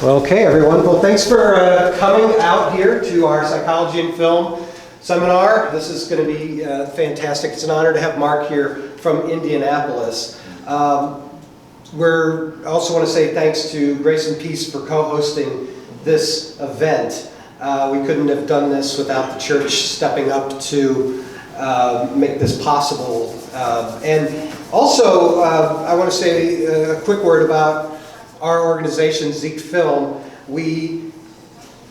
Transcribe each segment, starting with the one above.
Okay, everyone. Well, thanks for coming out here to our Psychology and Film seminar. This is going to be fantastic. It's an honor to have Mark here from Indianapolis. We're also want to say thanks to Grace and Peace for co-hosting this event. We couldn't have done this without the church stepping up to make this possible. And also, I want to say a quick word about our organization, ZekeFilm. We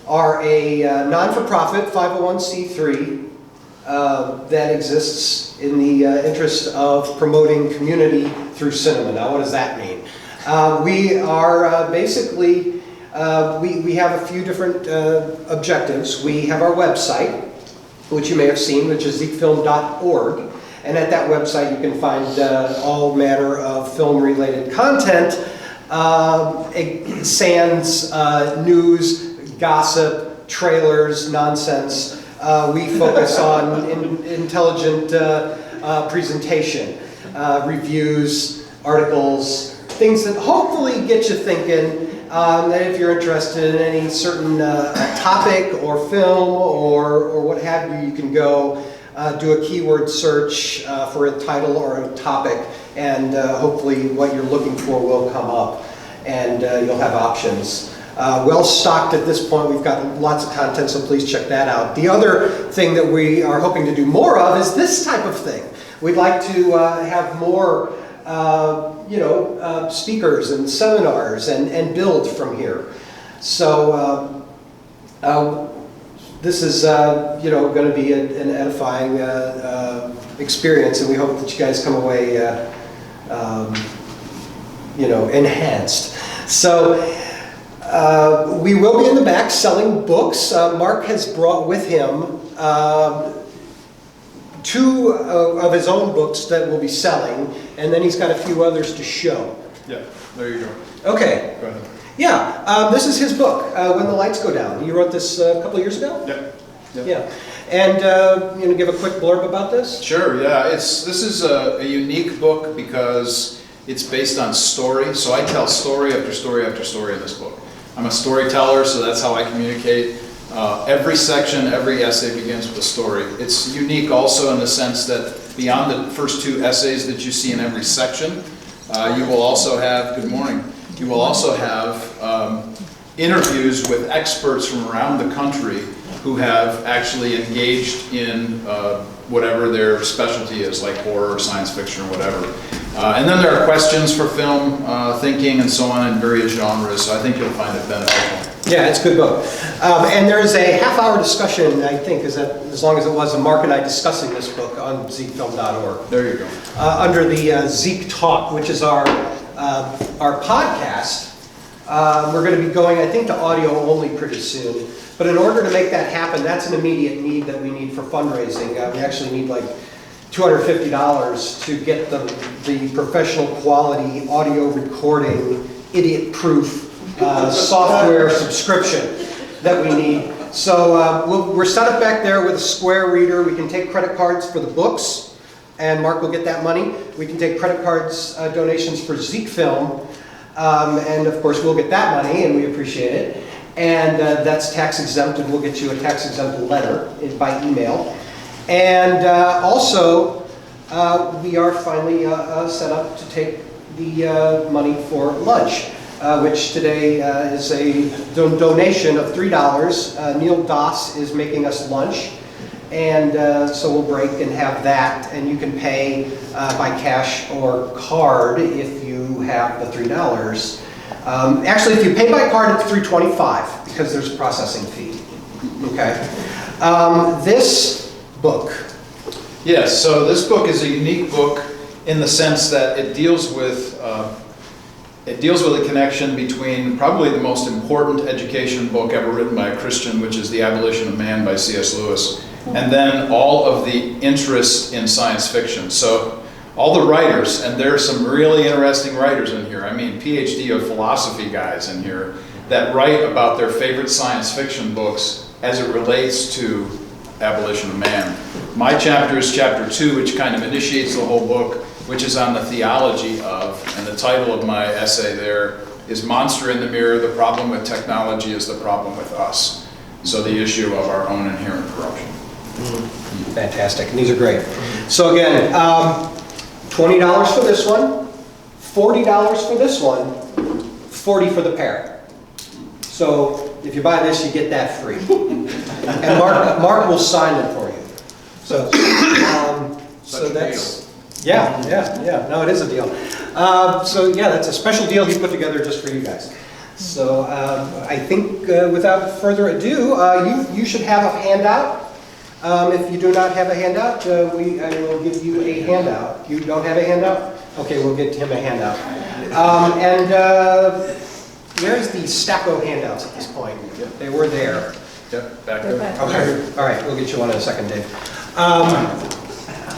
are a non-for-profit 501c3 that exists in the interest of promoting community through cinema. Now, what does that mean? We are basically, we have a few different objectives. We have our website, which you may have seen, which is ZekeFilm.org. And at that website, you can find all manner of film-related content. Sans news, gossip, trailers, nonsense. We focus on intelligent presentation, reviews, articles, things that hopefully get you thinking. That if you're interested in any certain topic or film or what have you, you can go do a keyword search for a title or a topic, and hopefully what you're looking for will come up, and you'll have options. Well stocked at this point. We've got lots of content, so please check that out. The other thing that we are hoping to do more of is this type of thing. We'd like to have more speakers and seminars and build from here. So this is going to be an edifying experience, and we hope that you guys come away enhanced. So we will be in the back selling books. Mark has brought with him two of his own books that we'll be selling, and then he's got a few others to show. Yeah, there you go. Okay. Go ahead. Yeah, this is his book, When the Lights Go Down. You wrote this a couple of years ago? Yeah. Yeah. And give a quick blurb about this? Sure, yeah. This is a unique book because it's based on story. So I tell story after story after story in this book. I'm a storyteller, so that's how I communicate. Every section, every essay begins with a story. It's unique also in the sense that beyond the first two essays that you see in every section, you will also have, good morning, you will also have interviews with experts from around the country who have actually engaged in whatever their specialty is, like horror, science fiction, or whatever. And then there are questions for film thinking and so on in various genres, so I think you'll find it beneficial. Yeah, it's a good book. And there's a half-hour discussion, I think, as long as it was, Mark and I discussing this book on ZekeFilm.org. There you go. Under the Zeke Talk, which is our podcast. We're going to be going, I think, to audio only pretty soon. But in order to make that happen, that's an immediate need that we need for fundraising. We actually need like $250 to get the professional quality audio recording, idiot-proof software subscription that we need. So we're set up back there with a Square reader. We can take credit cards for the books, and Mark will get that money. We can take credit cards, donations for ZekeFilm, and of course we'll get that money, and we appreciate it. And that's tax exempt, and we'll get you a tax exempt letter by email. And also, we are finally set up to take the money for lunch, which today is a donation of $3. Neil Doss is making us lunch, and so we'll break and have that, and you can pay by cash or card if you have the $3. Actually, if you pay by card, it's $3.25 because there's a processing fee. Okay. This book. Yes, so this book is a unique book in the sense that it deals with a connection between probably the most important education book ever written by a Christian, which is The Abolition of Man by C.S. Lewis, and then all of the interest in science fiction. So all the writers, and there are some really interesting writers in here, I mean PhD of philosophy guys in here, that write about their favorite science fiction books as it relates to Abolition of Man. My chapter is chapter 2, which kind of initiates the whole book, which is on the theology of, and the title of my essay there is monster in the mirror. The problem with technology is the problem with us. So the issue of our own inherent corruption. Fantastic, and these are great. So again, $20 for this one, $40 for this one, $40 for the pair. So if you buy this, you get that free. And Mark will sign it for you. So, so that's, yeah, no, it is a deal. So yeah, that's a special deal he put together just for you guys. So I think without further ado, you should have a handout. If you do not have a handout, I will give you a handout. You don't have a handout? Okay, we'll get him a handout. Where's the stack of handouts at this point? They were there. Yep, back there. Okay, all right, we'll get you one in a second, Dave.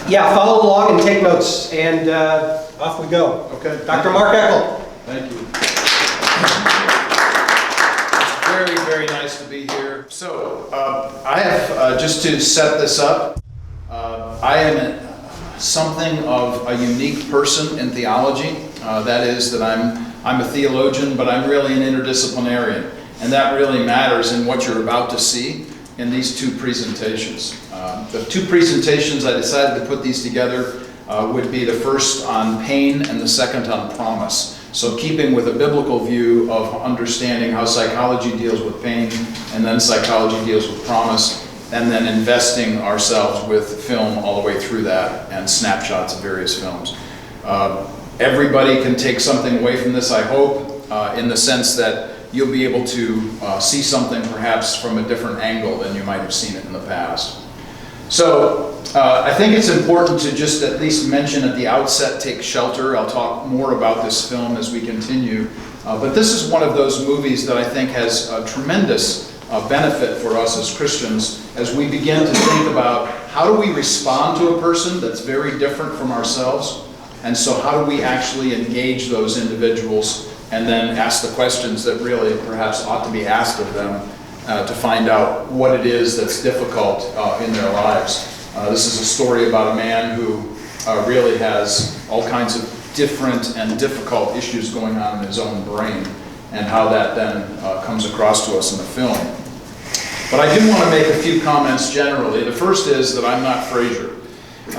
Yeah, follow along and take notes, and off we go. Okay. Dr. Mark Eckel. Thank you. Very, very nice to be here. So, I have, just to set this up, I am something of a unique person in theology. That is that I'm a theologian, but I'm really an interdisciplinarian. And that really matters in what you're about to see in these two presentations. The two presentations, I decided to put these together, would be the first on pain and the second on promise. So keeping with a biblical view of understanding how psychology deals with pain, and then psychology deals with promise, and then investing ourselves with film all the way through that, and snapshots of various films. Everybody can take something away from this, I hope, in the sense that you'll be able to see something perhaps from a different angle than you might have seen it in the past. So I think it's important to just at least mention at the outset, Take Shelter. I'll talk more about this film as we continue. But this is one of those movies that I think has a tremendous benefit for us as Christians as we begin to think about how do we respond to a person that's very different from ourselves. And so how do we actually engage those individuals and then ask the questions that really perhaps ought to be asked of them to find out what it is that's difficult in their lives. This is a story about a man who really has all kinds of different and difficult issues going on in his own brain, and how that then comes across to us in the film. But I do want to make a few comments generally. The first is that I'm not Fraser.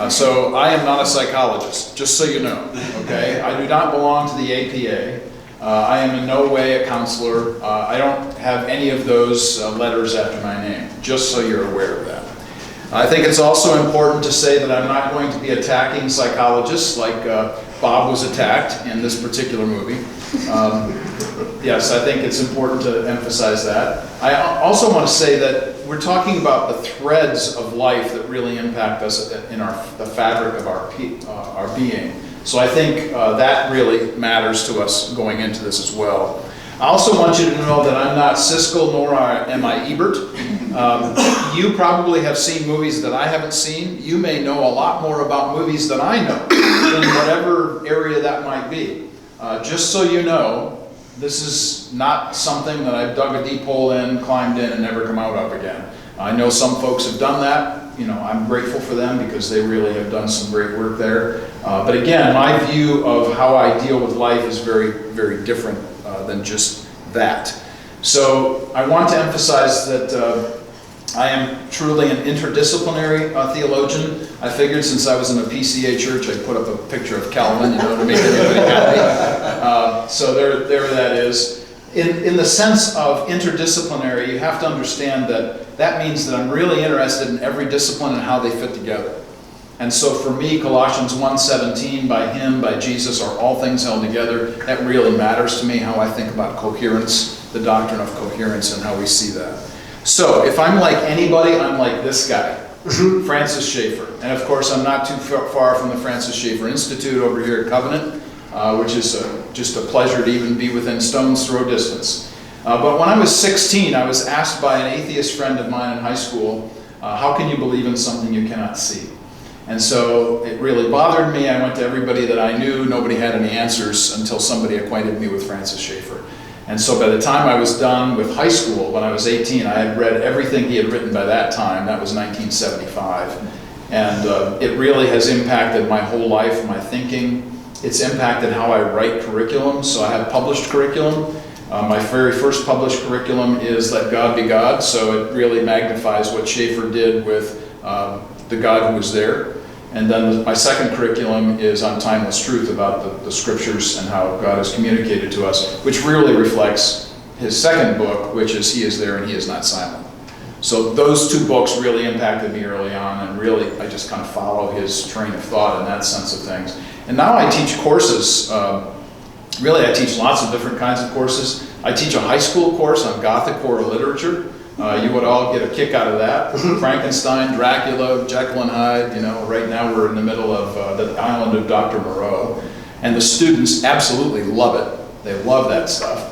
So I am not a psychologist, just so you know, okay? I do not belong to the APA. I am in no way a counselor. I don't have any of those letters after my name, just so you're aware of that. I think it's also important to say that I'm not going to be attacking psychologists like Bob was attacked in this particular movie. Yes, I think it's important to emphasize that. I also want to say that we're talking about the threads of life that really impact us in the fabric of our being. So I think that really matters to us going into this as well. I also want you to know that I'm not Siskel nor am I Ebert. You probably have seen movies that I haven't seen. You may know a lot more about movies than I know, in whatever area that might be. Just so you know, this is not something that I've dug a deep hole in, climbed in, and never come out of again. I know some folks have done that. You know, I'm grateful for them because they really have done some great work there. But again, my view of how I deal with life is very, very different than just that. So I want to emphasize that I am truly an interdisciplinary theologian. I figured since I was in a PCA church, I'd put up a picture of Calvin, you know, to make everybody happy. So there that is. In the sense of interdisciplinary, you have to understand that that means that I'm really interested in every discipline and how they fit together. And so for me, Colossians 1:17, by Him, by Jesus, are all things held together. That really matters to me, how I think about coherence, the doctrine of coherence, and how we see that. So if I'm like anybody, I'm like this guy, Francis Schaeffer. And of course, I'm not too far from the Francis Schaeffer Institute over here at Covenant, which is just a pleasure to even be within stone's throw distance. But when I was 16, I was asked by an atheist friend of mine in high school, how can you believe in something you cannot see? And so it really bothered me. I went to everybody that I knew. Nobody had any answers until somebody acquainted me with Francis Schaeffer. And so by the time I was done with high school, when I was 18, I had read everything he had written by that time. That was 1975. And it really has impacted my whole life, my thinking, It's impacted how I write curriculum. So I have published curriculum. My very first published curriculum is Let God Be God, so it really magnifies what Schaeffer did with the God who was there. And then my second curriculum is on Timeless Truth, about the scriptures and how God has communicated to us, which really reflects his second book, which is He is There and He is Not Silent. So those two books really impacted me early on, and really I just kind of follow his train of thought in that sense of things. And now I teach courses. Really, I teach lots of different kinds of courses. I teach a high school course on Gothic horror literature. You would all get a kick out of that. Frankenstein, Dracula, Jekyll and Hyde. You know, right now we're in the middle of the island of Dr. Moreau, and the students absolutely love it. They love that stuff.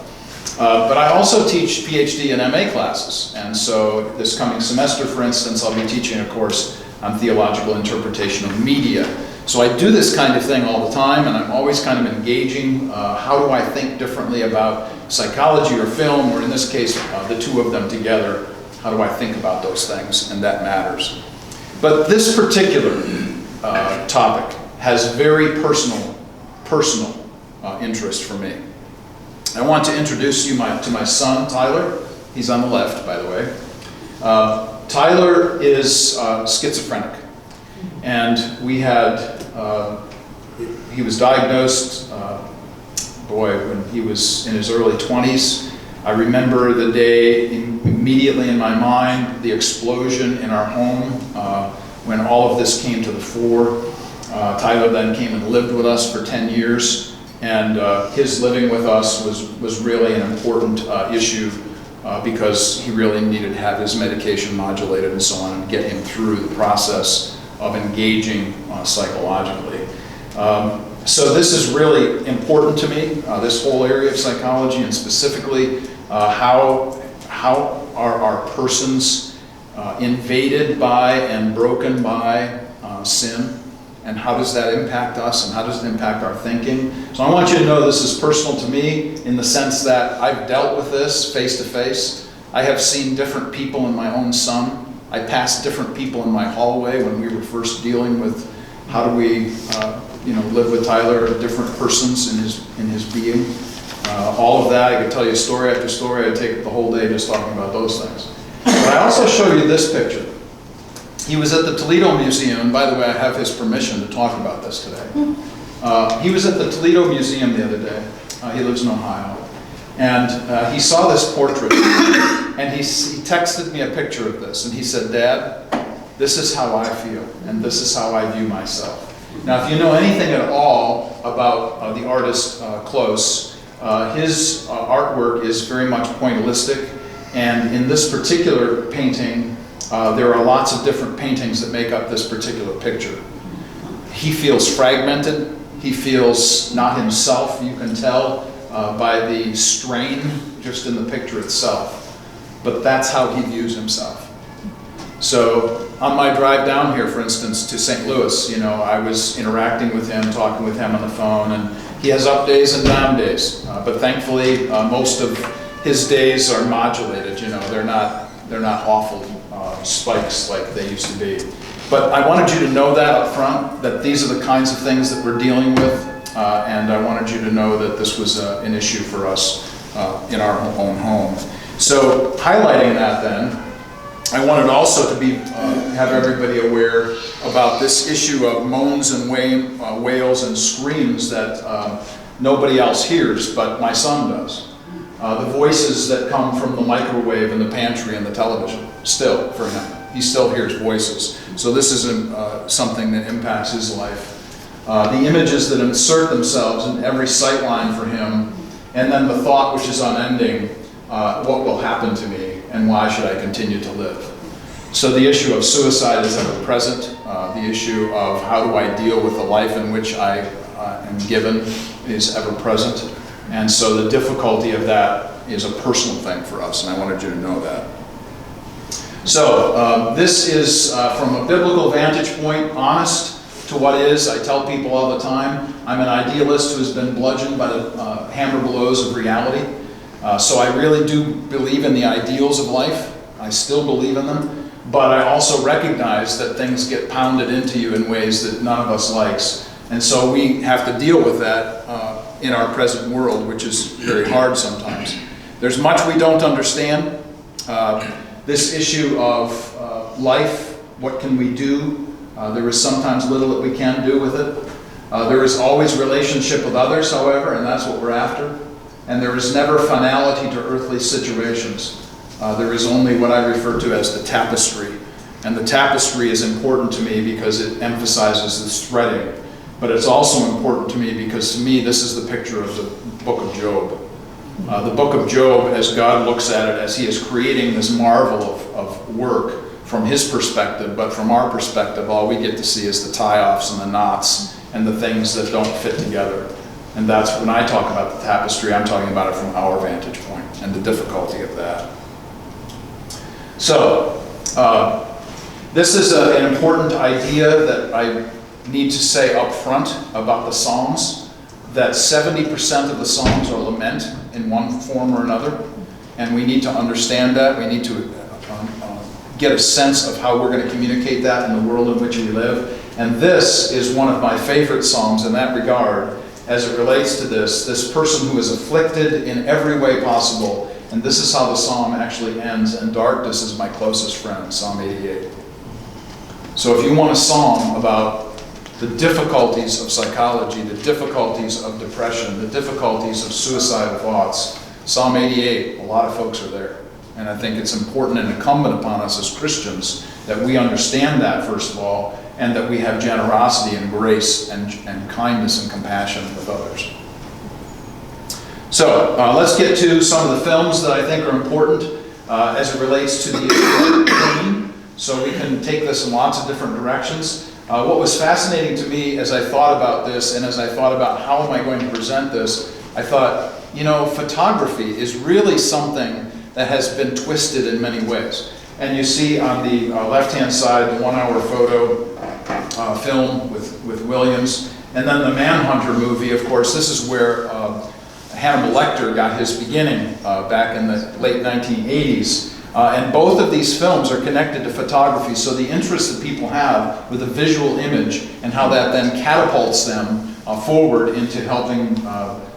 But I also teach PhD and MA classes, and so this coming semester, for instance, I'll be teaching a course on theological interpretation of media. So I do this kind of thing all the time, and I'm always kind of engaging. How do I think differently about psychology or film, or in this case, the two of them together? How do I think about those things? And that matters. But this particular topic has very personal interest for me. I want to introduce you to my son, Tyler. He's on the left, by the way. Tyler is schizophrenic. And we had, he was diagnosed, when he was in his early 20s. I remember the day immediately in my mind, the explosion in our home when all of this came to the fore. Tyler then came and lived with us for 10 years, and his living with us was really an important issue because he really needed to have his medication modulated and so on, and get him through the process of engaging psychologically. So this is really important to me, this whole area of psychology, and specifically how are our persons invaded by and broken by sin, and how does that impact us, and how does it impact our thinking. So I want you to know this is personal to me in the sense that I've dealt with this face to face. I have seen different people in my own son. I passed different people in my hallway when we were first dealing with how do we live with Tyler, different persons in his being. All of that, I could tell you story after story. I'd take the whole day just talking about those things. But I also show you this picture. He was at the Toledo Museum, and by the way, I have his permission to talk about this today. He was at the Toledo Museum the other day. He lives in Ohio. And he saw this portrait, and he texted me a picture of this, and he said, "Dad, this is how I feel, and this is how I view myself." Now, if you know anything at all about the artist Close, his artwork is very much pointillistic, and in this particular painting, there are lots of different paintings that make up this particular picture. He feels fragmented. He feels not himself, you can tell by the strain just in the picture itself. But that's how he views himself. So on my drive down here, for instance, to St. Louis, I was interacting with him, talking with him on the phone, and he has up days and down days. But thankfully, most of his days are modulated. They're not awful spikes like they used to be. But I wanted you to know that up front, that these are the kinds of things that we're dealing with, and I wanted you to know that this was an issue for us in our own home. So highlighting that then, I wanted also to have everybody aware about this issue of moans and wails and screams that nobody else hears, but my son does. The voices that come from the microwave and the pantry and the television, still for him. He still hears voices. So this is something that impacts his life. The images that insert themselves in every sight line for him, and then the thought which is unending, what will happen to me and why should I continue to live? So the issue of suicide is ever present. The issue of how do I deal with the life in which I am given is ever present. And so the difficulty of that is a personal thing for us, and I wanted you to know that. So this is, from a biblical vantage point, honest to what is. I tell people all the time, I'm an idealist who has been bludgeoned by the hammer blows of reality. So I really do believe in the ideals of life. I still believe in them. But I also recognize that things get pounded into you in ways that none of us likes. And so we have to deal with that in our present world, which is very hard sometimes. There's much we don't understand. This issue of life, what can we do? There is sometimes little that we can do with it. There is always relationship with others, however, and that's what we're after. And there is never finality to earthly situations. There is only what I refer to as the tapestry. And the tapestry is important to me because it emphasizes this threading. But it's also important to me because, to me, this is the picture of the book of Job. The book of Job, as God looks at it, as he is creating this marvel of work from his perspective, but from our perspective, all we get to see is the tie-offs and the knots and the things that don't fit together. And that's when I talk about the tapestry, I'm talking about it from our vantage point and the difficulty of that. So, this is an important idea that I need to say up front about the Psalms, that 70% of the Psalms are lament in one form or another, and we need to understand that. We need to get a sense of how we're going to communicate that in the world in which we live. And this is one of my favorite Psalms in that regard, as it relates to this person who is afflicted in every way possible. And this is how the Psalm actually ends, and darkness is my closest friend, Psalm 88. So if you want a psalm about the difficulties of psychology, the difficulties of depression, the difficulties of suicidal thoughts, Psalm 88, a lot of folks are there. And I think it's important and incumbent upon us as Christians that we understand that, first of all, and that we have generosity and grace and kindness and compassion with others. So let's get to some of the films that I think are important as it relates to the issue of pain. So we can take this in lots of different directions. What was fascinating to me as I thought about this, and as I thought about how am I going to present this, I thought, you know, photography is really something that has been twisted in many ways. And you see on the left-hand side the 1-hour photo film with Williams, and then the Manhunter movie. Of course, this is where Hannibal Lecter got his beginning back in the late 1980s. And both of these films are connected to photography, so the interest that people have with a visual image and how that then catapults them forward into helping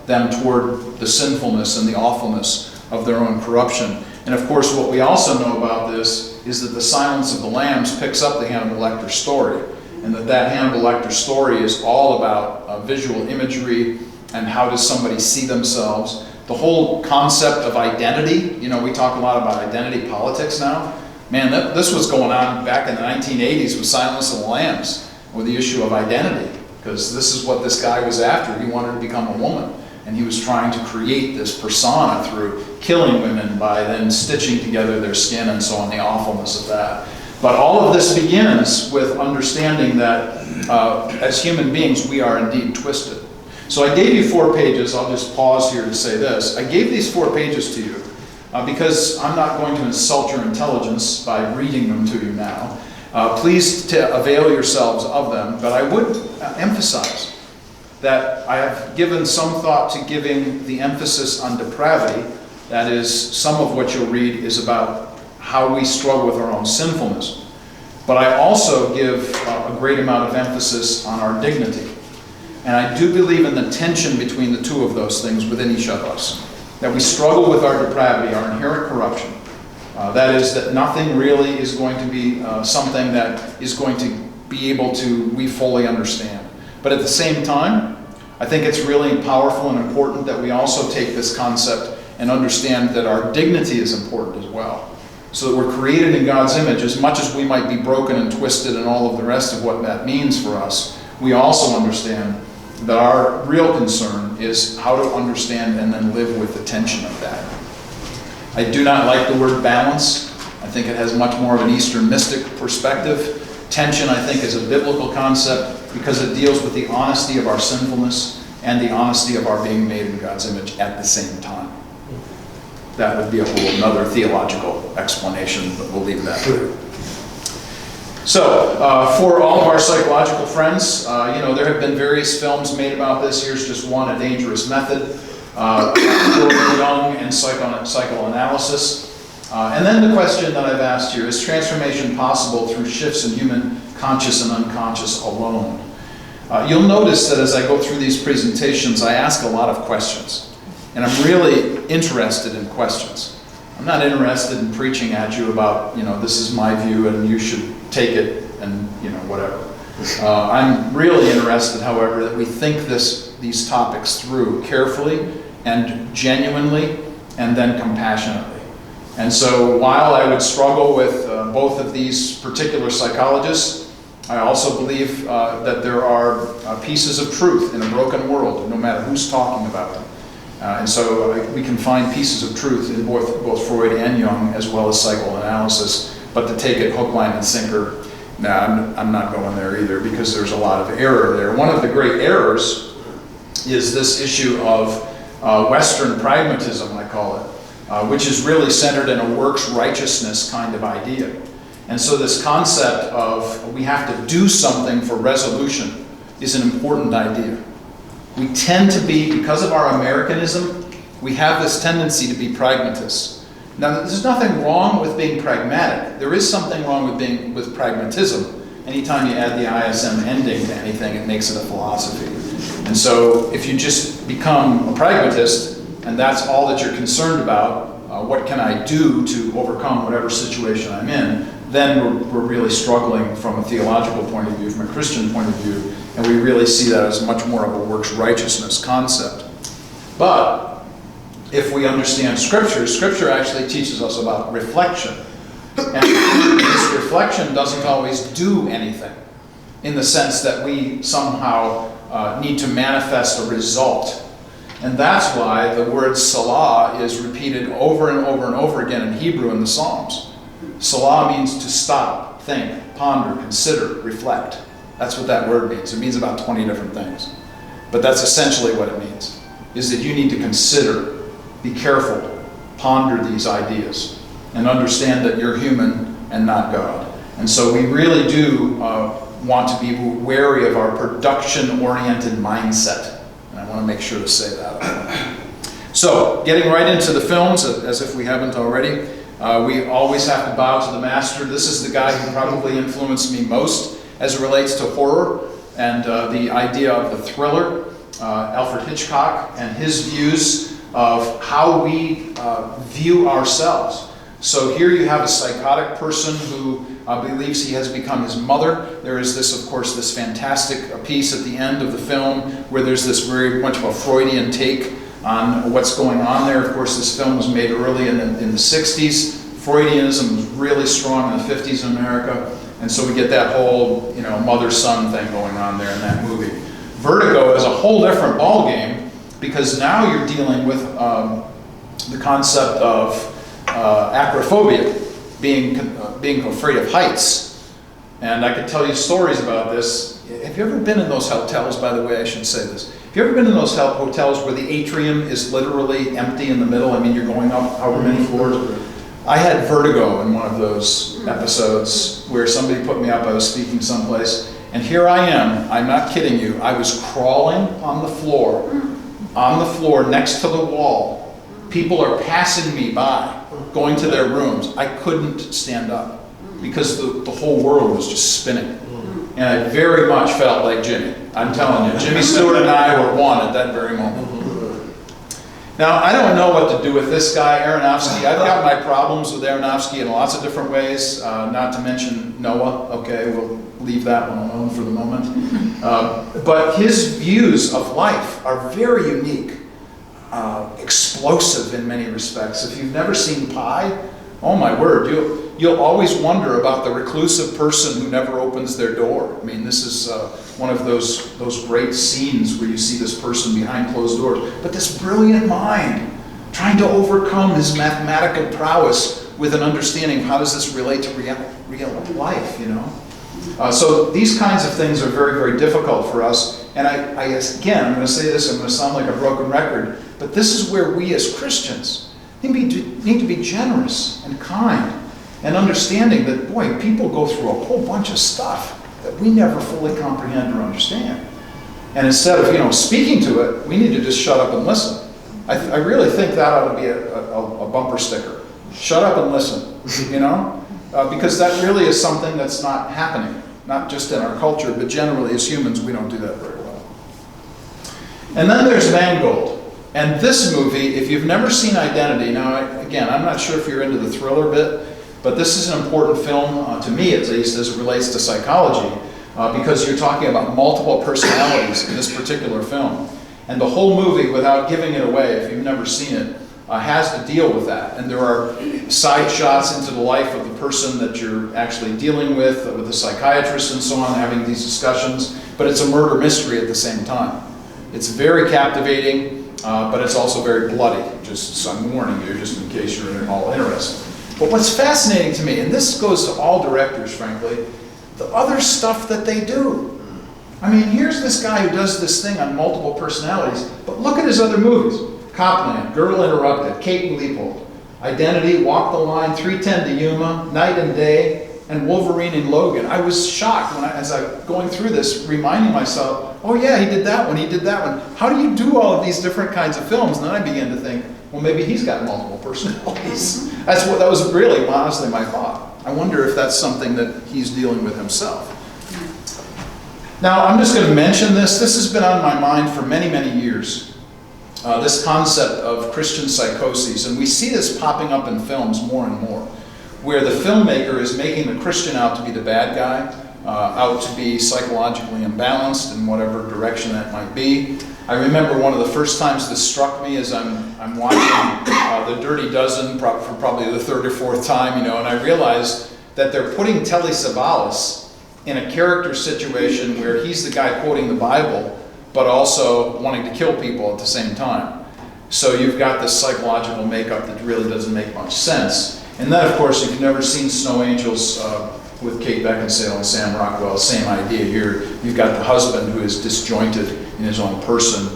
them toward the sinfulness and the awfulness of their own corruption. And of course, what we also know about this is that The Silence of the Lambs picks up the Hannibal Lecter story, and that Hannibal Lecter story is all about visual imagery and how does somebody see themselves. The whole concept of identity, you know, we talk a lot about identity politics now. Man, this was going on back in the 1980s with Silence of the Lambs, with the issue of identity, because this is what this guy was after. He wanted to become a woman, and he was trying to create this persona through killing women by then stitching together their skin and so on, the awfulness of that. But all of this begins with understanding that as human beings, we are indeed twisted. So I gave you 4 pages. I'll just pause here to say this. I gave these 4 pages to you because I'm not going to insult your intelligence by reading them to you now. Please avail yourselves of them, but I would emphasize that I have given some thought to giving the emphasis on depravity. That is, some of what you'll read is about how we struggle with our own sinfulness. But I also give a great amount of emphasis on our dignity. And I do believe in the tension between the two of those things within each of us. That we struggle with our depravity, our inherent corruption. That is, that nothing really is going to be something that is going to be able to, we fully understand. But at the same time, I think it's really powerful and important that we also take this concept and understand that our dignity is important as well. So that we're created in God's image. As much as we might be broken and twisted and all of the rest of what that means for us, we also understand that our real concern is how to understand and then live with the tension of that. I do not like the word balance. I think it has much more of an Eastern mystic perspective. Tension, I think, is a biblical concept because it deals with the honesty of our sinfulness and the honesty of our being made in God's image at the same time. That would be a whole another theological explanation, but we'll leave that. So, for all of our psychological friends, you know, there have been various films made about this. Here's just one, A Dangerous Method, Young and Psychoanalysis. And then the question that I've asked here, is transformation possible through shifts in human conscious and unconscious alone? You'll notice that as I go through these presentations, I ask a lot of questions. And I'm really interested in questions. I'm not interested in preaching at you about, this is my view and you should take it and, whatever. I'm really interested, however, that we think these topics through carefully and genuinely and then compassionately. And so while I would struggle with both of these particular psychologists, I also believe that there are pieces of truth in a broken world, no matter who's talking about them. And so we can find pieces of truth in both Freud and Jung, as well as psychoanalysis. But to take it hook, line, and sinker, I'm not going there either, because there's a lot of error there. One of the great errors is this issue of Western pragmatism, I call it, which is really centered in a works righteousness kind of idea. And so this concept of we have to do something for resolution is an important idea. We tend to be, because of our Americanism, we have this tendency to be pragmatists. Now, there's nothing wrong with being pragmatic. There is something wrong with pragmatism. Anytime you add the ISM ending to anything, it makes it a philosophy. And so if you just become a pragmatist, and that's all that you're concerned about, what can I do to overcome whatever situation I'm in, then we're really struggling from a theological point of view, from a Christian point of view, and we really see that as much more of a works righteousness concept. But if we understand Scripture, Scripture actually teaches us about reflection. And this reflection doesn't always do anything, in the sense that we somehow need to manifest a result. And that's why the word Salah is repeated over and over and over again in Hebrew in the Psalms. Salah means to stop, think, ponder, consider, reflect. That's what that word means. It means about 20 different things. But that's essentially what it means, is that you need to consider, be careful, ponder these ideas, and understand that you're human and not God. And so we really do want to be wary of our production-oriented mindset. And I want to make sure to say that. So, getting right into the films, as if we haven't already, we always have to bow to the master. This is the guy who probably influenced me most as it relates to horror and the idea of the thriller, Alfred Hitchcock, and his views of how we view ourselves. So here you have a psychotic person who believes he has become his mother. There is this, of course, this fantastic piece at the end of the film where there's this very much of a Freudian take on what's going on there. Of course, this film was made early in the 60s. Freudianism was really strong in the 50s in America. And so we get that whole, mother-son thing going on there in that movie. Vertigo is a whole different ballgame, because now you're dealing with the concept of acrophobia, being afraid of heights. And I could tell you stories about this. Have you ever been in those hotels, by the way, I should say this. Have you ever been in those hotels where the atrium is literally empty in the middle? I mean, you're going up however many floors. I had vertigo in one of those episodes where somebody put me up. I was speaking someplace, and here I am. I'm not kidding you. I was crawling on the floor next to the wall. People are passing me by, going to their rooms. I couldn't stand up because the whole world was just spinning. And I very much felt like Jimmy. I'm telling you, Jimmy Stewart and I were one at that very moment. Now, I don't know what to do with this guy, Aronofsky. I've got my problems with Aronofsky in lots of different ways, not to mention Noah. Okay, we'll leave that one alone for the moment. But his views of life are very unique, explosive in many respects. If you've never seen Pi, oh my word, you'll always wonder about the reclusive person who never opens their door. I mean, this is one of those great scenes where you see this person behind closed doors, but this brilliant mind trying to overcome his mathematical prowess with an understanding of how does this relate to real life, So these kinds of things are very, very difficult for us. And I guess, again, I'm going to say this, I'm going to sound like a broken record, but this is where we as Christians need to be generous and kind and understanding that, boy, people go through a whole bunch of stuff that we never fully comprehend or understand. And instead of, speaking to it, we need to just shut up and listen. I really think that ought to be a bumper sticker. Shut up and listen, because that really is something that's not happening. not just in our culture, but generally as humans, we don't do that very well. And then there's Mangold. And this movie, if you've never seen Identity, now again, I'm not sure if you're into the thriller bit, but this is an important film, to me at least, as it relates to psychology, because you're talking about multiple personalities in this particular film. And the whole movie, without giving it away, if you've never seen it, has to deal with that. And there are side shots into the life of the person that you're actually dealing with the psychiatrist and so on, having these discussions. But it's a murder mystery at the same time. It's very captivating, but it's also very bloody. Just so I'm warning you, just in case you're all interested. But what's fascinating to me, and this goes to all directors, frankly, the other stuff that they do. I mean, here's this guy who does this thing on multiple personalities, but look at his other movies. Copland, Girl Interrupted, Kate and Leopold, Identity, Walk the Line, 3:10 to Yuma, Night and Day, and Wolverine and Logan. I was shocked when as I going through this, reminding myself, oh yeah, he did that one, he did that one. How do you do all of these different kinds of films? And then I began to think, well, maybe he's got multiple personalities. That was really, honestly, my thought. I wonder if that's something that he's dealing with himself. Now, I'm just going to mention this. This has been on my mind for many, many years. This concept of Christian psychoses, and we see this popping up in films more and more, where the filmmaker is making the Christian out to be the bad guy, out to be psychologically imbalanced in whatever direction that might be. I remember one of the first times this struck me as I'm watching The Dirty Dozen for probably the third or fourth time, and I realized that they're putting Telly Savalas in a character situation where he's the guy quoting the Bible, but also wanting to kill people at the same time. So you've got this psychological makeup that really doesn't make much sense. And then, of course, if you've never seen Snow Angels with Kate Beckinsale and Sam Rockwell, same idea here. You've got the husband who is disjointed in his own person,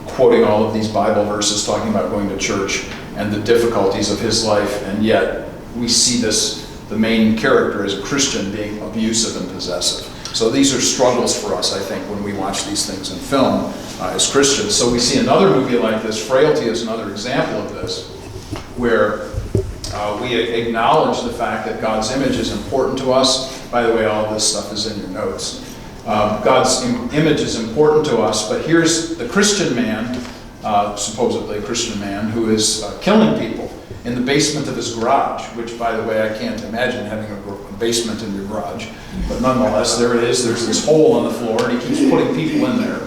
quoting all of these Bible verses, talking about going to church and the difficulties of his life, and yet we see the main character as a Christian being abusive and possessive. So these are struggles for us, I think, when we watch these things in film as Christians. So we see another movie like this. Frailty is another example of this, where we acknowledge the fact that God's image is important to us. By the way, all of this stuff is in your notes. God's image is important to us, but here's the Christian man, supposedly a Christian man, who is killing people in the basement of his garage, which, by the way, I can't imagine having a basement in your garage. But nonetheless, there it is. There's this hole in the floor, and he keeps putting people in there.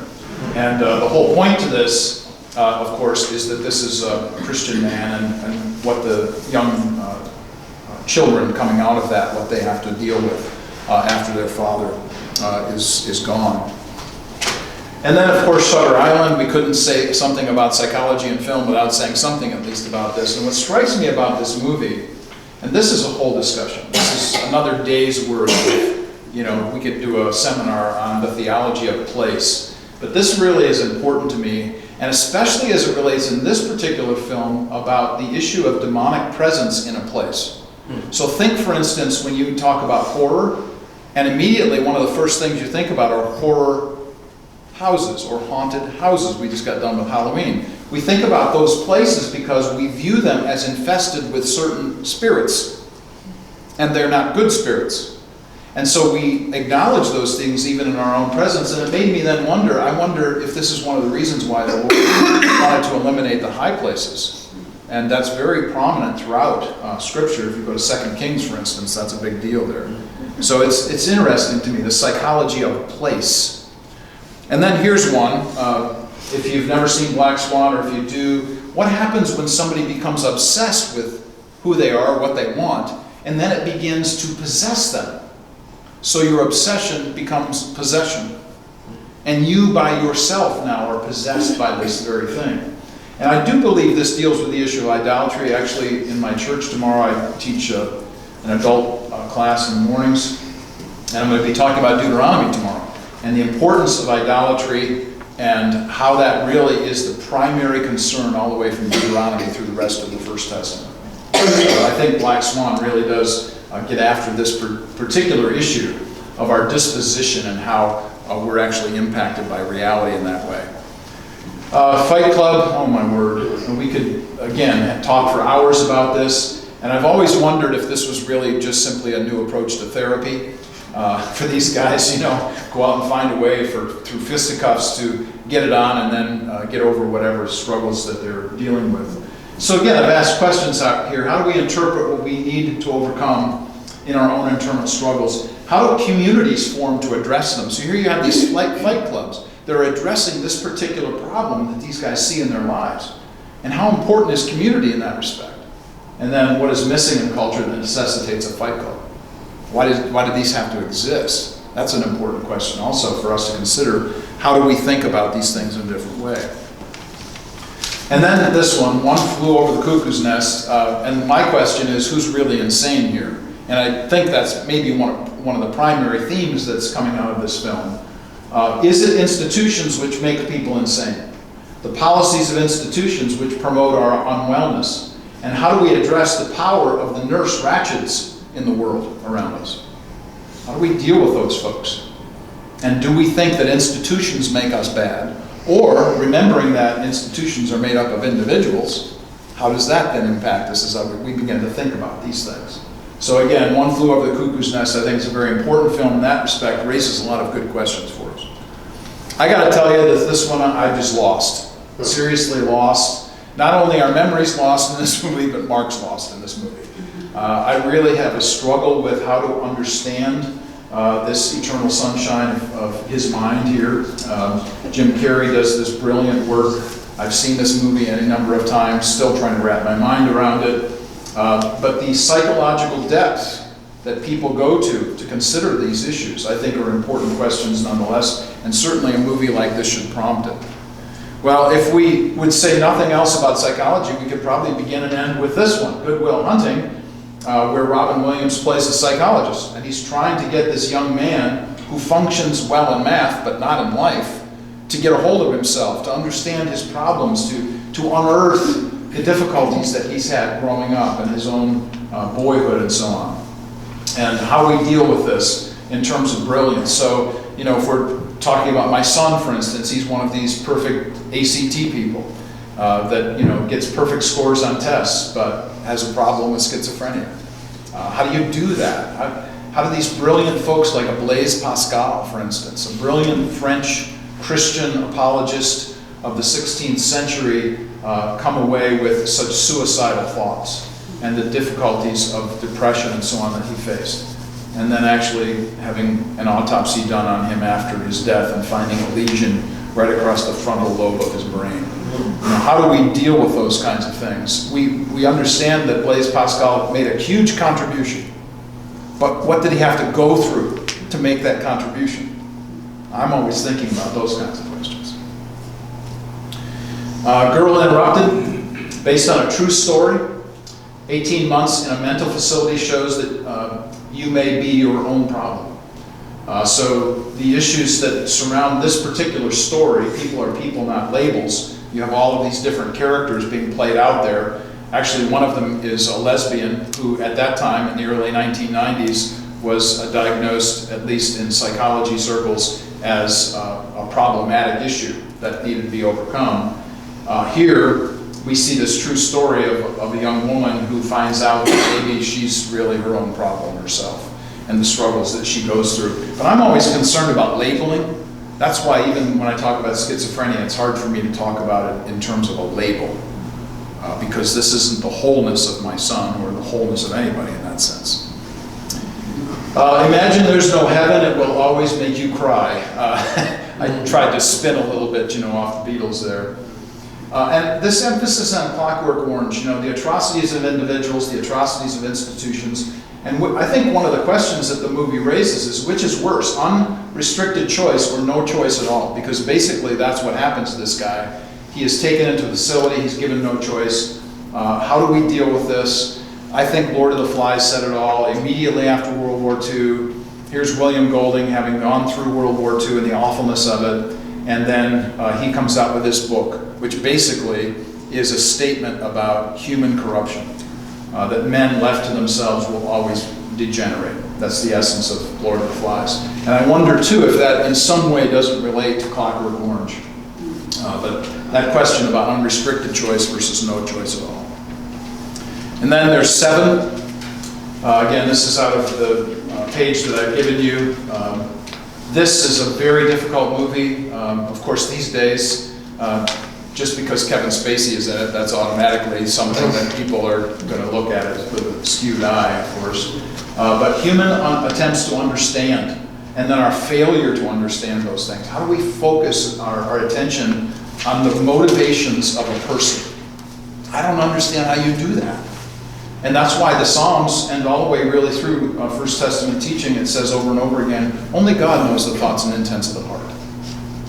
And the whole point to this, of course, is that this is a Christian man, and what the young children coming out of that, what they have to deal with after their father is gone. And then, of course, Shutter Island. We couldn't say something about psychology in film without saying something at least about this. And what strikes me about this movie, and this is a whole discussion. This is another day's worth of, we could do a seminar on the theology of place. But this really is important to me, and especially as it relates in this particular film about the issue of demonic presence in a place. So think, for instance, when you talk about horror, and immediately one of the first things you think about are horror houses or haunted houses. We just got done with Halloween. We think about those places because we view them as infested with certain spirits, and they're not good spirits. And so we acknowledge those things even in our own presence, and it made me then wonder, I wonder if this is one of the reasons why the Lord wanted to eliminate the high places. And that's very prominent throughout Scripture. If you go to 2 Kings, for instance, that's a big deal there. So it's interesting to me, the psychology of place. And then here's one, if you've never seen Black Swan, or if you do, what happens when somebody becomes obsessed with who they are, what they want, and then it begins to possess them? So your obsession becomes possession. And you by yourself now are possessed by this very thing. And I do believe this deals with the issue of idolatry. Actually, in my church tomorrow, I teach an adult class in the mornings, and I'm going to be talking about Deuteronomy tomorrow, and the importance of idolatry and how that really is the primary concern all the way from Deuteronomy through the rest of the First Testament. I think Black Swan really does get after this particular issue of our disposition and how we're actually impacted by reality in that way. Fight Club, oh my word. We could, again, talk for hours about this, and I've always wondered if this was really just simply a new approach to therapy, for these guys, go out and find a way through fisticuffs to get it on and then get over whatever struggles that they're dealing with. So again, I've asked questions out here. How do we interpret what we need to overcome in our own internal struggles? How do communities form to address them? So here you have these fight clubs that are addressing this particular problem that these guys see in their lives. And how important is community in that respect? And then what is missing in culture that necessitates a fight club? Why do these have to exist? That's an important question also for us to consider. How do we think about these things in a different way? And then this one flew over the cuckoo's nest, and my question is, who's really insane here? And I think that's maybe one of the primary themes that's coming out of this film. Is it institutions which make people insane? The policies of institutions which promote our unwellness? And how do we address the power of the nurse ratchets in the world around us? How do we deal with those folks? And do we think that institutions make us bad? Or, remembering that institutions are made up of individuals, how does that then impact us as we begin to think about these things? So again, One Flew Over the Cuckoo's Nest, I think is a very important film in that respect, raises a lot of good questions for us. I gotta tell you that this one I just lost. Seriously lost. Not only are memories lost in this movie, but Mark's lost in this movie. I really have a struggle with how to understand this eternal sunshine of his mind here. Jim Carrey does this brilliant work. I've seen this movie any number of times, still trying to wrap my mind around it. But the psychological depth that people go to consider these issues, I think, are important questions nonetheless, and certainly a movie like this should prompt it. Well, if we would say nothing else about psychology, we could probably begin and end with this one, Good Will Hunting, where Robin Williams plays a psychologist, and he's trying to get this young man who functions well in math but not in life to get a hold of himself, to understand his problems, to unearth the difficulties that he's had growing up and his own boyhood and so on, and how we deal with this in terms of brilliance. So, if we're talking about my son, for instance, he's one of these perfect ACT people that gets perfect scores on tests, but has a problem with schizophrenia. How do you do that? How do these brilliant folks like a Blaise Pascal, for instance, a brilliant French Christian apologist of the 16th century, come away with such suicidal thoughts and the difficulties of depression and so on that he faced? And then actually having an autopsy done on him after his death and finding a lesion right across the frontal lobe of his brain. How do we deal with those kinds of things? We understand that Blaise Pascal made a huge contribution, but what did he have to go through to make that contribution? I'm always thinking about those kinds of questions. Girl Interrupted, based on a true story. 18 months in a mental facility shows that you may be your own problem. So the issues that surround this particular story, people are people, not labels. You have all of these different characters being played out there. Actually, one of them is a lesbian who, at that time, in the early 1990s, was diagnosed, at least in psychology circles, as a problematic issue that needed to be overcome. Here, we see this true story of a young woman who finds out that maybe she's really her own problem herself and the struggles that she goes through. But I'm always concerned about labeling. That's why even when I talk about schizophrenia, it's hard for me to talk about it in terms of a label, because this isn't the wholeness of my son or the wholeness of anybody in that sense. Imagine there's no heaven, it will always make you cry. I tried to spin a little bit, off the Beatles there. And this emphasis on Clockwork Orange, the atrocities of individuals, the atrocities of institutions, and I think one of the questions that the movie raises is which is worse, unrestricted choice or no choice at all? Because basically that's what happens to this guy. He is taken into a facility, he's given no choice. How do we deal with this? I think Lord of the Flies said it all. Immediately after World War II, here's William Golding having gone through World War II and the awfulness of it, and then he comes out with this book, which basically is a statement about human corruption, that men left to themselves will always degenerate. That's the essence of Lord of the Flies. And I wonder too if that in some way doesn't relate to Clockwork Orange. But that question about unrestricted choice versus no choice at all. And then there's 7. Again, this is out of the page that I've given you. This is a very difficult movie. Of course, these days, just because Kevin Spacey is in it, that's automatically something that people are going to look at it with a skewed eye, of course. But human attempts to understand, and then our failure to understand those things. How do we focus our attention on the motivations of a person? I don't understand how you do that. And that's why the Psalms, and all the way really through First Testament teaching, it says over and over again, only God knows the thoughts and intents of the heart.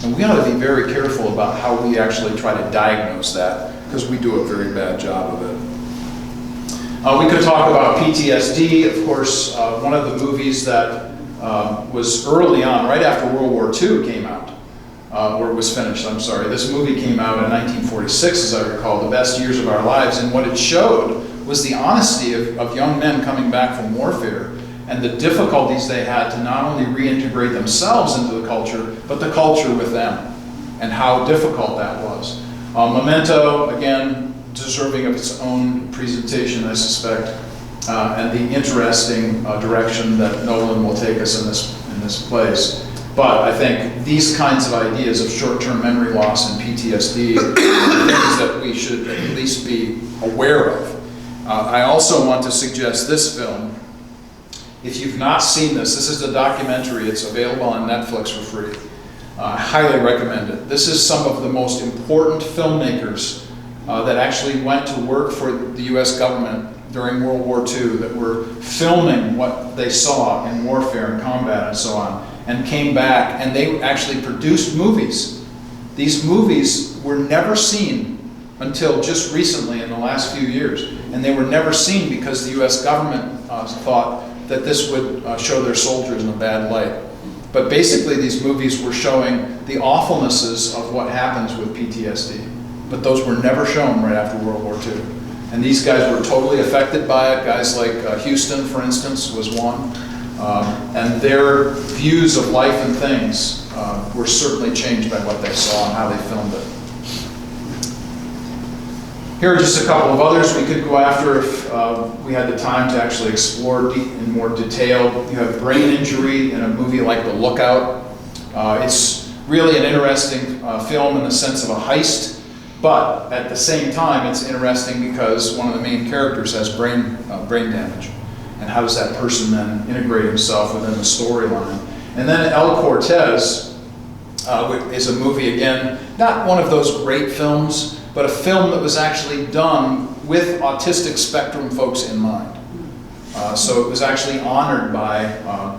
And we ought to be very careful about how we actually try to diagnose that, because we do a very bad job of it. We could talk about PTSD. Of course, one of the movies that was early on, right after World War II came out, or was finished, I'm sorry. This movie came out in 1946, as I recall, The Best Years of Our Lives, and what it showed was the honesty of young men coming back from warfare and the difficulties they had to not only reintegrate themselves into the culture, but the culture with them, and how difficult that was. Memento, again, deserving of its own presentation, I suspect, and the interesting direction that Nolan will take us in this place. But I think these kinds of ideas of short-term memory loss and PTSD are things that we should at least be aware of. I also want to suggest this film. If you've not seen this is a documentary. It's available on Netflix for free. I highly recommend it. This is some of the most important filmmakers that actually went to work for the US government during World War II, that were filming what they saw in warfare and combat and so on, and came back, and they actually produced movies. These movies were never seen until just recently in the last few years, and they were never seen because the US government thought that this would show their soldiers in a bad light. But basically these movies were showing the awfulnesses of what happens with PTSD, but those were never shown right after World War II. And these guys were totally affected by it. Guys like Houston, for instance, was one. And their views of life and things were certainly changed by what they saw and how they filmed it. Here are just a couple of others we could go after if we had the time to actually explore in more detail. You have brain injury in a movie like The Lookout. It's really an interesting film in the sense of a heist, but at the same time it's interesting because one of the main characters has brain damage. And how does that person then integrate himself within the storyline? And then El Cortez is a movie, again, not one of those great films, but a film that was actually done with autistic spectrum folks in mind. So it was actually honored by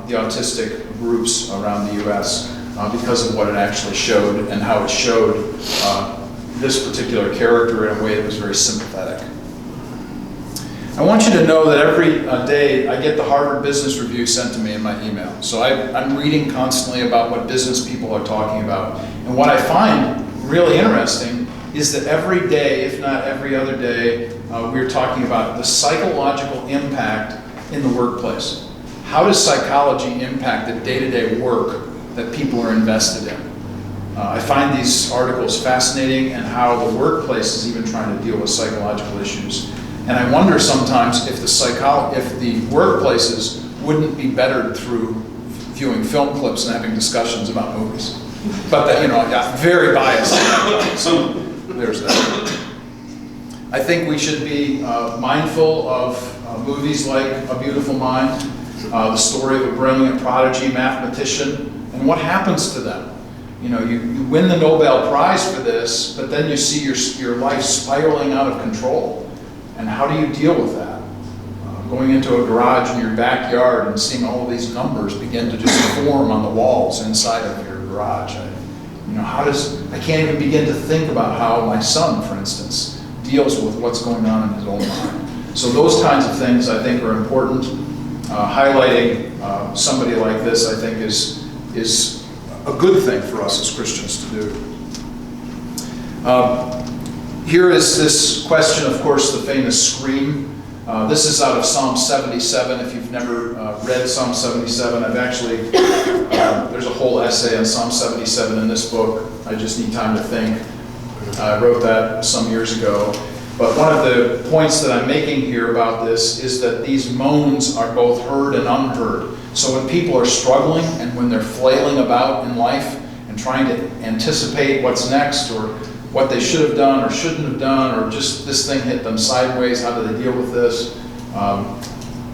the autistic groups around the US because of what it actually showed and how it showed this particular character in a way that was very sympathetic. I want you to know that every day I get the Harvard Business Review sent to me in my email. So I'm reading constantly about what business people are talking about. And what I find really interesting is that every day, if not every other day, we're talking about the psychological impact in the workplace. How does psychology impact the day-to-day work that people are invested in? I find these articles fascinating, and how the workplace is even trying to deal with psychological issues. And I wonder sometimes if the workplaces wouldn't be bettered through viewing film clips and having discussions about movies. But that, I'm very biased. So there's that. I think we should be mindful of movies like A Beautiful Mind, the story of a brilliant prodigy mathematician, and what happens to them. You win the Nobel Prize for this, but then you see your life spiraling out of control. And how do you deal with that? Going into a garage in your backyard and seeing all of these numbers begin to just form on the walls inside of your garage. I can't even begin to think about how my son, for instance, deals with what's going on in his own mind. So those kinds of things I think are important. Highlighting somebody like this, I think, is a good thing for us as Christians to do. Here is this question, of course, the famous scream. This is out of Psalm 77. If you've never read Psalm 77, I've actually, there's a whole essay on Psalm 77 in this book. I just need time to think. I wrote that some years ago. But one of the points that I'm making here about this is that these moans are both heard and unheard. So when people are struggling and when they're flailing about in life and trying to anticipate what's next or what they should have done or shouldn't have done, or just this thing hit them sideways, how do they deal with this?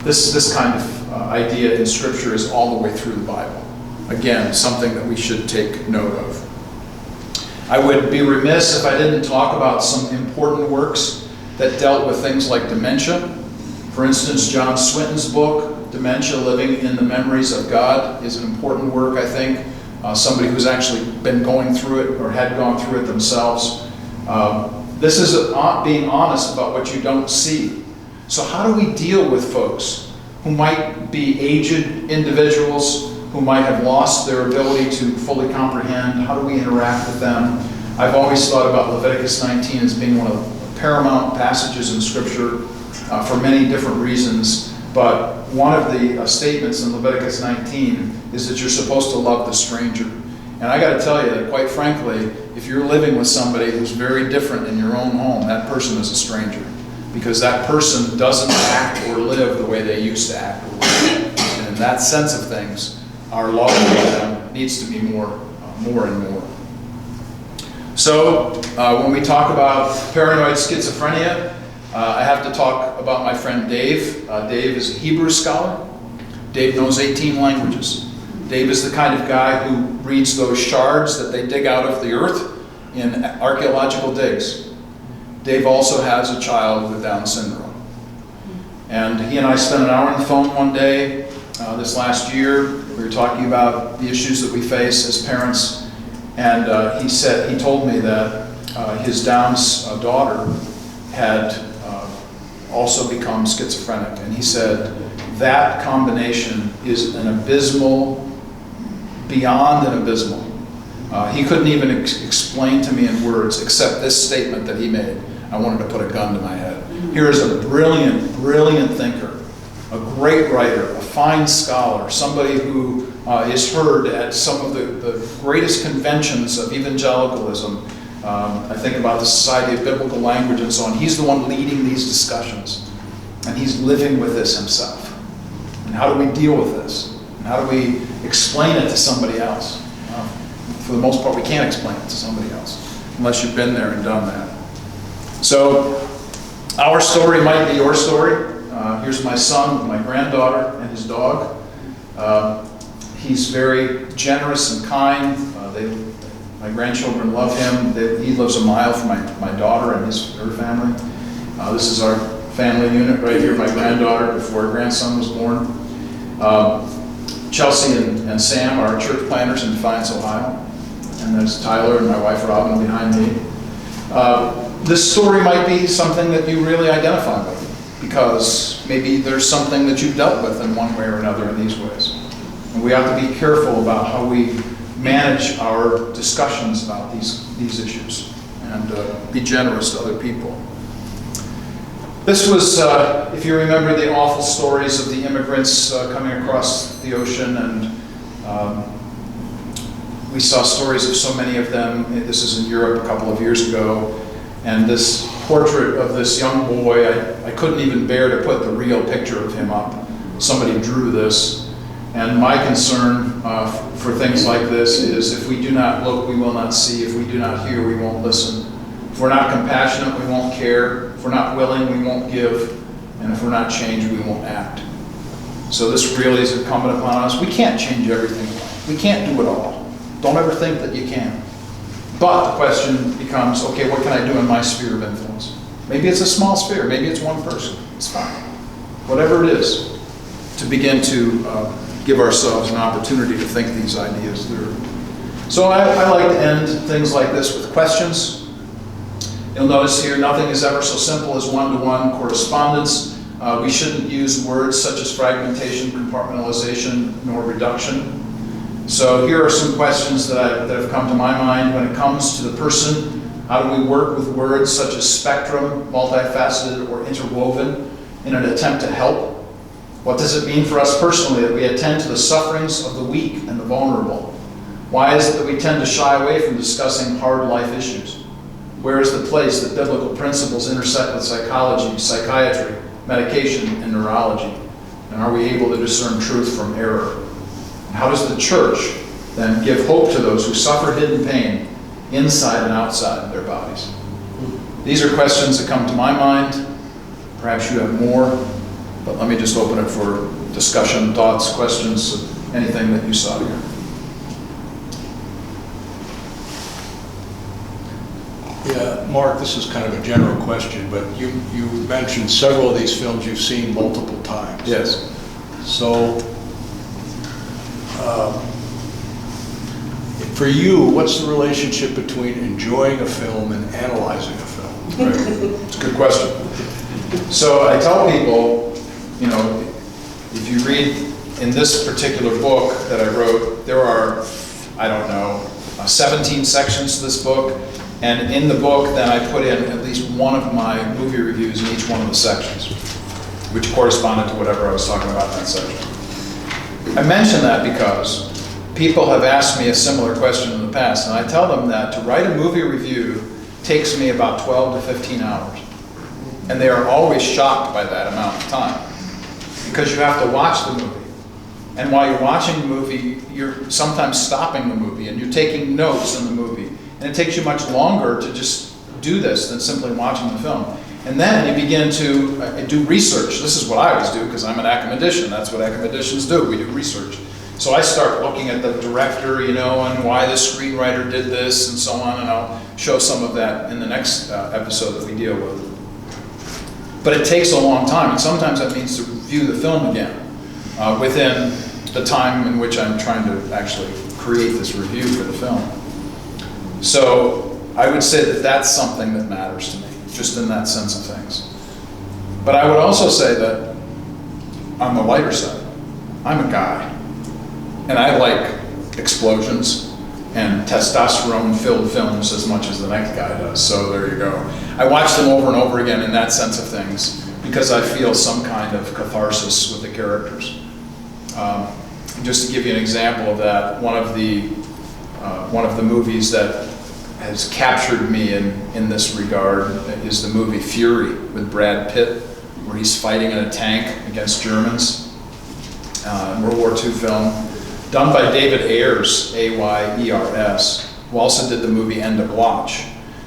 This kind of idea in Scripture is all the way through the Bible. Again, something that we should take note of. I would be remiss if I didn't talk about some important works that dealt with things like dementia. For instance, John Swinton's book, Dementia, Living in the Memories of God, is an important work, I think. Somebody who's actually been going through it or had gone through it themselves. This is being honest about what you don't see. So how do we deal with folks who might be aged individuals, who might have lost their ability to fully comprehend? How do we interact with them? I've always thought about Leviticus 19 as being one of the paramount passages in Scripture for many different reasons. But one of the statements in Leviticus 19 is that you're supposed to love the stranger. And I got to tell you that, quite frankly, if you're living with somebody who's very different in your own home, that person is a stranger. Because that person doesn't act or live the way they used to act or live. And in that sense of things, our love for them needs to be more and more. So when we talk about paranoid schizophrenia, I have to talk about my friend Dave. Dave is a Hebrew scholar. Dave knows 18 languages. Dave is the kind of guy who reads those shards that they dig out of the earth in archaeological digs. Dave also has a child with Down syndrome. And he and I spent an hour on the phone one day this last year. We were talking about the issues that we face as parents. And he told me that his Down's daughter had also become schizophrenic. And he said that combination is an abysmal, beyond an abysmal. He couldn't even explain to me in words except this statement that he made. I wanted to put a gun to my head. Here is a brilliant, brilliant thinker, a great writer, a fine scholar, somebody who is heard at some of the greatest conventions of evangelicalism. I think about the Society of Biblical Language and so on. He's the one leading these discussions, and he's living with this himself. And how do we deal with this? And how do we explain it to somebody else? For the most part, we can't explain it to somebody else unless you've been there and done that. So our story might be your story. Here's my son with my granddaughter and his dog. He's very generous and kind. My grandchildren love him. He lives a mile from my daughter and her family. This is our family unit right here, my granddaughter before her grandson was born. Chelsea and Sam are church planters in Defiance, Ohio. And there's Tyler and my wife Robin behind me. This story might be something that you really identify with, because maybe there's something that you've dealt with in one way or another in these ways. And we have to be careful about how we manage our discussions about these issues and be generous to other people. This was, if you remember the awful stories of the immigrants coming across the ocean, and we saw stories of so many of them. This is in Europe a couple of years ago. And this portrait of this young boy, I couldn't even bear to put the real picture of him up. Somebody drew this. And my concern for things like this is, if we do not look, we will not see. If we do not hear, we won't listen. If we're not compassionate, we won't care. If we're not willing, we won't give. And if we're not changed, we won't act. So this really is incumbent upon us. We can't change everything. We can't do it all. Don't ever think that you can. But the question becomes, okay, what can I do in my sphere of influence? Maybe it's a small sphere, maybe it's one person. It's fine. Whatever it is, to begin to give ourselves an opportunity to think these ideas through. So I like to end things like this with questions. You'll notice here, nothing is ever so simple as one-to-one correspondence. We shouldn't use words such as fragmentation, compartmentalization, nor reduction. So here are some questions that have come to my mind when it comes to the person. How do we work with words such as spectrum, multifaceted, or interwoven in an attempt to help? What does it mean for us personally that we attend to the sufferings of the weak and the vulnerable? Why is it that we tend to shy away from discussing hard life issues? Where is the place that biblical principles intersect with psychology, psychiatry, medication, and neurology? And are we able to discern truth from error? And how does the church then give hope to those who suffer hidden pain inside and outside their bodies? These are questions that come to my mind. Perhaps you have more, but let me just open it for discussion, thoughts, questions, anything that you saw here. Yeah, Mark, this is kind of a general question, but you mentioned several of these films you've seen multiple times. Yes. So, for you, what's the relationship between enjoying a film and analyzing a film? Right. It's a good question. So I tell people, you know, if you read in this particular book that I wrote, there are, I don't know, 17 sections to this book. And in the book, then I put in at least one of my movie reviews in each one of the sections, which corresponded to whatever I was talking about in that section. I mention that because people have asked me a similar question in the past, and I tell them that to write a movie review takes me about 12 to 15 hours. And they are always shocked by that amount of time, because you have to watch the movie. And while you're watching the movie, you're sometimes stopping the movie, and you're taking notes in the movie. And it takes you much longer to just do this than simply watching the film. And then you begin to do research. This is what I always do, because I'm an academician. That's what academicians do. We do research. So I start looking at the director, you know, and why the screenwriter did this and so on, and I'll show some of that in the next episode that we deal with. But it takes a long time, and sometimes that means to review the film again within the time in which I'm trying to actually create this review for the film. So I would say that that's something that matters to me, just in that sense of things. But I would also say that on the lighter side, I'm a guy, and I like explosions and testosterone-filled films as much as the next guy does, so there you go. I watch them over and over again in that sense of things because I feel some kind of catharsis with the characters. Just to give you an example of that, one of the movies that has captured me in this regard is the movie Fury with Brad Pitt, where he's fighting in a tank against Germans, World War II film, done by David Ayers, A-Y-E-R-S, who also did the movie End of Watch.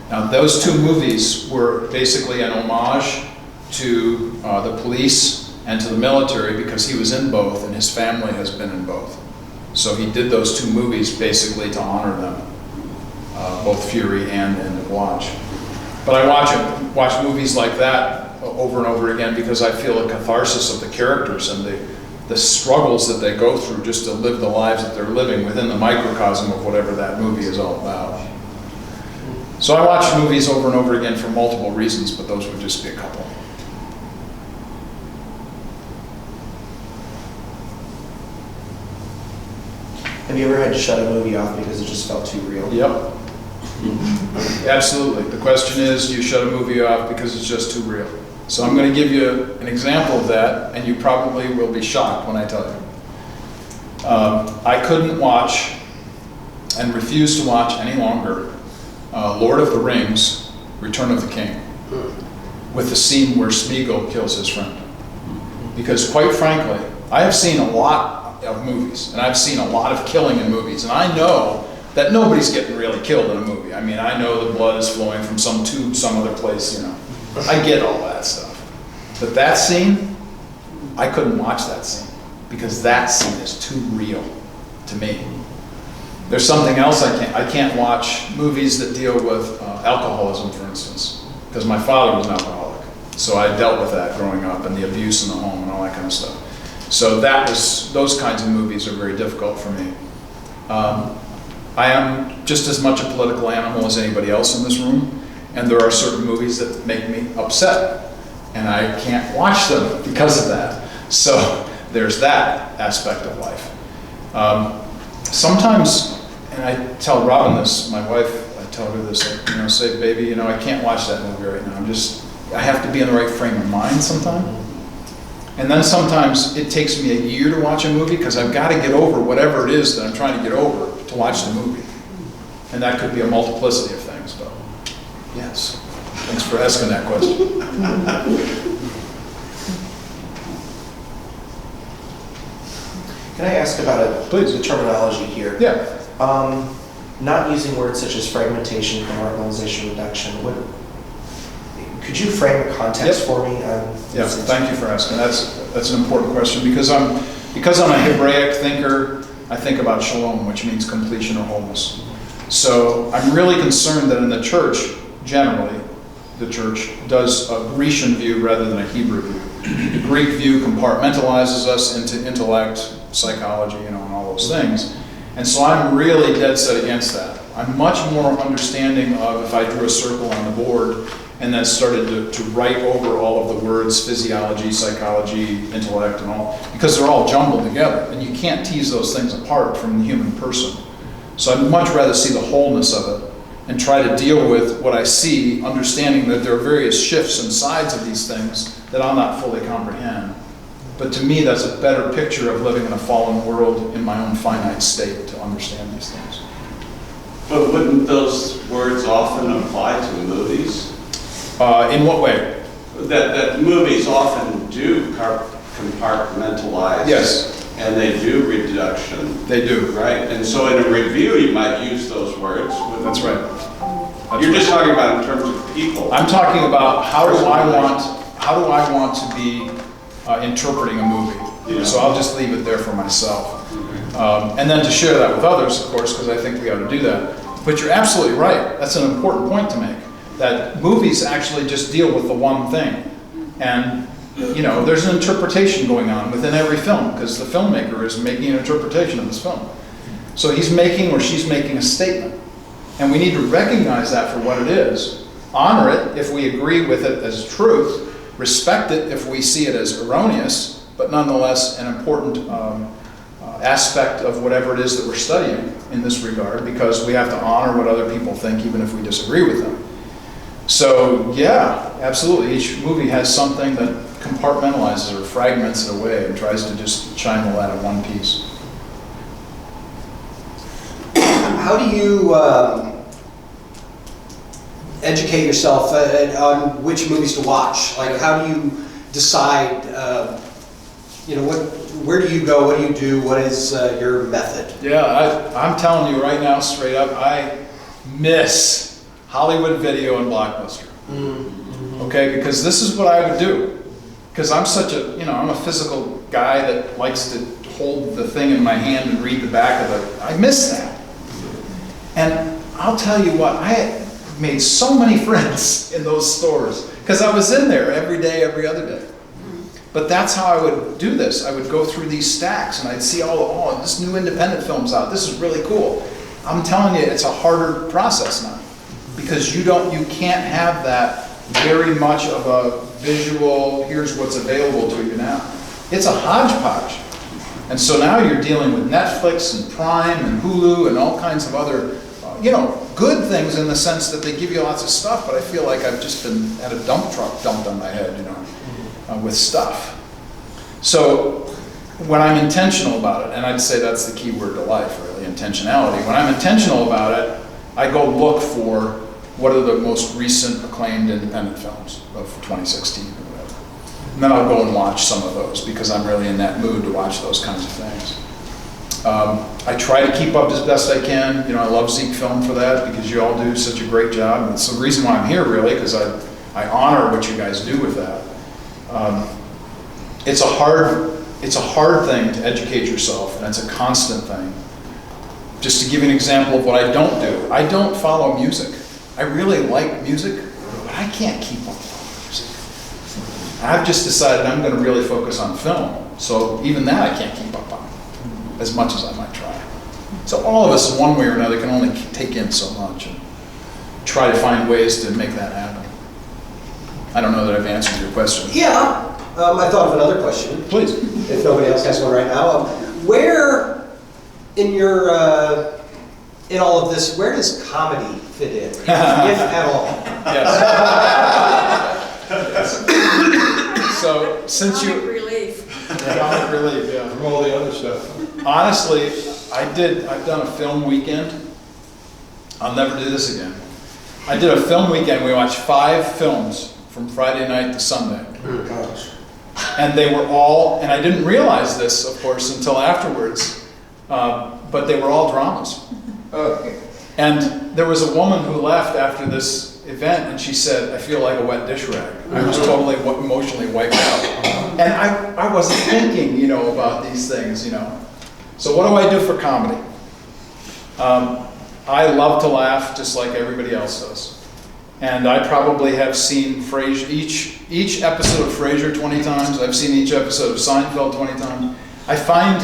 Now those two movies were basically an homage to the police and to the military, because he was in both and his family has been in both. So he did those two movies basically to honor them. Both Fury and End of Watch. But I watch movies like that over and over again because I feel a catharsis of the characters and the struggles that they go through just to live the lives that they're living within the microcosm of whatever that movie is all about. So I watch movies over and over again for multiple reasons, but those would just be a couple. Have you ever had to shut a movie off because it just felt too real? Yep. Absolutely. The question is, do you shut a movie off because it's just too real? So I'm going to give you an example of that, and you probably will be shocked when I tell you. I couldn't watch and refuse to watch any longer Lord of the Rings, Return of the King, with the scene where Smeagol kills his friend. Because quite frankly, I have seen a lot of movies, and I've seen a lot of killing in movies, and I know that nobody's getting really killed in a movie. I mean, I know the blood is flowing from some tube some other place, you know. I get all that stuff. But that scene, I couldn't watch that scene because that scene is too real to me. There's something else I can't watch movies that deal with alcoholism, for instance, because my father was an alcoholic. So I dealt with that growing up and the abuse in the home and all that kind of stuff. So those kinds of movies are very difficult for me. I am just as much a political animal as anybody else in this room, and there are certain movies that make me upset, and I can't watch them because of that. So there's that aspect of life. Sometimes, and I tell Robin this, my wife, I tell her this, you know, say, baby, you know, I can't watch that movie right now. I have to be in the right frame of mind sometime. And then sometimes it takes me a year to watch a movie because I've got to get over whatever it is that I'm trying to get over to watch the movie. And that could be a multiplicity of things, but Yes. Thanks for asking that question. Can I ask about it? Please. The terminology here. Yeah. Not using words such as fragmentation, compartmentalization, reduction. Could you frame a context for me? Yeah, thank you for asking. That's an important question because I'm a Hebraic thinker. I think about shalom, which means completion or wholeness. So I'm really concerned that in the church, generally, the church does a Grecian view rather than a Hebrew view. The Greek view compartmentalizes us into intellect, psychology, and all those things. And so I'm really dead set against that. I'm much more understanding of if I drew a circle on the board and then started to write over all of the words, physiology, psychology, intellect, and all, because they're all jumbled together, and you can't tease those things apart from the human person. So I'd much rather see the wholeness of it and try to deal with what I see, understanding that there are various shifts and sides of these things that I'll not fully comprehend. But to me, that's a better picture of living in a fallen world in my own finite state to understand these things. But wouldn't those words often apply to movies? In what way? That movies often do compartmentalize. Yes. And they do reduction. They do. Right? And so in a review, you might use those words. That's right. You're just talking about in terms of people. I'm talking about how do I want to be interpreting a movie. Yeah. So I'll just leave it there for myself. And then to share that with others, of course, because I think we ought to do that. But you're absolutely right. That's an important point to make. That movies actually just deal with the one thing. And, there's an interpretation going on within every film because the filmmaker is making an interpretation of this film. So he's making or she's making a statement. And we need to recognize that for what it is, honor it if we agree with it as truth, respect it if we see it as erroneous, but nonetheless an important aspect of whatever it is that we're studying in this regard, because we have to honor what other people think even if we disagree with them. So yeah, absolutely, each movie has something that compartmentalizes or fragments it away and tries to just shine the light on one piece. How do you educate yourself on which movies to watch? Like, how do you decide, where do you go, what do you do, what is your method? Yeah, I'm telling you right now, straight up, I miss Hollywood Video and Blockbuster. Mm-hmm. Okay, because this is what I would do. Because I'm I'm a physical guy that likes to hold the thing in my hand and read the back of it. I miss that. And I'll tell you what, I made so many friends in those stores because I was in there every day, every other day. But that's how I would do this. I would go through these stacks and I'd see this new independent film's out. This is really cool. I'm telling you, it's a harder process now because you can't have that very much of a visual, here's what's available to you now. It's a hodgepodge. And so now you're dealing with Netflix and Prime and Hulu and all kinds of other, good things in the sense that they give you lots of stuff, but I feel like I've just been at a dump truck dumped on my head, with stuff. So when I'm intentional about it, and I'd say that's the key word to life, really, intentionality. When I'm intentional about it, I go look for what are the most recent acclaimed independent films of 2016 or whatever. And then I'll go and watch some of those because I'm really in that mood to watch those kinds of things. I try to keep up as best I can. I love ZekeFilm for that because you all do such a great job. And it's the reason why I'm here, really, because I honor what you guys do with that. It's a hard thing to educate yourself, and it's a constant thing. Just to give you an example of what I don't do, I don't follow music. I really like music, but I can't keep up with music. I've just decided I'm going to really focus on film, so even that I can't keep up on as much as I might try. So all of us, in one way or another, can only take in so much and try to find ways to make that happen. I don't know that I've answered your question. Yeah, I thought of another question. Please. If nobody else has one right now. Where in your, in all of this, where does comedy fit in, if at all? Yes. So since Comic relief. Comic relief, yeah. From all the other stuff. Honestly, I've done a film weekend. I'll never do this again. I did a film weekend. We watched 5 films from Friday night to Sunday. Oh, gosh. And they were all, and I didn't realize this, of course, until afterwards, but they were all dramas. And there was a woman who left after this event, and she said, I feel like a wet dish rag. I was totally emotionally wiped out. And I wasn't thinking, about these things, So what do I do for comedy? I love to laugh just like everybody else does. And I probably have seen Frasier, each episode of Frasier 20 times. I've seen each episode of Seinfeld 20 times. I find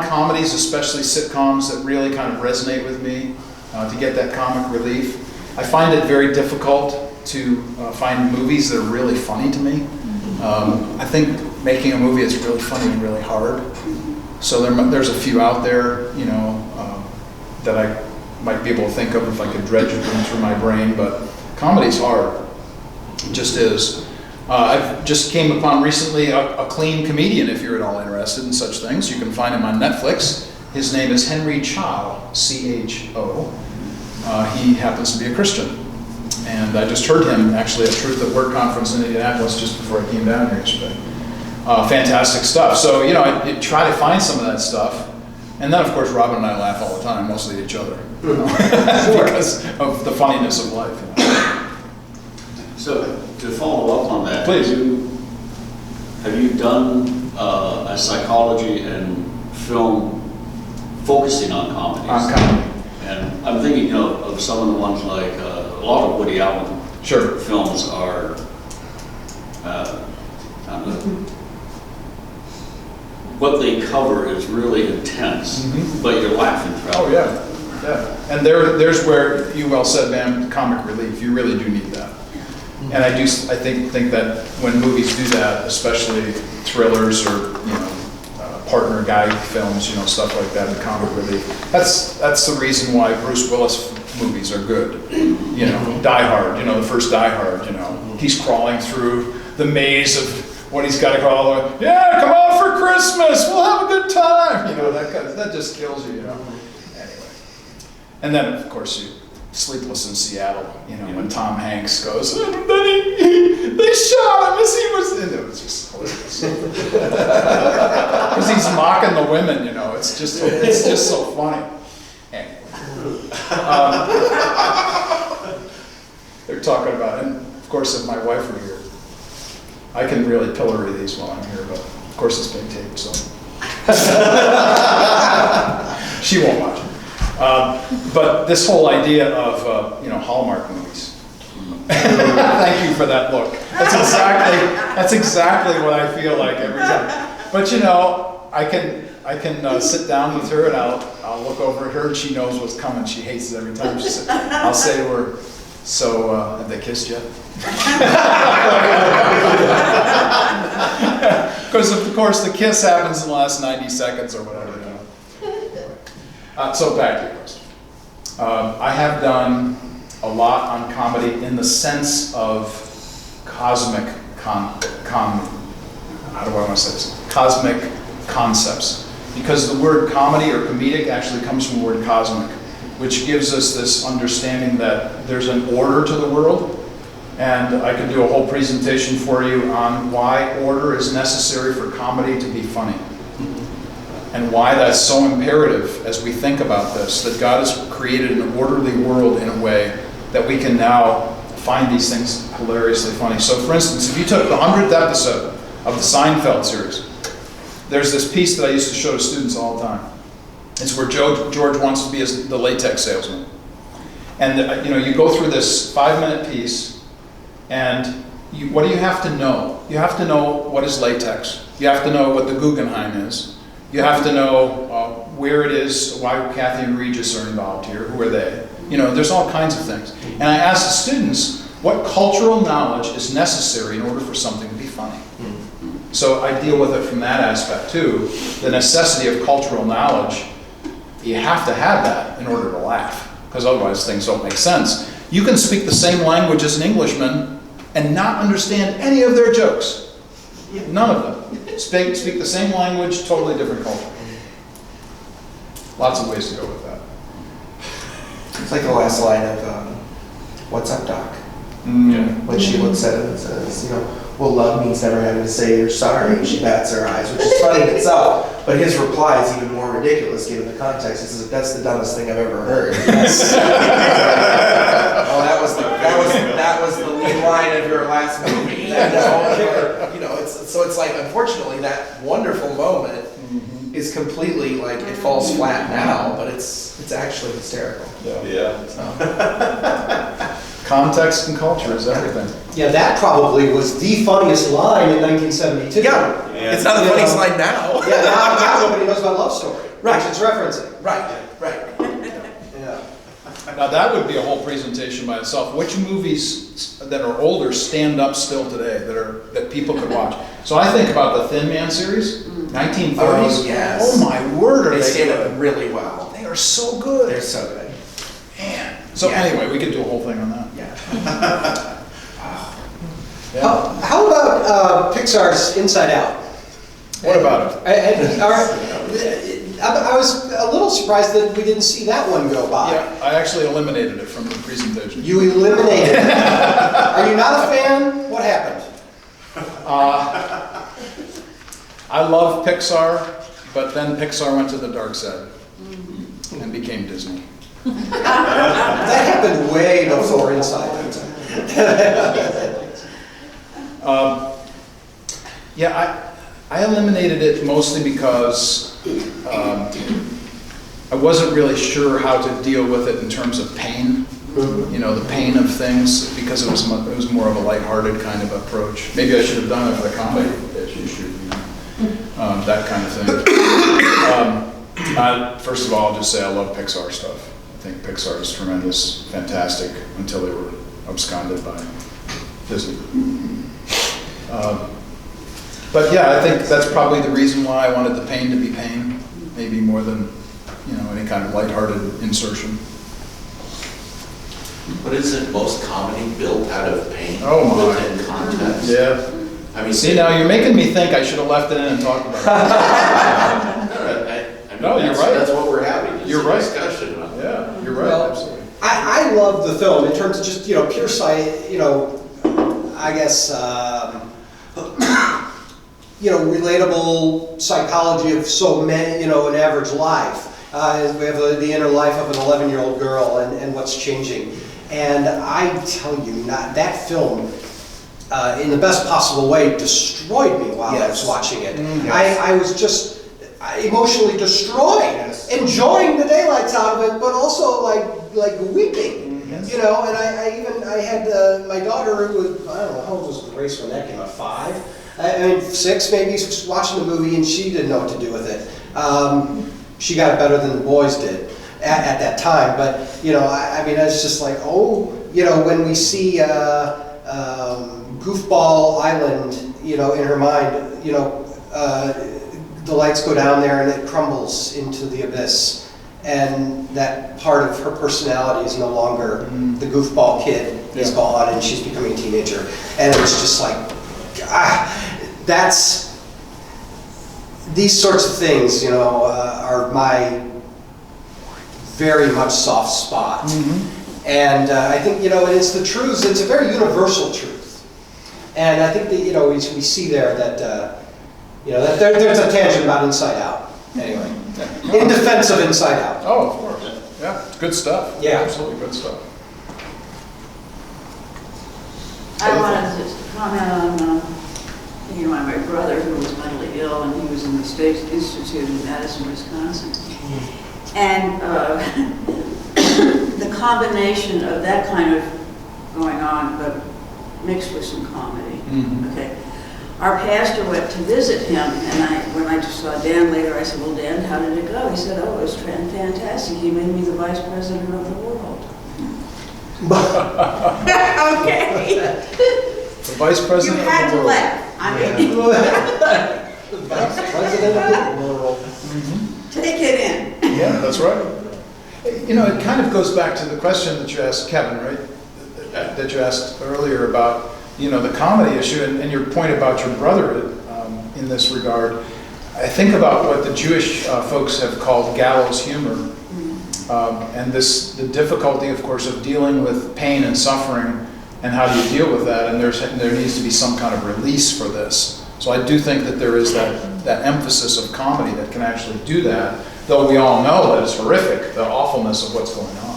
comedies, especially sitcoms, that really kind of resonate with me to get that comic relief. I find it very difficult to find movies that are really funny to me. I think making a movie that's really funny is really hard. So there's a few out there, that I might be able to think of if I could dredge them through my brain, but comedy's hard. It just is. I just came upon recently a clean comedian, if you're at all interested in such things. You can find him on Netflix. His name is Henry Chow, C-H-O. He happens to be a Christian. And I just heard him actually at Truth at Work conference in Indianapolis just before I came down here yesterday. Fantastic stuff. So, I try to find some of that stuff. And then, of course, Robin and I laugh all the time, mostly at each other, because of the funniness of life. So, to follow up on that, Please. have you done a psychology and film focusing on comedies? On comedy. And I'm thinking of some of the ones like a lot of Woody Allen Sure. films are what they cover is really intense, but you're laughing throughout. Oh, yeah. And there's where you well said, man, comic relief. You really do need that. And I think that when movies do that, especially thrillers or partner guy films, stuff like that, the comic relief. That's the reason why Bruce Willis movies are good. Die Hard. The first Die Hard. He's crawling through the maze of what he's got to crawl. Yeah, come on for Christmas. We'll have a good time. That just kills you. Anyway, and then of course Sleepless in Seattle. When Tom Hanks goes, and then they shot him as he was. And it was just hilarious. Because he's mocking the women. It's just so funny. Anyway. They're talking about, and of course, if my wife were here, I can really pillory these while I'm here, but of course it's being taped, so. She won't watch it. But this whole idea of, Hallmark movies. Thank you for that look. That's exactly what I feel like every time. But I can sit down with her and I'll look over at her and she knows what's coming. She hates it every time. I'll say to her, so have they kissed yet? Because of course the kiss happens in the last 90 seconds or whatever. So back to your question. I have done a lot on comedy in the sense of cosmic how do I want to say this? Cosmic concepts. Because the word comedy or comedic actually comes from the word cosmic, which gives us this understanding that there's an order to the world. And I could do a whole presentation for you on why order is necessary for comedy to be funny. And why that's so imperative as we think about this, that God has created an orderly world in a way that we can now find these things hilariously funny. So for instance, if you took the 100th episode of the Seinfeld series, there's this piece that I used to show to students all the time. It's where George wants to be the latex salesman. And you go through this 5-minute piece, and what do you have to know? You have to know what is latex. You have to know what the Guggenheim is. You have to know where it is, why Kathy and Regis are involved here, who are they? There's all kinds of things. And I ask the students, what cultural knowledge is necessary in order for something to be funny? So I deal with it from that aspect too. The necessity of cultural knowledge, you have to have that in order to laugh, because otherwise things don't make sense. You can speak the same language as an Englishman and not understand any of their jokes. None of them. Speak the same language, totally different culture. Lots of ways to go with that. It's like the last line of "What's up, Doc?" Mm. When she looks at it and says, "Well, love means never having to say you're sorry." She bats her eyes, which is funny in itself. But his reply is even more ridiculous given the context. He says, "That's the dumbest thing I've ever heard." Yes. Oh, that was the lead line of your last movie. It's like, unfortunately, that wonderful moment is completely like, it falls flat now, but it's actually hysterical. Yeah. Context and culture is everything. Yeah, that probably was the funniest line in 1972. Yeah, it's not the funniest line now. Yeah, now nobody knows about Love Story, Right. which it's referencing. Right. Yeah. Now that would be a whole presentation by itself. Which movies that are older stand up still today that people could watch? So I think about the Thin Man series, 1930s. Oh, yes. Oh my word, are They they stand good? up really well. They are so good. They're so good. Man. So Yeah. anyway, we could do a whole thing on that. Yeah. Yeah. How about Pixar's Inside Out? What about it? I was a little surprised that we didn't see that one go by. Yeah, I actually eliminated it from the presentation. You eliminated it. Are you not a fan? What happened? I love Pixar, but then Pixar went to the dark side and became Disney. That happened way before Inside Out. Yeah, I eliminated it mostly because I wasn't really sure how to deal with it in terms of pain. The pain of things, because it was more of a lighthearted kind of approach. Maybe I should have done it for the comedy issue, that kind of thing. First of all, I'll just say I love Pixar stuff. I think Pixar is tremendous, fantastic, until they were absconded by Disney. But yeah, I think that's probably the reason why I wanted the pain to be pain, maybe more than any kind of lighthearted insertion. But isn't most comedy built out of pain? Oh my. Within context? Yeah. I mean, See, now you're making me think I should have left it in and talked about it. No, you're right. That's what we're having. It's You're a right. discussion about it. Yeah, you're right, Well, absolutely. I love the film in terms of just, pure I guess, relatable psychology of so many, an average life. We have the inner life of an 11-year-old girl and what's changing. And I tell you, that film, in the best possible way, destroyed me while I was watching it. Yes. I was just emotionally destroyed, enjoying the daylights out of it, but also like weeping. Yes. And I had my daughter who was, I don't know, how old was Grace when that came out? 5? 6 maybe, watching the movie, and she didn't know what to do with it. She got it better than the boys did at that time, but it's just like, when we see Goofball Island, in her mind, the lights go down there and it crumbles into the abyss, and that part of her personality is no longer the goofball kid is gone, and she's becoming a teenager, and it's just like, these sorts of things, are my very much soft spot. And I think, it's the truths, it's a very universal truth. And I think that, we see there that, that there's a tangent about Inside Out. Anyway, in defense of Inside Out. Oh, of course. Yeah, it's good stuff. Yeah. Absolutely good stuff. I wanted to comment on, my brother who was mentally ill, and he was in the State Institute in Madison, Wisconsin. And the combination of that kind of going on, but mixed with some comedy. Okay. Our pastor went to visit him, and when I just saw Dan later, I said, "Well, Dan, how did it go?" He said, "Oh, it was fantastic. He made me the vice president of the world." Okay. The vice president You had of the to world. laugh. I mean, President of the world. take it in. Yeah, that's right. It kind of goes back to the question that you asked Kevin, right? That you asked earlier about, the comedy issue and your point about your brother in this regard. I think about what the Jewish folks have called gallows humor. And the difficulty, of course, of dealing with pain and suffering, and how do you deal with that, and there needs to be some kind of release for this. So I do think that there is that emphasis of comedy that can actually do that, though we all know that it's horrific, the awfulness of what's going on.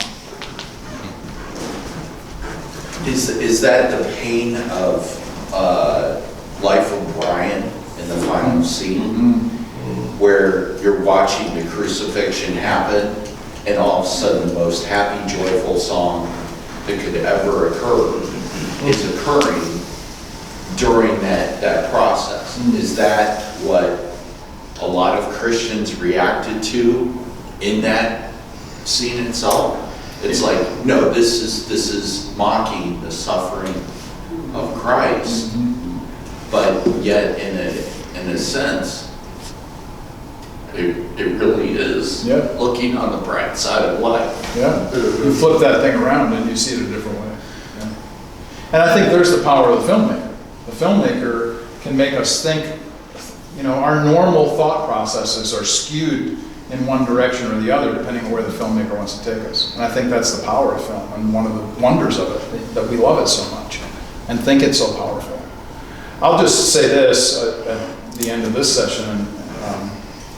Is that the pain of Life of Brian in the final scene, where you're watching the crucifixion happen, and all of a sudden the most happy, joyful song that could ever occur is occurring during that process? Is that what a lot of Christians reacted to in that scene itself? It's like, no, this is mocking the suffering of Christ, but yet in a sense, it really is looking on the bright side of life. Yeah, you flip that thing around and you see it a different way. Yeah. And I think there's the power of the filmmaker. The filmmaker can make us think, our normal thought processes are skewed in one direction or the other, depending on where the filmmaker wants to take us. And I think that's the power of film, and one of the wonders of it, that we love it so much and think it's so powerful. I'll just say this at the end of this session,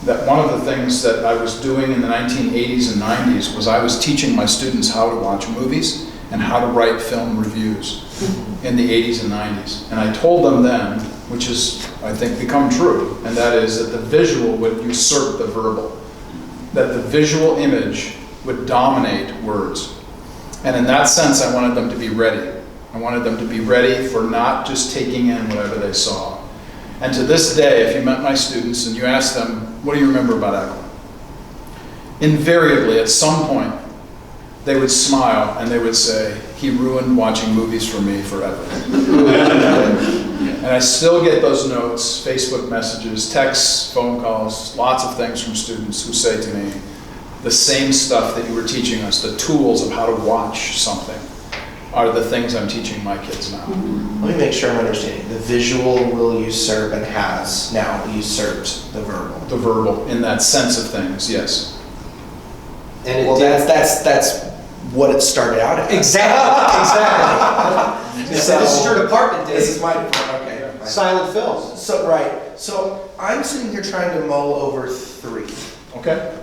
that one of the things that I was doing in the 1980s and 90s was I was teaching my students how to watch movies and how to write film reviews in the 80s and 90s. And I told them then, which is, I think, become true, and that is that the visual would usurp the verbal, that the visual image would dominate words. And in that sense, I wanted them to be ready. I wanted them to be ready for not just taking in whatever they saw. And to this day, if you met my students and you asked them, what do you remember about Eckel? Invariably, at some point, they would smile and they would say, he ruined watching movies for me forever. And I still get those notes, Facebook messages, texts, phone calls, lots of things from students who say to me, the same stuff that you were teaching us, the tools of how to watch something, are the things I'm teaching my kids now. Let me make sure I'm understanding. The visual will usurp and has now usurped the verbal. The verbal, in that sense of things, yes. And Well, that's what it started out as. Exactly. This is your department, Dave. This is my department. Okay. fine. Silent films. So right. So I'm sitting here trying to mull over 3. Okay?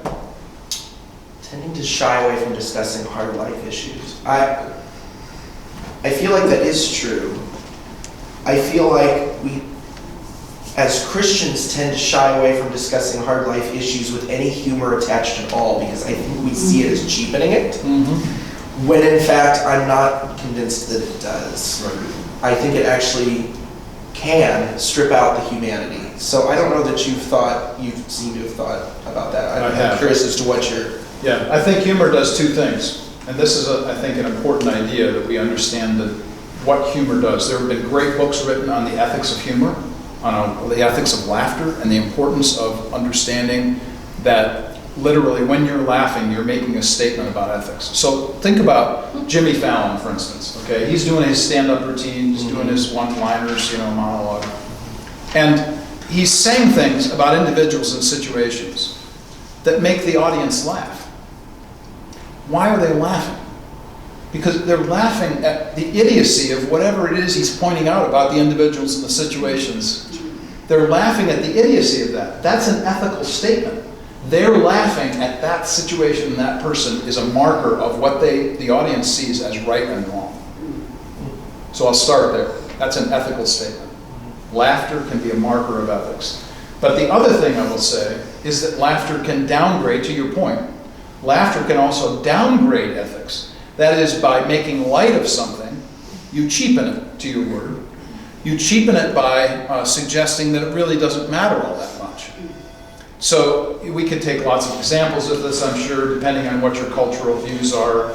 Tending to shy away from discussing hard life issues. I feel like that is true. I feel like we, as Christians, tend to shy away from discussing hard life issues with any humor attached at all, because I think we see it as cheapening it, when in fact I'm not convinced that it does. Right. I think it actually can strip out the humanity. So I don't know that you seem to have thought about that. I have. I'm curious as to what you're... Yeah, I think humor does 2 things. And this is, I think, an important idea, that we understand what humor does. There have been great books written on the ethics of humor, on the ethics of laughter, and the importance of understanding that literally when you're laughing, you're making a statement about ethics. So think about Jimmy Fallon, for instance. Okay, he's doing his stand-up routine, he's doing his one-liners, monologue. And he's saying things about individuals and situations that make the audience laugh. Why are they laughing? Because they're laughing at the idiocy of whatever it is he's pointing out about the individuals and the situations. They're laughing at the idiocy of that. That's an ethical statement. They're laughing at that situation, and that person is a marker of what the audience sees as right and wrong. So I'll start there. That's an ethical statement. Laughter can be a marker of ethics. But the other thing I will say is that laughter can downgrade, to your point. Laughter can also downgrade ethics. That is, by making light of something, you cheapen it, to your word. You cheapen it by suggesting that it really doesn't matter all that much. So we could take lots of examples of this, I'm sure, depending on what your cultural views are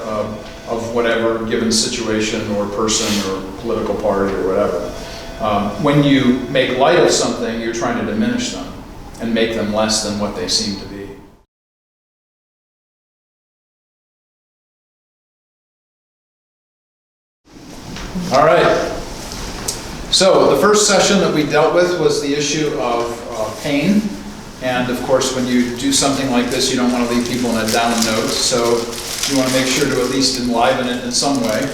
of whatever given situation or person or political party or whatever. When you make light of something, you're trying to diminish them and make them less than what they seem to be. All right. So the first session that we dealt with was the issue of pain And of course, when you do something like this, you don't want to leave people in a down note, so you want to make sure to at least enliven it in some way.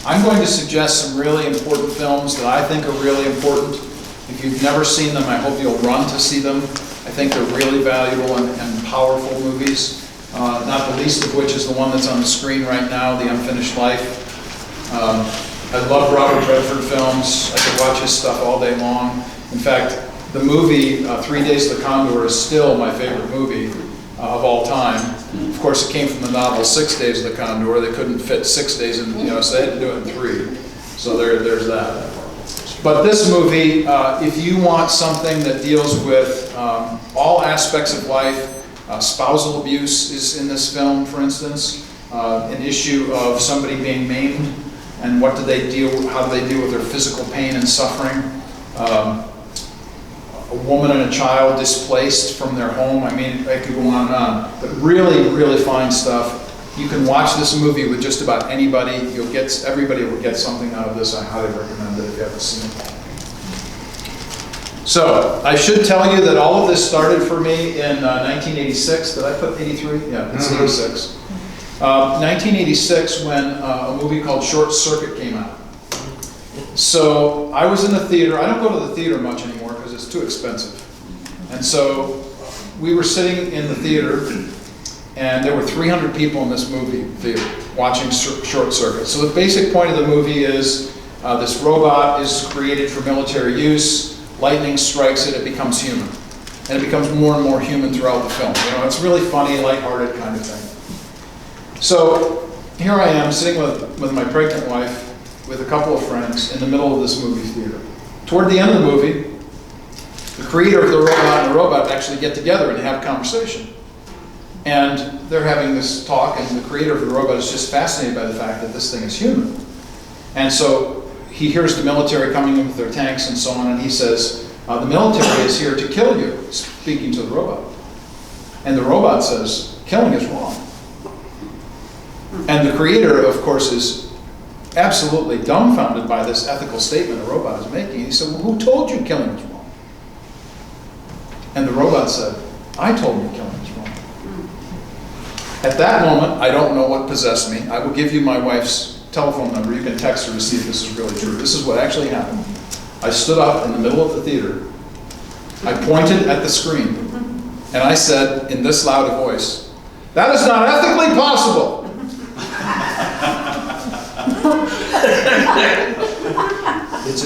I'm going to suggest some really important films that I think are really important. If you've never seen them, I hope you'll run to see them. I think they're really valuable and powerful movies, not the least of which is the one that's on the screen right now, The Unfinished Life. I love Robert Redford films. I could watch his stuff all day long. In fact, the movie 3 Days of the Condor is still my favorite movie of all time. Of course, it came from the novel 6 Days of the Condor. They couldn't fit 6 days in, so they had to do it in 3. So there's that. But this movie, if you want something that deals with all aspects of life, spousal abuse is in this film, for instance, an issue of somebody being maimed, and what do they deal? How do they deal with their physical pain and suffering? A woman and a child displaced from their home. I mean, I could go on and on, but really, really fine stuff. You can watch this movie with just about anybody. Everybody will get something out of this. I highly recommend it if you haven't seen it. So, I should tell you that all of this started for me in 1986. Did I put 83? Yeah, it's 86. 1986 when a movie called Short Circuit came out. So I was in the theater. I don't go to the theater much anymore because it's too expensive. And so we were sitting in the theater, and there were 300 people in this movie theater watching Short Circuit. So the basic point of the movie is this robot is created for military use. Lightning strikes it, it becomes human. And it becomes more and more human throughout the film. It's really funny, lighthearted kind of thing. So here I am sitting with my pregnant wife, with a couple of friends in the middle of this movie theater. Toward the end of the movie, the creator of the robot and the robot actually get together and have a conversation. And they're having this talk, and the creator of the robot is just fascinated by the fact that this thing is human. And so he hears the military coming in with their tanks and so on, and he says, the military is here to kill you, speaking to the robot. And the robot says, killing is wrong. And the creator, of course, is absolutely dumbfounded by this ethical statement the robot is making. He said, well, who told you killing is wrong? And the robot said, I told you killing is wrong. At that moment, I don't know what possessed me. I will give you my wife's telephone number. You can text her to see if this is really true. This is what actually happened. I stood up in the middle of the theater. I pointed at the screen, and I said in this loud a voice, that is not ethically possible.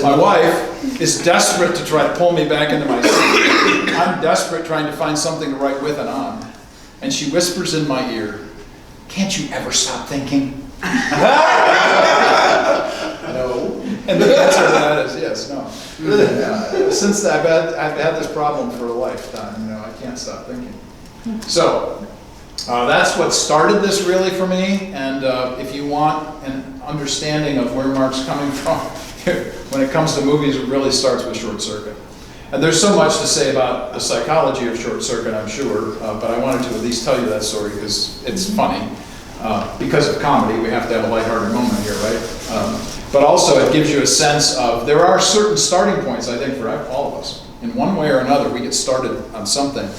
My wife is desperate to try to pull me back into my seat. I'm desperate trying to find something to write with and on. And she whispers in my ear, can't you ever stop thinking? No. And the answer to that is yes, no. Since I've had this problem for a lifetime, I can't stop thinking. So, that's what started this really for me, and if you want an understanding of where Mark's coming from, when it comes to movies, it really starts with Short Circuit. And there's so much to say about the psychology of Short Circuit, I'm sure, but I wanted to at least tell you that story because it's funny. Because of comedy, we have to have a lighthearted moment here, right? But also it gives you a sense of, there are certain starting points, I think, for all of us. In one way or another, we get started on something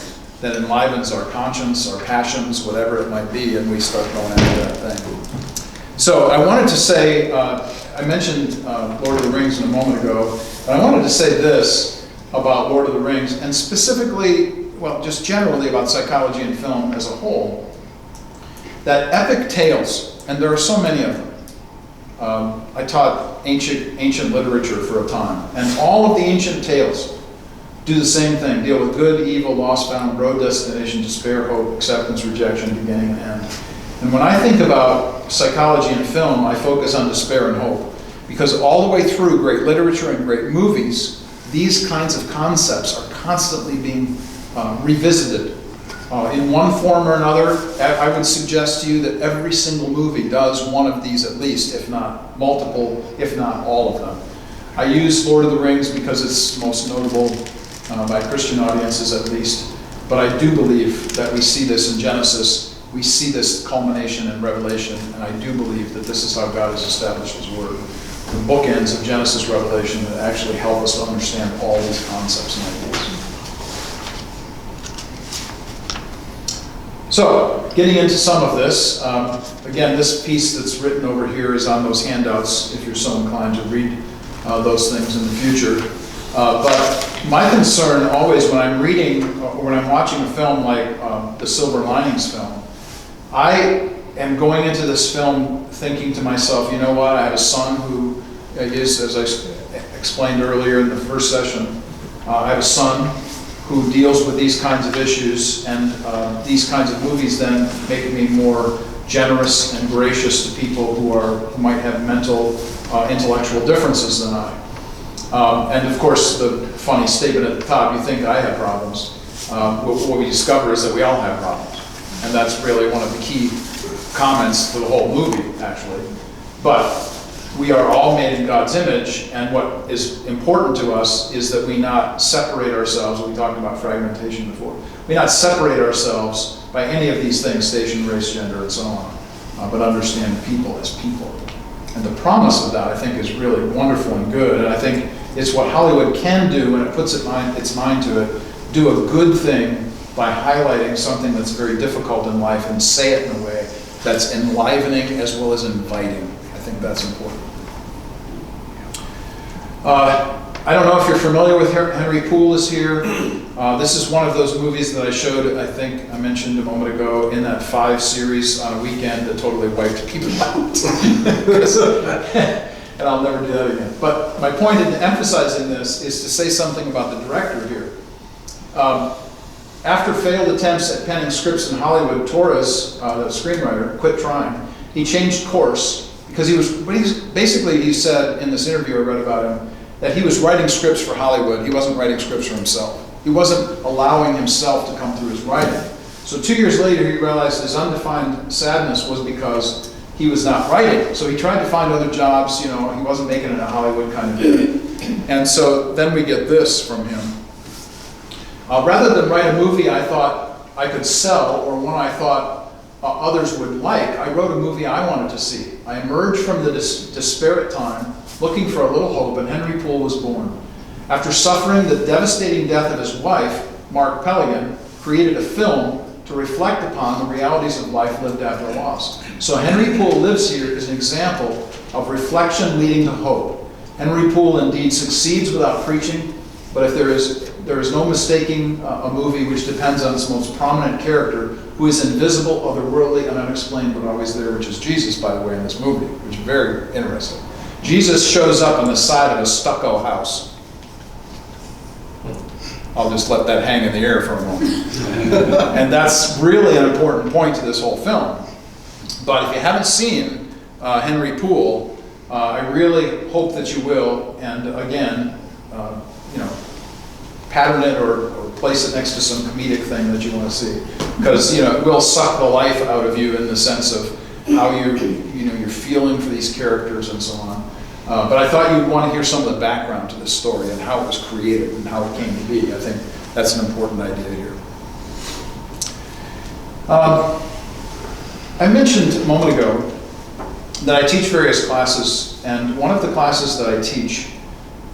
that enlivens our conscience, our passions, whatever it might be, and we start going after that thing. So I wanted to say, I mentioned Lord of the Rings a moment ago, and I wanted to say this about Lord of the Rings, and specifically, well, just generally about psychology and film as a whole, that epic tales, and there are so many of them. I taught ancient literature for a time, and all of the ancient tales do the same thing, deal with good, evil, lost, found, road, destination, despair, hope, acceptance, rejection, beginning, and end. And when I think about psychology and film, I focus on despair and hope, because all the way through great literature and great movies, these kinds of concepts are constantly being revisited. In one form or another, I would suggest to you that every single movie does one of these at least, if not multiple, if not all of them. I use Lord of the Rings because it's most notable by Christian audiences at least, but I do believe that we see this in Genesis, we see this culmination in Revelation, and I do believe that this is how God has established His Word. The bookends of Genesis, Revelation that actually help us to understand all these concepts and ideas. So, getting into some of this, again, this piece that's written over here is on those handouts, if you're so inclined to read those things in the future. But my concern always when I'm reading, or when I'm watching a film like the Silver Linings film, I am going into this film thinking to myself, you know what, I have a son who is, as I explained earlier in the first session, I have a son who deals with these kinds of issues, and these kinds of movies then make me more generous and gracious to people who might have mental, intellectual differences than I. And of course, the funny statement at the top, you think I have problems. What we discover is that we all have problems. And that's really one of the key comments to the whole movie, actually. But we are all made in God's image, and what is important to us is that we not separate ourselves. We talked about fragmentation before. We not separate ourselves by any of these things, station, race, gender, and so on, but understand people as people. And the promise of that, I think, is really wonderful and good. And I think it's what Hollywood can do when it puts its mind to it, do a good thing by highlighting something that's very difficult in life and say it in a way that's enlivening as well as inviting. I think that's important. I don't know if you're familiar with Henry Poole is here. This is one of those movies that I showed, I think I mentioned a moment ago, in that 5 series on a weekend that totally wiped people out. And I'll never do that again. But my point in emphasizing this is to say something about the director here. After failed attempts at penning scripts in Hollywood, Torres, the screenwriter, quit trying. He changed course because he said in this interview I read about him that he was writing scripts for Hollywood. He wasn't writing scripts for himself. He wasn't allowing himself to come through his writing. So 2 years later, he realized his undefined sadness was because he was not writing. So he tried to find other jobs. You know, he wasn't making it a Hollywood kind of thing. And so then we get this from him. Rather than write a movie I thought I could sell or one I thought others would like, I wrote a movie I wanted to see. I emerged from the disparate time looking for a little hope, and Henry Poole was born. After suffering the devastating death of his wife, Mark Peligan created a film to reflect upon the realities of life lived after loss. So Henry Poole lives here as an example of reflection leading to hope. Henry Poole indeed succeeds without preaching, but if there is no mistaking a movie which depends on its most prominent character, who is invisible, otherworldly, and unexplained, but always there, which is Jesus, by the way, in this movie, which is very interesting. Jesus shows up on the side of a stucco house. I'll just let that hang in the air for a moment. And that's really an important point to this whole film. But if you haven't seen Henry Poole, I really hope that you will, and again, pattern it or place it next to some comedic thing that you want to see. Because it will suck the life out of you in the sense of how you're feeling for these characters and so on. But I thought you'd want to hear some of the background to this story and how it was created and how it came to be. I think that's an important idea here. I mentioned a moment ago that I teach various classes, and one of the classes that I teach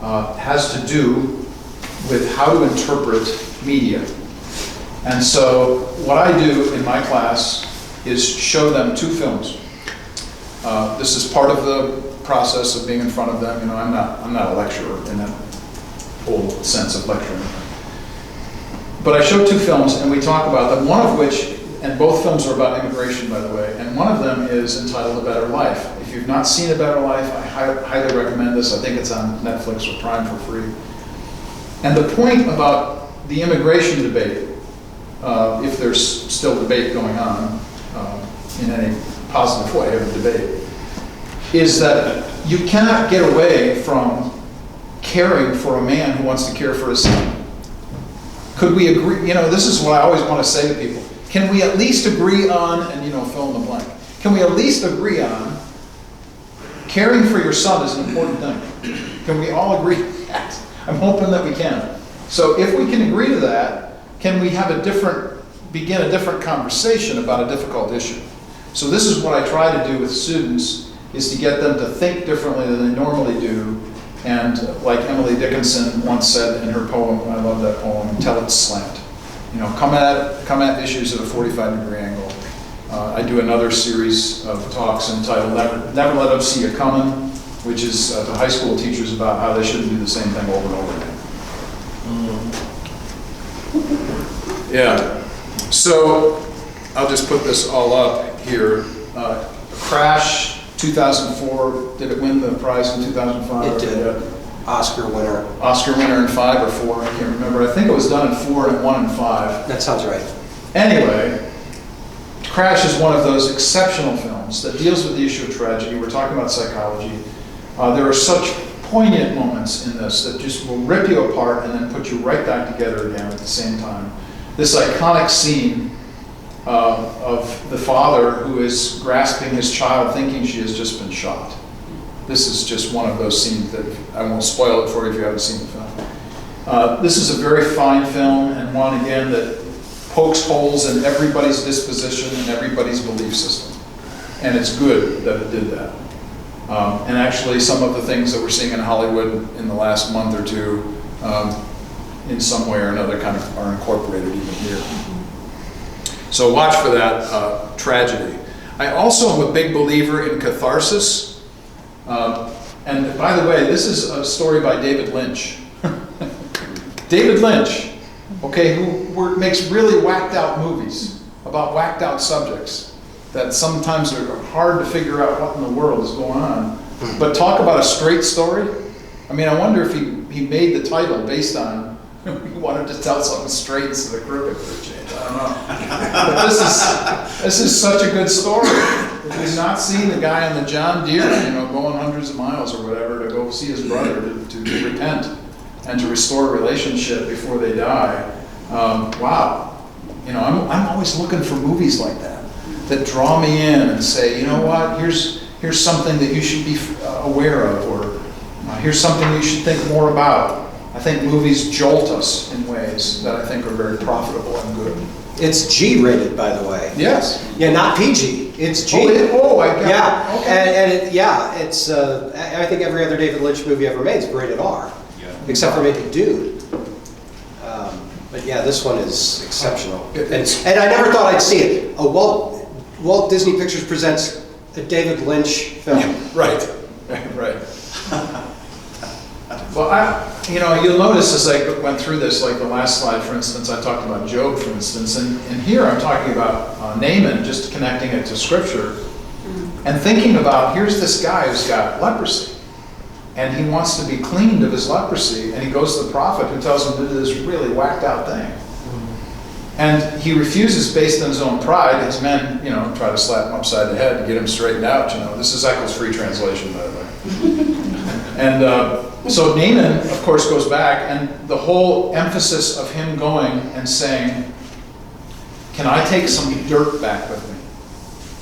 has to do with how to interpret media. And so what I do in my class is show them 2 films. This is part of the process of being in front of them. I'm not a lecturer in that old sense of lecturing. But I show 2 films and we talk about them, one of which, and both films are about immigration, by the way, and one of them is entitled A Better Life. If you've not seen A Better Life, I highly recommend this. I think it's on Netflix or Prime for free. And the point about the immigration debate, if there's still debate going on in any positive way of debate, is that you cannot get away from caring for a man who wants to care for his son. Could we agree? This is what I always want to say to people. Can we at least agree on, and fill in the blank, can we at least agree on caring for your son is an important thing? Can we all agree on that? I'm hoping that we can. So if we can agree to that, can we have begin a different conversation about a difficult issue? So this is what I try to do with students, is to get them to think differently than they normally do. And like Emily Dickinson once said in her poem, I love that poem, "Tell it slant." come at issues at a 45-degree angle. I do another series of talks entitled Never Let Them See You Coming, which is to high school teachers about how they shouldn't do the same thing over and over again. Yeah. So I'll just put this all up here. Crash 2004. Did it win the prize in 2005? It did. Oscar winner. Oscar winner in 5 or 4. I can't remember. I think it was done in 4 and 1 and 5. That sounds right. Anyway, Crash is one of those exceptional films that deals with the issue of tragedy. We're talking about psychology. There are such poignant moments in this that just will rip you apart and then put you right back together again at the same time. This iconic scene of the father who is grasping his child thinking she has just been shot. This is just one of those scenes that I won't spoil it for you if you haven't seen the film. This is a very fine film, and one again that pokes holes in everybody's disposition and everybody's belief system. And it's good that it did that. And actually some of the things that we're seeing in Hollywood in the last month or two, in some way or another kind of are incorporated even here. So watch for that tragedy. I also am a big believer in catharsis. And by the way, this is a story by David Lynch. David Lynch, okay, who makes really whacked out movies about whacked out subjects that sometimes are hard to figure out what in the world is going on. But talk about a straight story. I mean, I wonder if he made the title based on he wanted to tell something straight instead of crooked for a change. I don't know. But this is such a good story. If you've not seen the guy on the John Deere, going hundreds of miles or whatever to go see his brother to repent and to restore a relationship before they die, wow. I'm always looking for movies like that draw me in and say, you know what, here's something that you should be aware of, or here's something you should think more about. I think movies jolt us in ways that I think are very profitable and good. It's G-rated, by the way. Yes. Yeah, not PG. It's G. I got Yeah, it. Okay. and it's. I think every other David Lynch movie ever made is rated R, except for maybe Dude. But yeah, this one is exceptional. And I never thought I'd see it. Walt Disney Pictures presents a David Lynch film. Right. Well, you'll notice as I went through this, like the last slide, for instance, I talked about Job, for instance, and here I'm talking about Naaman, just connecting it to Scripture, and thinking about, here's this guy who's got leprosy, and he wants to be cleaned of his leprosy, and he goes to the prophet who tells him to do this really whacked out thing. And he refuses based on his own pride. His men, try to slap him upside the head to get him straightened out. This is Eckel's free translation, by the way. And so Naaman, of course, goes back, and the whole emphasis of him going and saying, "Can I take some dirt back with me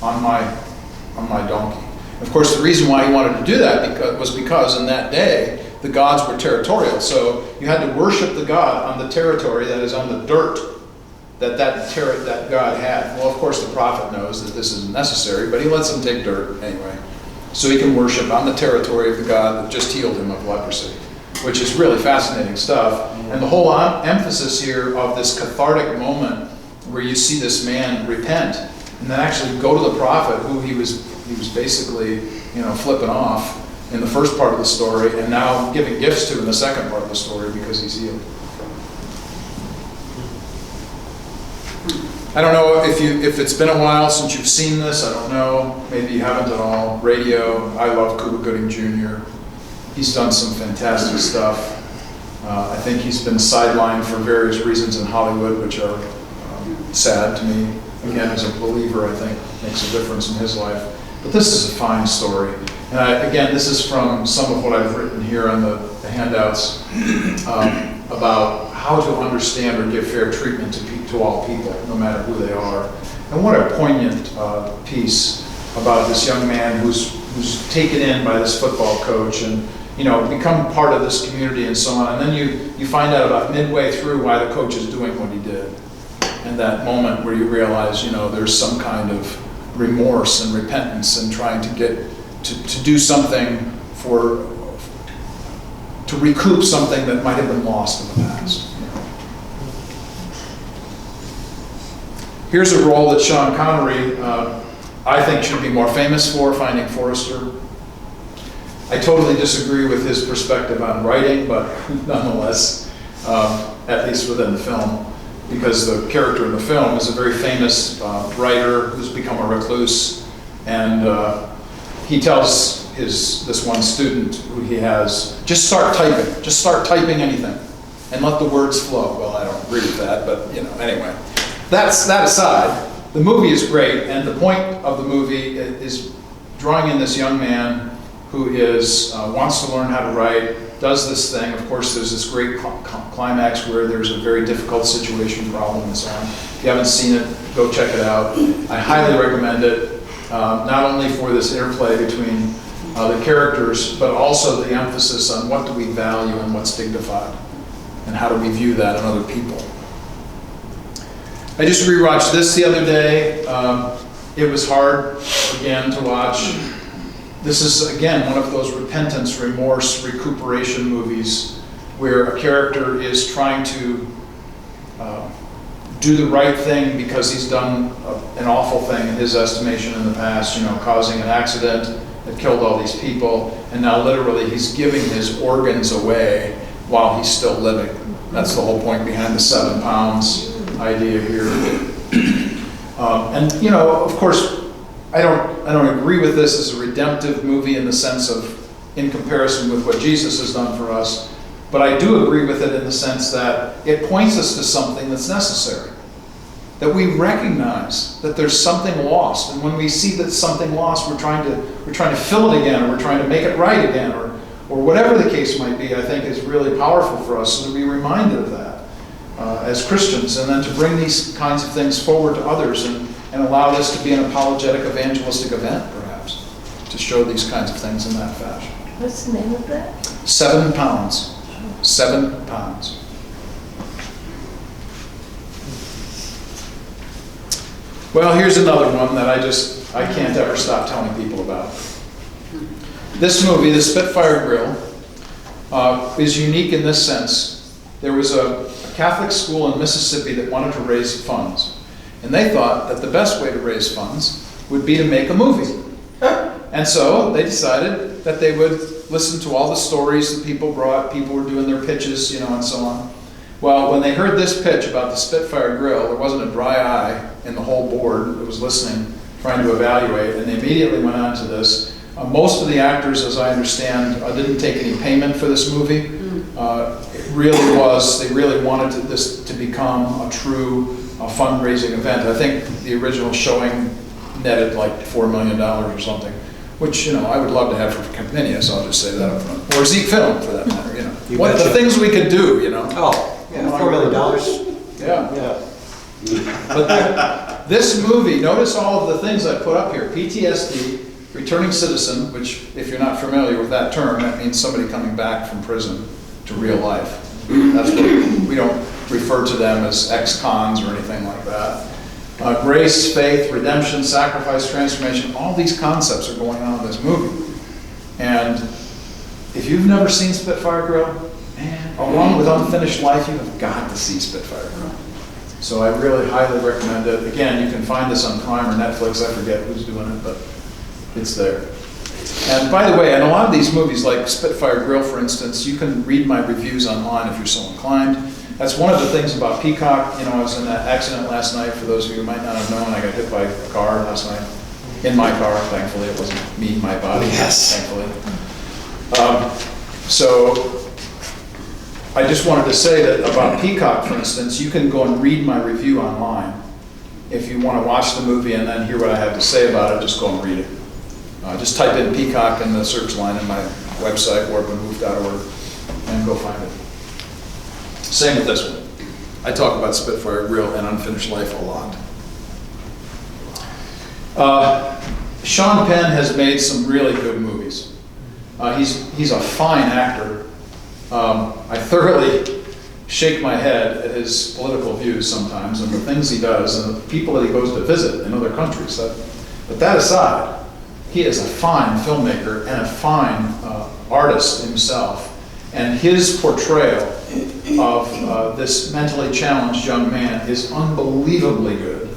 on my donkey?" Of course, the reason why he wanted to do that was because in that day the gods were territorial. So you had to worship the god on the territory that is on the dirt that God had. Well, of course, the prophet knows that this isn't necessary, but he lets him take dirt anyway, so he can worship on the territory of the God that just healed him of leprosy, which is really fascinating stuff. And the whole emphasis here of this cathartic moment where you see this man repent and then actually go to the prophet who he was basically, flipping off in the first part of the story, and now giving gifts to in the second part of the story because he's healed. I don't know if it's been a while since you've seen this. I don't know. Maybe you haven't at all. Radio. I love Cuba Gooding Jr. He's done some fantastic stuff. I think he's been sidelined for various reasons in Hollywood, which are sad to me. Again, as a believer, I think makes a difference in his life. But this is a fine story. And again, this is from some of what I've written here on the handouts about how to understand or give fair treatment to all people, no matter who they are. And what a poignant piece about this young man who's taken in by this football coach and become part of this community and so on. And then you find out about midway through why the coach is doing what he did. And that moment where you realize, there's some kind of remorse and repentance and trying to get to do something to recoup something that might have been lost in the past. Here's a role that Sean Connery, I think, should be more famous for, Finding Forrester. I totally disagree with his perspective on writing, but nonetheless, at least within the film, because the character in the film is a very famous writer who's become a recluse, and he tells this one student who he has, just start typing anything, and let the words flow. Well, I don't agree with that, but anyway. That's that aside, the movie is great, and the point of the movie is drawing in this young man who wants to learn how to write, does this thing. Of course, there's this great climax where there's a very difficult situation, problem, and so on. If you haven't seen it, go check it out. I highly recommend it, not only for this interplay between the characters, but also the emphasis on what do we value and what's dignified, and how do we view that in other people. I just rewatched this the other day. It was hard, again, to watch. This is, again, one of those repentance, remorse, recuperation movies where a character is trying to do the right thing because he's done an awful thing in his estimation in the past, causing an accident that killed all these people, and now literally he's giving his organs away while he's still living. That's the whole point behind the 7 pounds idea here. And of course, I don't agree with this as a redemptive movie in the sense of, in comparison with what Jesus has done for us, but I do agree with it in the sense that it points us to something that's necessary. That we recognize that there's something lost, and when we see that something lost, we're trying to fill it again, or we're trying to make it right again, or whatever the case might be. I think is really powerful for us to be reminded of that as Christians, and then to bring these kinds of things forward to others and allow this to be an apologetic, evangelistic event, perhaps, to show these kinds of things in that fashion. What's the name of that? 7 pounds. 7 pounds. Well, here's another one that I can't ever stop telling people about. This movie, The Spitfire Grill, is unique in this sense. There was a Catholic school in Mississippi that wanted to raise funds. And they thought that the best way to raise funds would be to make a movie. And so they decided that they would listen to all the stories that people brought. People were doing their pitches, and so on. Well, when they heard this pitch about the Spitfire Grill, there wasn't a dry eye in the whole board that was listening, trying to evaluate, and they immediately went on to this. Most of the actors, as I understand, didn't take any payment for this movie. It really was, they really wanted this to become a true fundraising event. I think the original showing netted like $4 million or something, which, I would love to have for Comenius, I'll just say that up front. Or ZekeFilm, for that matter, What the things we could do, Oh, yeah, $4 million. Yeah. But this movie, notice all of the things I put up here. PTSD, returning citizen, which, if you're not familiar with that term, that means somebody coming back from prison to real life. That's what we don't refer to them as ex-cons or anything like that. Grace, faith, redemption, sacrifice, transformation, all these concepts are going on in this movie. And if you've never seen Spitfire Grill, man, along with Unfinished Life, you have got to see Spitfire Grill. So I really highly recommend it. Again, you can find this on Prime or Netflix. I forget who's doing it, but it's there. And by the way, in a lot of these movies, like Spitfire Grill, for instance, you can read my reviews online if you're so inclined. That's one of the things about Peacock. I was in that accident last night. For those of you who might not have known, I got hit by a car last night. In my car, thankfully. It wasn't me, my body, thankfully. So I just wanted to say that about Peacock, for instance, you can go and read my review online. If you want to watch the movie and then hear what I have to say about it, just go and read it. Just type in Peacock in the search line in my website, warpandmove.org, and go find it. Same with this one. I talk about Spitfire Grill and Unfinished Life a lot. Sean Penn has made some really good movies. He's a fine actor. I thoroughly shake my head at his political views sometimes and the things he does and the people that he goes to visit in other countries. But that aside, he is a fine filmmaker and a fine artist himself. And his portrayal of this mentally challenged young man is unbelievably good.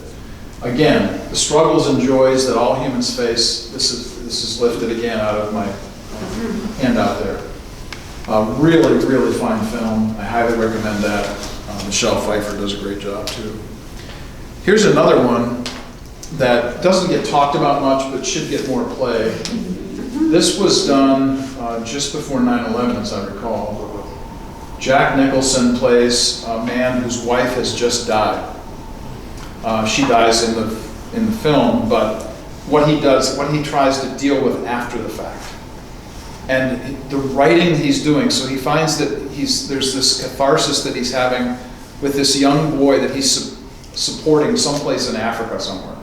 Again, the struggles and joys that all humans face. This is lifted again out of my handout there. Really, really fine film. I highly recommend that. Michelle Pfeiffer does a great job too. Here's another one that doesn't get talked about much, but should get more play. This was done just before 9/11, as I recall. Jack Nicholson plays a man whose wife has just died. She dies in the film, but what he tries to deal with after the fact. And the writing he's doing, so he finds that there's this catharsis that he's having with this young boy that he's supporting someplace in Africa somewhere.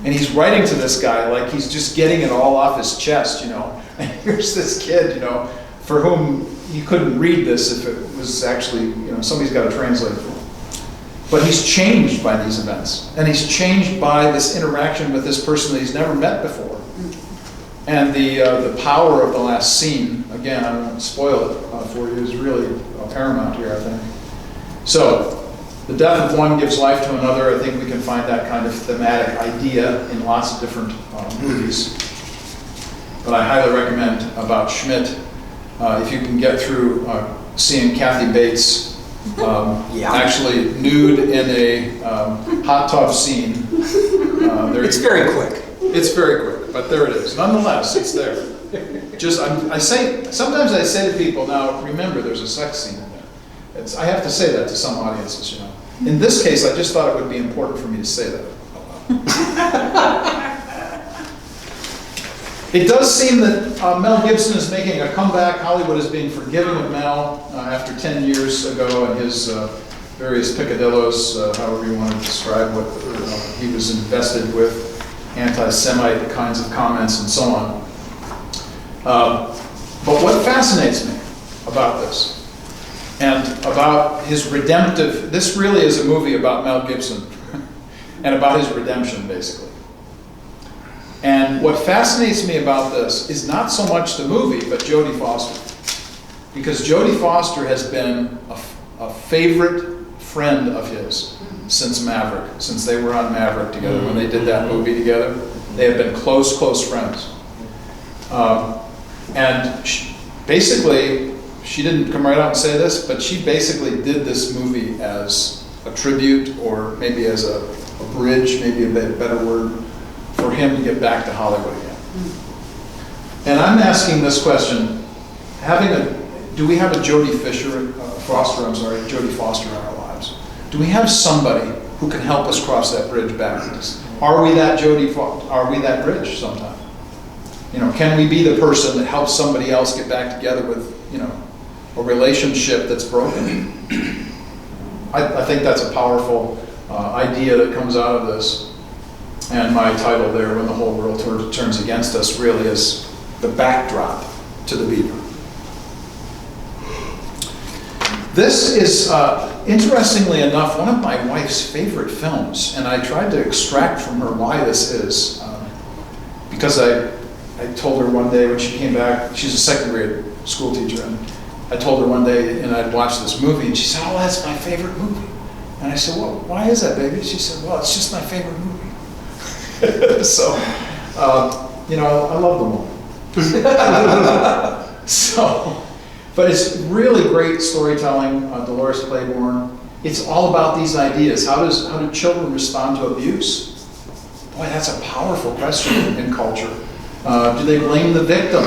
And he's writing to this guy like he's just getting it all off his chest, you know. And here's this kid, you know, for whom he couldn't read this if it was actually, you know, somebody's got to translate it for him. But he's changed by these events. And he's changed by this interaction with this person that he's never met before. And the power of the last scene, again, I won't spoil it for you, is really paramount here, I think. So, the death of one gives life to another. I think we can find that kind of thematic idea in lots of different movies. But I highly recommend About Schmidt. If you can get through seeing Kathy Bates actually nude in a hot tub scene. It's very quick. It's very quick, but there it is. Nonetheless, it's there. Sometimes I say to people, now remember, there's a sex scene in there. I have to say that to some audiences, you know. In this case, I just thought it would be important for me to say that. It does seem that Mel Gibson is making a comeback. Hollywood is being forgiving of Mel after 10 years ago and his various picadillos, however you want to describe what he was invested with, anti-Semite kinds of comments and so on. But what fascinates me about this, and about his redemptive, this really is a movie about Mel Gibson and about his redemption, basically. And what fascinates me about this is not so much the movie, but Jodie Foster. Because Jodie Foster has been a favorite friend of his since Maverick, since they were on Maverick together, when they did that movie together. They have been close friends. And basically, she didn't come right out and say this, but she basically did this movie as a tribute, or maybe as a bridge, maybe a better word, for him to get back to Hollywood again. And I'm asking this question, do we have a Jodie Foster in our lives? Do we have somebody who can help us cross that bridge back? Are we that are we that bridge sometime? You know, can we be the person that helps somebody else get back together with, you know, a relationship that's broken? I think that's a powerful idea that comes out of this. And my title there, When the Whole World Turns Against Us, really is the backdrop to The Beaver. This is, interestingly enough, one of my wife's favorite films, and I tried to extract from her why this is, because I told her one day when she came back, she's a second grade school teacher, and I told her one day, and I'd watched this movie, and she said, oh, that's my favorite movie. And I said, well, why is that, baby? She said, well, it's just my favorite movie. So, you know, I love them all. So, but it's really great storytelling, Dolores Claiborne. It's all about these ideas. How do children respond to abuse? Boy, that's a powerful question in culture. Do they blame the victim?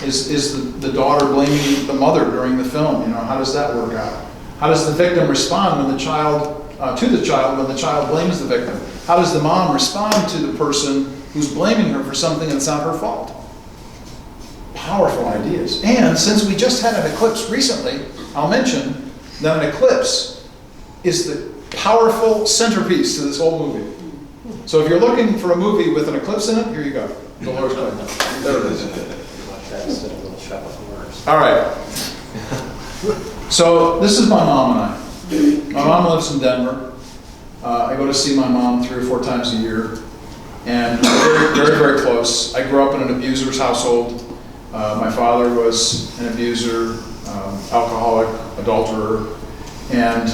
Is the daughter blaming the mother during the film? You know, how does that work out? How does the victim respond when the child blames the victim? How does the mom respond to the person who's blaming her for something that's not her fault? Powerful ideas. And since we just had an eclipse recently, I'll mention that an eclipse is the powerful centerpiece to this whole movie. So if you're looking for a movie with an eclipse in it, here you go. Dolores Claiborne. There it is. All right. So this is my mom and I. My mom lives in Denver. I go to see my mom 3 or 4 times a year, and we're very, very close. I grew up in an abuser's household. My father was an abuser, alcoholic, adulterer, and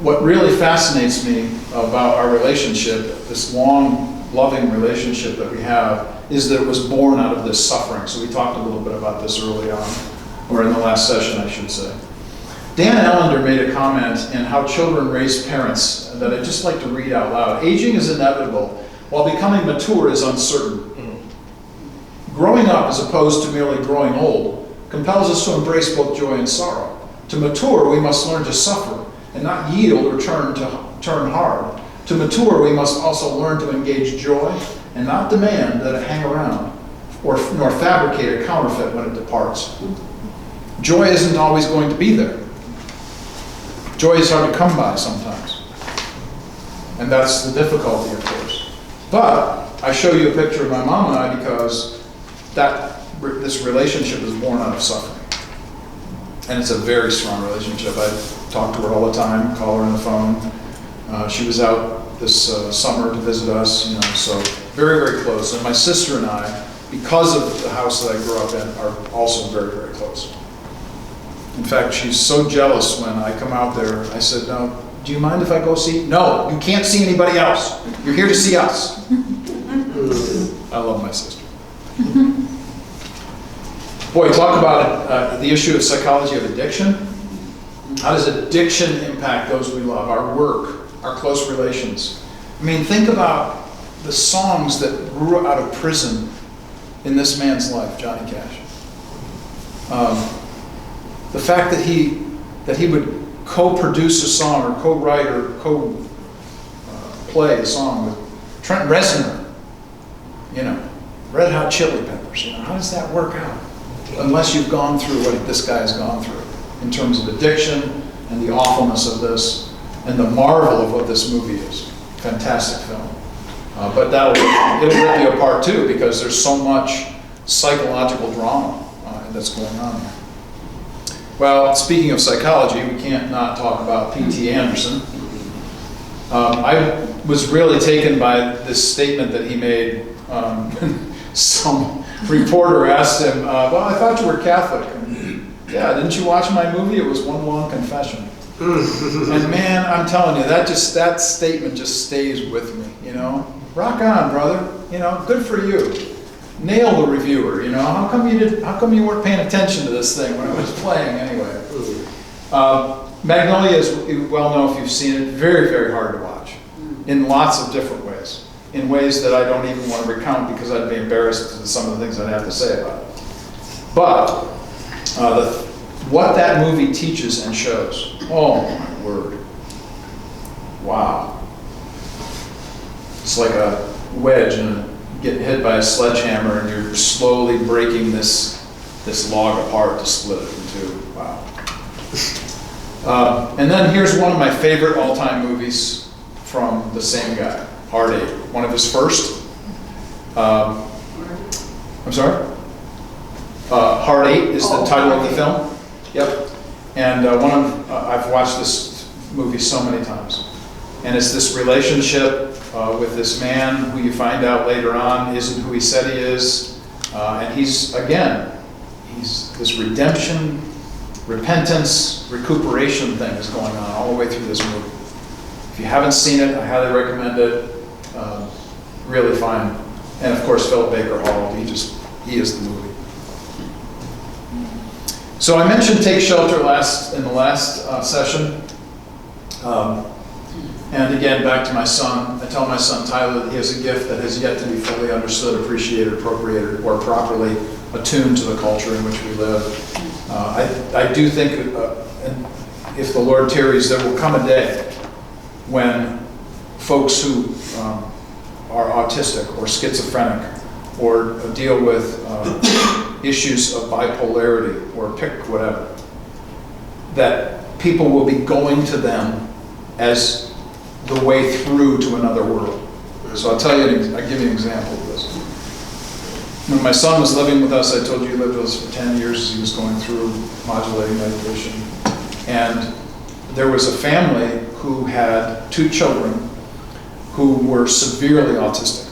what really fascinates me about our relationship, this long, loving relationship that we have, is that it was born out of this suffering. So we talked a little bit about this early on, or in the last session, I should say. Dan Ellender made a comment in How Children Raise Parents that I'd just like to read out loud. Aging is inevitable, while becoming mature is uncertain. Growing up, as opposed to merely growing old, compels us to embrace both joy and sorrow. To mature, we must learn to suffer and not yield or turn hard. To mature, we must also learn to engage joy and not demand that it hang around, nor fabricate a counterfeit when it departs. Joy isn't always going to be there. Joy is hard to come by sometimes. And that's the difficulty, of course. But I show you a picture of my mom and I because this relationship is born out of suffering. And it's a very strong relationship. I talk to her all the time, call her on the phone. She was out this summer to visit us, so very, very close. And my sister and I, because of the house that I grew up in, are also very, very close. In fact, she's so jealous when I come out there. I said, "No, do you mind if I go see?" "No, you can't see anybody else. You're here to see us." I love my sister. Boy, talk about the issue of psychology of addiction. How does addiction impact those we love, our work, our close relations? I mean, think about the songs that grew out of prison in this man's life, Johnny Cash. The fact that he would co-produce a song or co-write or co-play a song with Trent Reznor, Red Hot Chili Peppers. How does that work out? Unless you've gone through what this guy has gone through in terms of addiction and the awfulness of this and the marvel of what this movie is. Fantastic film. But it'll rip you apart too, because there's so much psychological drama that's going on there. Well, speaking of psychology, we can't not talk about P.T. Anderson. I was really taken by this statement that he made. Some reporter asked him, "Well, I thought you were Catholic." And, "Yeah, didn't you watch my movie? It was one long confession." And man, I'm telling you, that statement just stays with me. Rock on, brother. Good for you. Nail the reviewer. How come you weren't paying attention to this thing when it was playing anyway? Magnolia is, well known if you've seen it, very, very hard to watch in lots of different ways. In ways that I don't even want to recount because I'd be embarrassed at some of the things I'd have to say about it. But what that movie teaches and shows, oh my word, wow. It's like a wedge and getting hit by a sledgehammer and you're slowly breaking this log apart to split it in two. Wow. And then here's one of my favorite all-time movies from the same guy. Hard Eight, one of his first. I'm sorry? Hard Eight is the title of the film. Yep. And I've watched this movie so many times. And it's this relationship with this man who you find out later on isn't who he said he is. And he's this redemption, repentance, recuperation thing is going on all the way through this movie. If you haven't seen it, I highly recommend it. Really fine. And of course, Philip Baker Hall, he is the movie. So I mentioned Take Shelter in the last session. And again, back to my son. I tell my son Tyler that he has a gift that has yet to be fully understood, appreciated, appropriated, or properly attuned to the culture in which we live. I do think, if the Lord tarries, there will come a day when folks who are autistic or schizophrenic or deal with issues of bipolarity or pick whatever, that people will be going to them as the way through to another world. So I'll give you an example of this. When my son was living with us, I told you he lived with us for 10 years as he was going through modulating meditation. And there was a family who had 2 children who were severely autistic.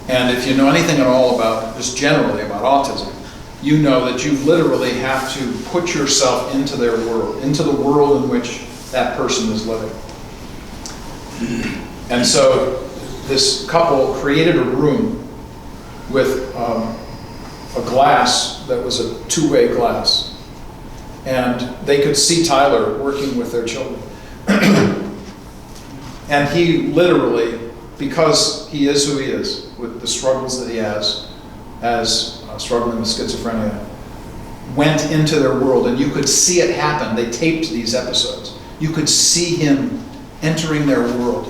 And if you know anything at all about, just generally about autism, you know that you literally have to put yourself into their world, into the world in which that person is living. And so this couple created a room with a glass that was a two-way glass. And they could see Tyler working with their children. And he literally, because he is who he is, with the struggles that he has, as struggling with schizophrenia, went into their world, and you could see it happen. They taped these episodes. You could see him entering their world,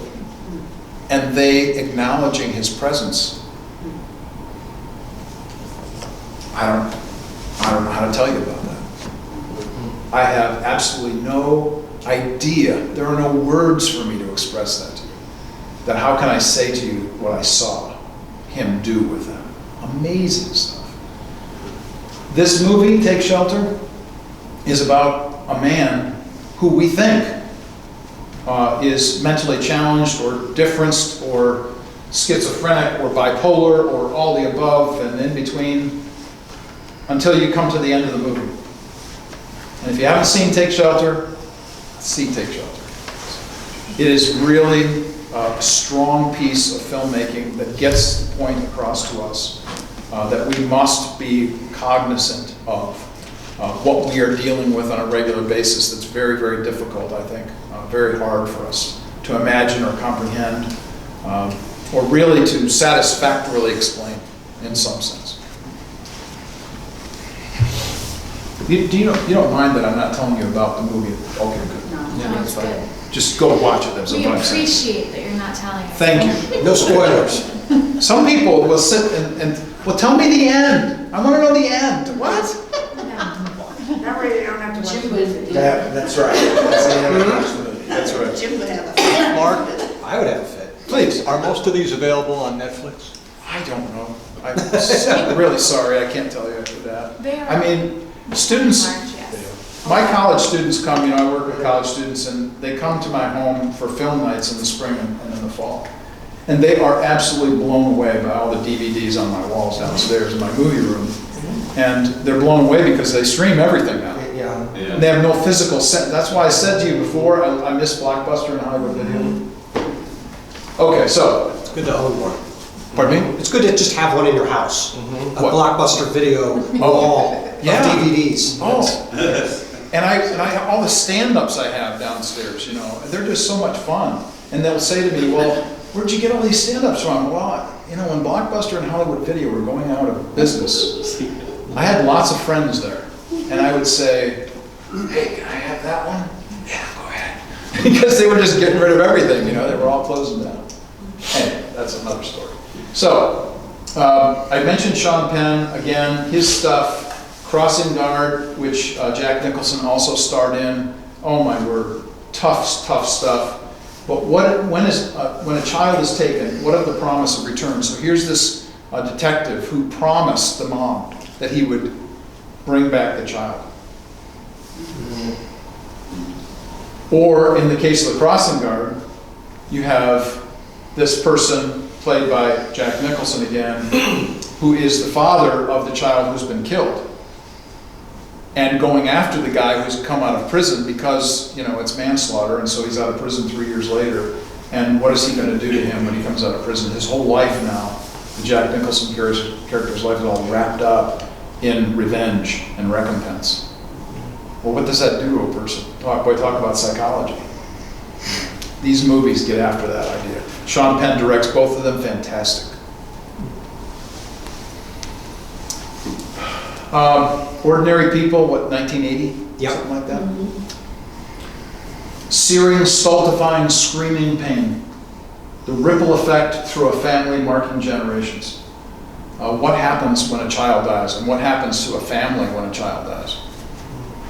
and they acknowledging his presence. I don't know how to tell you about that. I have absolutely no idea. There are no words for me to express that to you. That how can I say to you what I saw him do with them? Amazing stuff. This movie, Take Shelter, is about a man who we think is mentally challenged or differenced or schizophrenic or bipolar or all the above and in between, until you come to the end of the movie. And if you haven't seen Take Shelter, see Take Shelter. It is really a strong piece of filmmaking that gets the point across to us that we must be cognizant of what we are dealing with on a regular basis. That's very, very difficult, I think, very hard for us to imagine or comprehend, or really to satisfactorily explain in some sense. You don't mind that I'm not telling you about the movie? Okay, good. No. Yeah, No, that's it's fine. good. Just go watch it. There's a We bunch. appreciate that you're not telling us. Thank you. No spoilers. Some people will sit and well, tell me the end. I want to know the end. What? That way they don't have to watch the movie. That's right. That's the end of the movie. That's right. Jim would have a. Mark, I would have a fit. Please. are most of these available on Netflix? I don't know. I'm really sorry. I can't tell you that. They are. I mean, students. March, yes. My college students come, I work with college students, and they come to my home for film nights in the spring and in the fall. And they are absolutely blown away by all the DVDs on my walls downstairs in my movie room. And they're blown away because they stream everything now. Yeah. And they have no physical sense. That's why I said to you before, I miss Blockbuster and Hollywood Video. Okay, so, It's good to own one. pardon me? It's good to just have one in your house. A What? Blockbuster video wall of Yeah. DVDs. Oh, and I all the stand-ups I have downstairs, they're just so much fun. And they'll say to me, well, where'd you get all these stand-ups from? Well, when Blockbuster and Hollywood Video were going out of business, I had lots of friends there. And I would say, hey, can I have that one? Yeah, go ahead. Because they were just getting rid of everything, they were all closing down. Anyway, that's another story. So, I mentioned Sean Penn, again, his stuff, Crossing Guard, which Jack Nicholson also starred in. Oh my word, tough stuff. But when a child is taken, what of the promise of return? So here's this detective who promised the mom that he would bring back the child. Or in the case of the Crossing Guard, you have this person, played by Jack Nicholson again, who is the father of the child who's been killed, and going after the guy who's come out of prison because, it's manslaughter, and so he's out of prison 3 years later. And what is he going to do to him when he comes out of prison? His whole life now, the Jack Nicholson character's life is all wrapped up in revenge and recompense. Well, what does that do to a person? Talk about psychology. These movies get after that idea. Sean Penn directs both of them, fantastic. Ordinary People, 1980? Yep. Something like that? Searing, stultifying, screaming pain. The ripple effect through a family marking generations. What happens when a child dies, and what happens to a family when a child dies?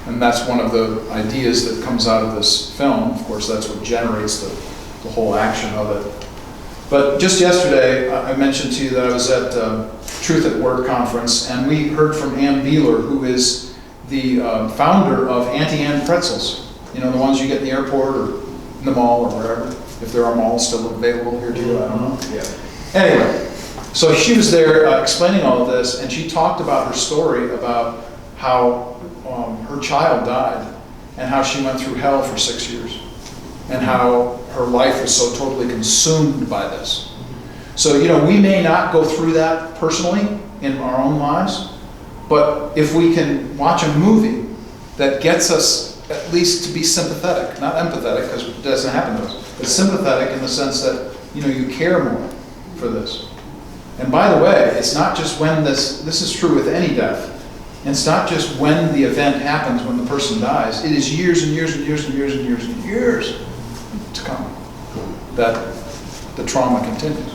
And that's one of the ideas that comes out of this film. Of course, that's what generates the whole action of it. But just yesterday, I mentioned to you that I was at Truth at Work conference, and we heard from Ann Beeler, who is the founder of Auntie Ann pretzels. The ones you get in the airport or in the mall or wherever. If there are malls still available here too, I don't know. Yeah. Anyway, so she was there explaining all of this, and she talked about her story about how her child died and how she went through hell for 6 years. and how her life was so totally consumed by this. So, we may not go through that personally in our own lives, but if we can watch a movie that gets us at least to be sympathetic, not empathetic, because it doesn't happen to us, but sympathetic in the sense that, you care more for this. And by the way, it's not just when this is true with any death, it's not just when the event happens, when the person dies, it is years and years and years and years and years and years to come that the trauma continues.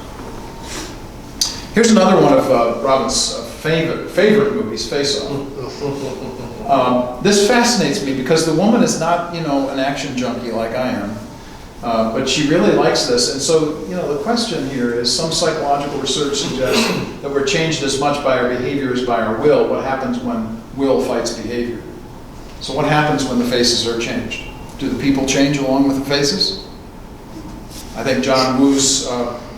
Here's another one of Robin's favorite movies, Face Off. This fascinates me because the woman is not, an action junkie like I am, but she really likes this. And so, the question here is, some psychological research suggests that we're changed as much by our behavior as by our will. What happens when will fights behavior? So what happens when the faces are changed? Do the people change along with the faces? I think John Woo's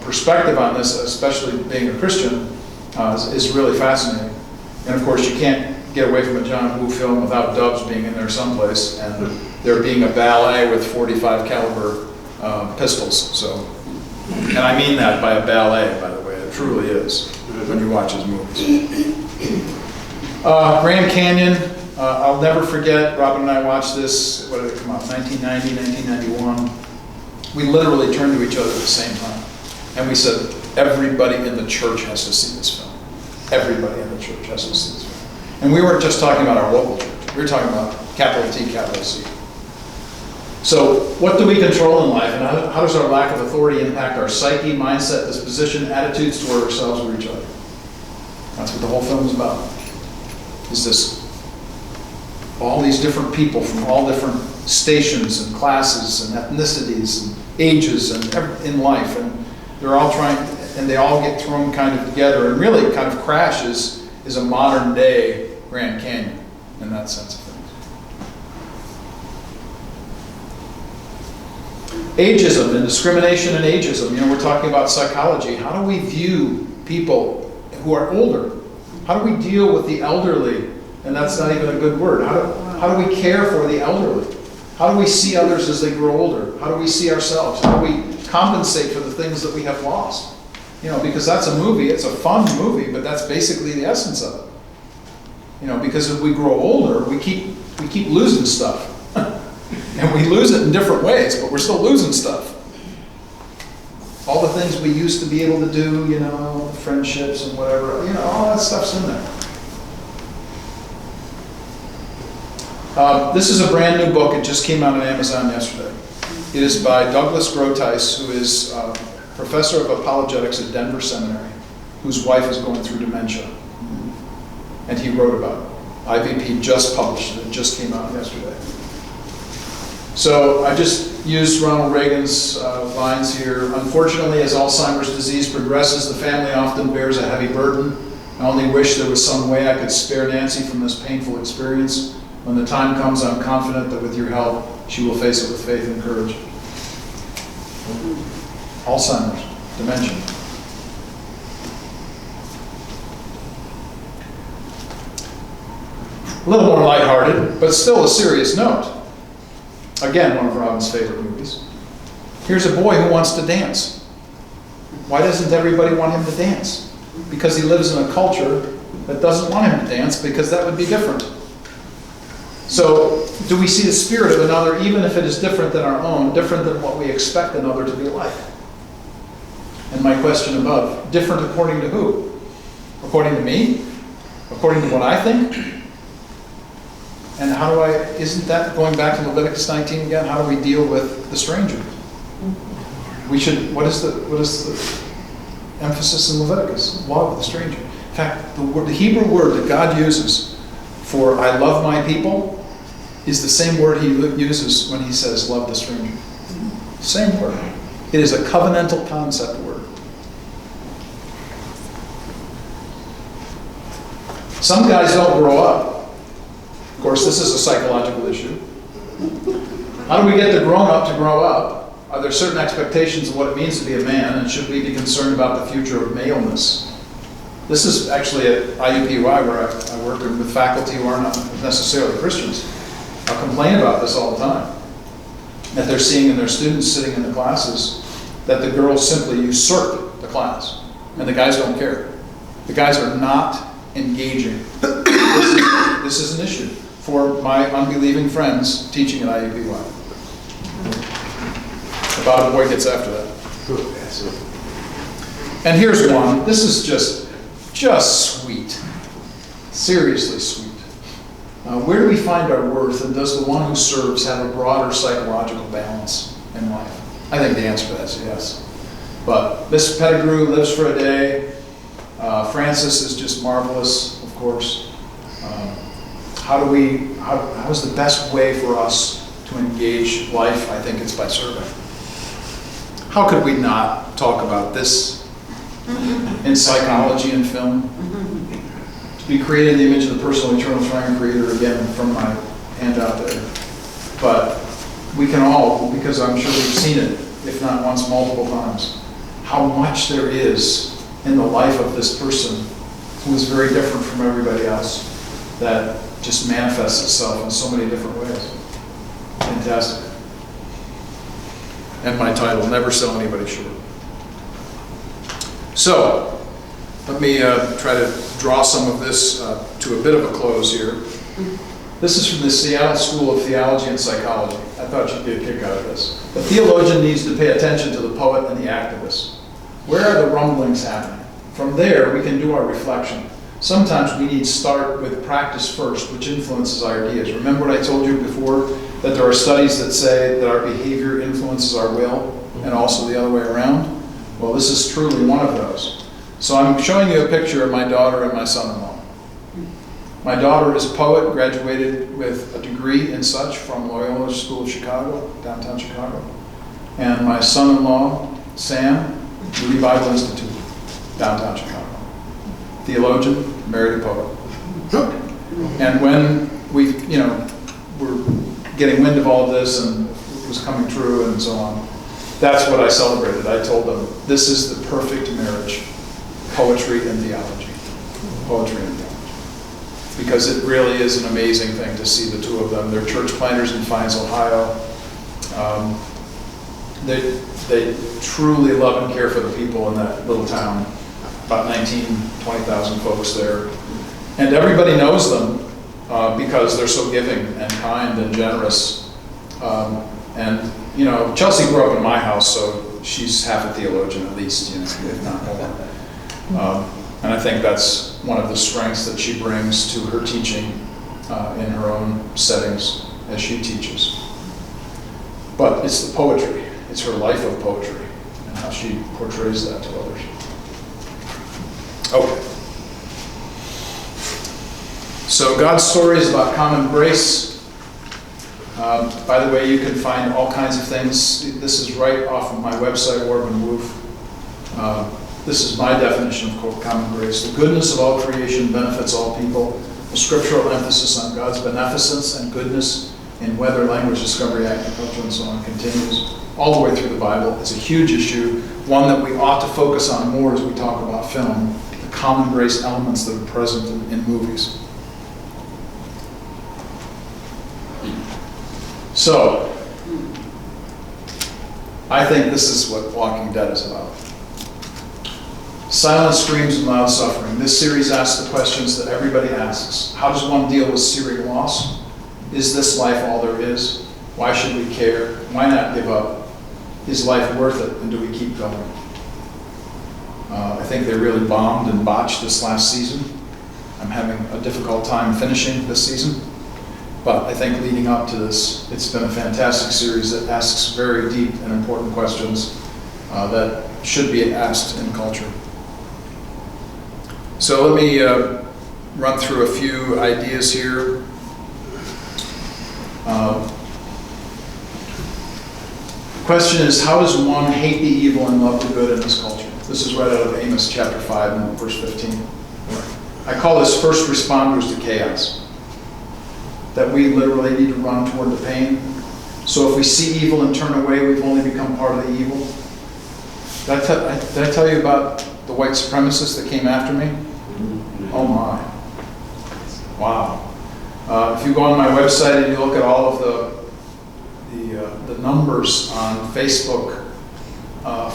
perspective on this, especially being a Christian, is really fascinating. And of course, you can't get away from a John Woo film without dubs being in there someplace, and there being a ballet with 45 caliber pistols. So, and I mean that by a ballet, by the way. It truly is when you watch his movies. Grand Canyon. I'll never forget. Robin and I watched this. What did it come out? 1990, 1991. We literally turned to each other at the same time. And we said, everybody in the church has to see this film. Everybody in the church has to see this film. And we weren't just talking about our local church. We were talking about capital T, capital C. So what do we control in life, and how does our lack of authority impact our psyche, mindset, disposition, attitudes toward ourselves or each other? That's what the whole film is about. Is this all these different people from all different stations and classes and ethnicities and ages and in life, and they're all trying, and they all get thrown kind of together, and really kind of crashes is a modern day Grand Canyon in that sense of things. Ageism and discrimination and ageism. We're talking about psychology. How do we view people who are older? How do we deal with the elderly? And that's not even a good word. How do we care for the elderly? How do we see others as they grow older? How do we see ourselves? How do we compensate for the things that we have lost? Because that's a movie, it's a fun movie, but that's basically the essence of it. Because as we grow older, we keep losing stuff. And we lose it in different ways, but we're still losing stuff. All the things we used to be able to do, friendships and whatever, all that stuff's in there. This is a brand new book. It just came out on Amazon yesterday. It is by Douglas Grotice, who is professor of apologetics at Denver Seminary, whose wife is going through dementia. And he wrote about it. IVP just published it. It just came out yesterday. So I just used Ronald Reagan's lines here. Unfortunately, as Alzheimer's disease progresses, the family often bears a heavy burden. I only wish there was some way I could spare Nancy from this painful experience. When the time comes, I'm confident that with your help, she will face it with faith and courage. Alzheimer's, dementia. A little more lighthearted, but still a serious note. Again, one of Robin's favorite movies. Here's a boy who wants to dance. Why doesn't everybody want him to dance? Because he lives in a culture that doesn't want him to dance, because that would be different. So, do we see the spirit of another, even if it is different than our own, different than what we expect another to be like? And my question above, different according to who? According to me? According to what I think? And how do isn't that going back to Leviticus 19 again? How do we deal with the stranger? We should, what is the emphasis in Leviticus? Love the stranger. In fact, the Hebrew word that God uses for I love my people is the same word he uses when he says love the stranger. Same word. It is a covenantal concept word. Some guys don't grow up. Of course, this is a psychological issue. How do we get the grown-up to grow up? Are there certain expectations of what it means to be a man, and should we be concerned about the future of maleness? This is actually at IUPUI, where I work with faculty who are not necessarily Christians. I'll complain about this all the time. that they're seeing in their students sitting in the classes, that the girls simply usurp the class, and the guys don't care. The guys are not engaging. This is an issue for my unbelieving friends teaching at IUPUI. About a boy gets after that. And here's one. This is just sweet. Seriously sweet. Where do we find our worth, and does the one who serves have a broader psychological balance in life? I think the answer to that is yes. But Miss Pettigrew lives for a day. Francis is just marvelous, of course. How is the best way for us to engage life? I think it's by serving. How could we not talk about this in psychology and film? To be created in the image of the personal, eternal, triune creator, again, from my handout there. But we can all, because I'm sure we've seen it, if not once, multiple times, how much there is in the life of this person who is very different from everybody else, that just manifests itself in so many different ways. Fantastic. And my title, Never Sell Anybody Short. So, let me try to draw some of this to a bit of a close here. This is from the Seattle School of Theology and Psychology. I thought you'd get a kick out of this. The theologian needs to pay attention to the poet and the activist. Where are the rumblings happening? From there, we can do our reflection. Sometimes we need to start with practice first, which influences our ideas. Remember what I told you before, that there are studies that say that our behavior influences our will, and also the other way around? Well, this is truly one of those. So I'm showing you a picture of my daughter and my son-in-law. My daughter is a poet, graduated with a degree in such from Loyola School of Chicago, downtown Chicago. And my son-in-law, Sam, Moody Bible Institute, downtown Chicago. Theologian, married a poet. And when we, were getting wind of all of this and it was coming true and so on, that's what I celebrated. I told them, this is the perfect marriage, poetry and theology. Poetry and theology. Because it really is an amazing thing to see the two of them. They're church planters in Fines, Ohio. They truly love and care for the people in that little town. About 20,000 folks there. And everybody knows them because they're so giving and kind and generous. And Chelsea grew up in my house, so she's half a theologian at least, if not more. And I think that's one of the strengths that she brings to her teaching in her own settings as she teaches. But it's the poetry. It's her life of poetry and how she portrays that to others. Okay. So God's story is about common grace. By the way, you can find all kinds of things. This is right off of my website, Warb and Woof. This is my definition of quote, common grace. The goodness of all creation benefits all people. A scriptural emphasis on God's beneficence and goodness in weather, language, discovery, agriculture, and so on continues all the way through the Bible. It's a huge issue, one that we ought to focus on more as we talk about film. Common grace elements that are present in movies. So, I think this is what Walking Dead is about. Silent screams and loud suffering. This series asks the questions that everybody asks. How does one deal with serial loss? Is this life all there is? Why should we care? Why not give up? Is life worth it? And do we keep going? I think they really bombed and botched this last season. I'm having a difficult time finishing this season. But I think leading up to this, it's been a fantastic series that asks very deep and important questions that should be asked in culture. So let me run through a few ideas here. The question is, how does one hate the evil and love the good in this culture? This is right out of Amos chapter 5 and verse 15. I call this first responders to chaos. That we literally need to run toward the pain. So if we see evil and turn away, we've only become part of the evil. Did I tell you about the white supremacists that came after me? Oh my. Wow. If you go on my website and you look at all of the numbers on Facebook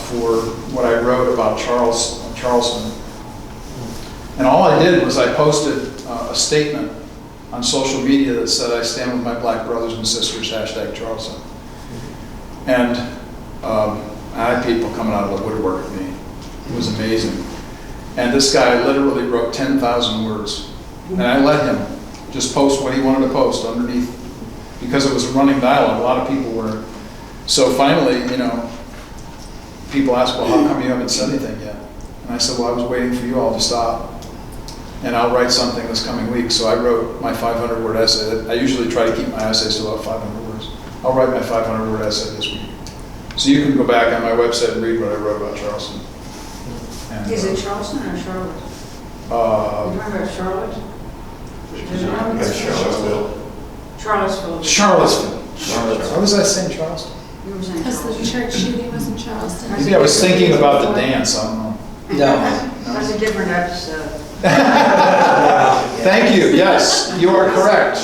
for what I wrote about Charleston. And all I did was I posted a statement on social media that said, "I stand with my black brothers and sisters, #Charleston." And I had people coming out of the woodwork at me. It was amazing. And this guy literally wrote 10,000 words. And I let him just post what he wanted to post underneath, because it was a running dialogue. A lot of people were. So finally, people asked, "Well, how come you haven't said anything yet?" And I said, "Well, I was waiting for you all to stop. And I'll write something this coming week." So I wrote my 500-word essay. I usually try to keep my essays to about 500 words. I'll write my 500-word essay this week. So you can go back on my website and read what I wrote about Charleston. And, Is it Charleston or Charlotte? You remember Charlotte? Charlottesville. Why was I saying Charleston? You were saying Because the Charleston. church shooting was in Charleston. Maybe I was thinking about the dance. I don't know. No. That's a different episode. Thank you. Yes, you are correct.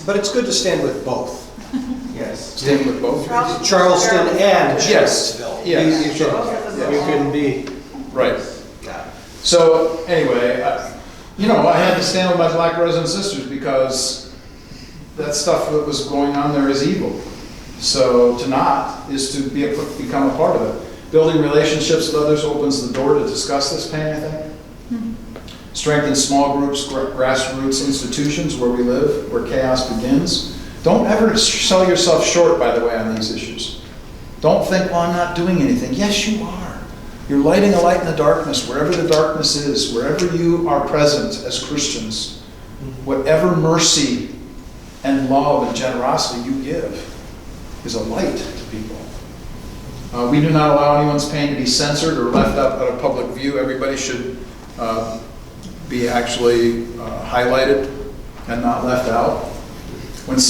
But it's good to stand with both. Yes. Stand with both. Charleston and Yes. Charlottesville. Yes. You can be. Right. So anyway, I had to stand with my black brothers and sisters because that stuff that was going on there is evil. So to not is to become a part of it. Building relationships with others opens the door to discuss this pain, I think. Strengthen small groups, grassroots institutions where we live, where chaos begins. Don't ever sell yourself short, by the way, on these issues. Don't think, well, I'm not doing anything. Yes, you are. You're lighting a light in the darkness, wherever the darkness is, wherever you are present as Christians. Whatever mercy and love and generosity you give is a light to people. We do not allow anyone's pain to be censored or left out of public view. Everybody should be actually highlighted and not left out. When we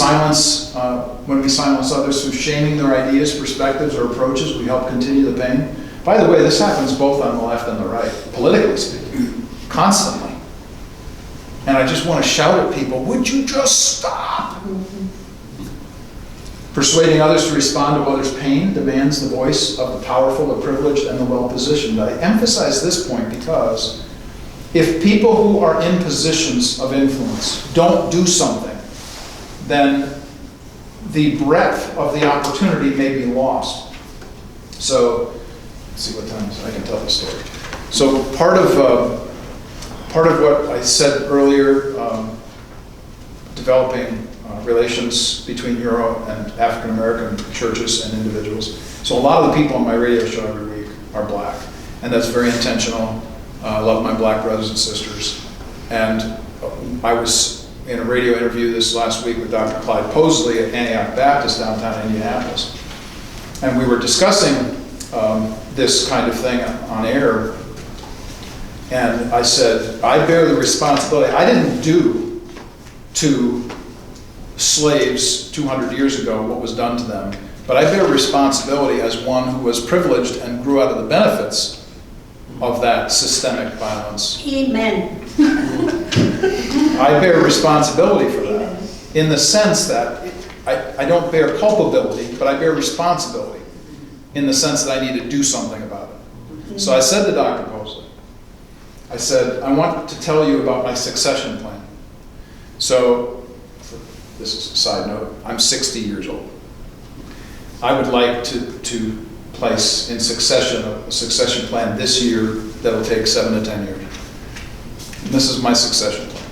silence others through shaming their ideas, perspectives, or approaches, we help continue the pain. By the way, this happens both on the left and the right, politically speaking, constantly. And I just want to shout at people, would you just stop? Persuading others to respond to others' pain demands the voice of the powerful, the privileged, and the well-positioned. I emphasize this point because if people who are in positions of influence don't do something, then the breadth of the opportunity may be lost. So, let's see what time it is. I can tell the story. So part of what I said earlier, developing relations between Euro and African American churches and individuals. So a lot of the people on my radio show every week are black, and that's very intentional. I love my black brothers and sisters. And I was in a radio interview this last week with Dr. Clyde Posley at Antioch Baptist downtown Indianapolis. And we were discussing this kind of thing on air. And I said, I bear the responsibility. I didn't do to slaves 200 years ago what was done to them, but I bear responsibility as one who was privileged and grew out of the benefits of that systemic violence. Amen. I bear responsibility for that in the sense that I don't bear culpability, but I bear responsibility in the sense that I need to do something about it. So I said to Dr. Posley, I said, I want to tell you about my succession plan. So, this is a side note, I'm 60 years old. I would like to place in succession a succession plan this year that'll take 7 to 10 years. And this is my succession plan.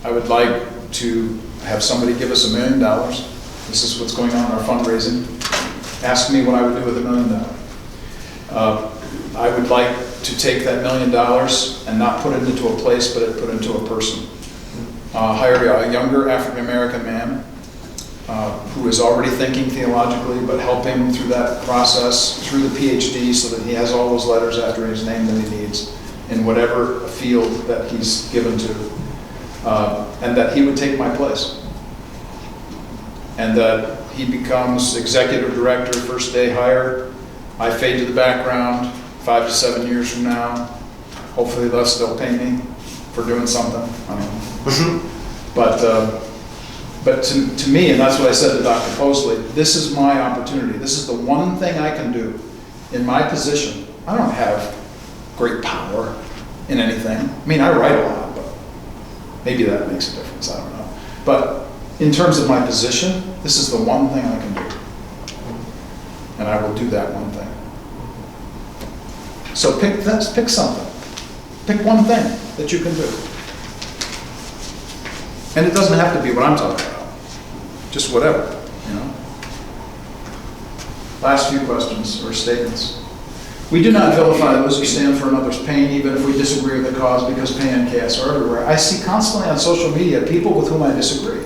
I would like to have somebody give us $1 million. This is what's going on in our fundraising. Ask me what I would do with $1 million. I would like to take that $1 million and not put it into a place, but put it into a person. Hire a younger African American man who is already thinking theologically, but help him through that process, through the PhD, so that he has all those letters after his name that he needs in whatever field that he's given to, and that he would take my place. And that he becomes executive director, first day hire. I fade to the background 5 to 7 years from now. Hopefully they'll still pay me for doing something. I don't know. But But to me, and that's what I said to Dr. Posley, this is my opportunity. This is the one thing I can do in my position. I don't have great power in anything. I mean, I write a lot, but maybe that makes a difference, I don't know. But in terms of my position, this is the one thing I can do. And I will do that one thing. So pick something. Pick one thing that you can do. And it doesn't have to be what I'm talking about. Just whatever, you know. Last few questions or statements. We do not vilify those who stand for another's pain, even if we disagree with the cause, because pain and chaos are everywhere. I see constantly on social media people with whom I disagree.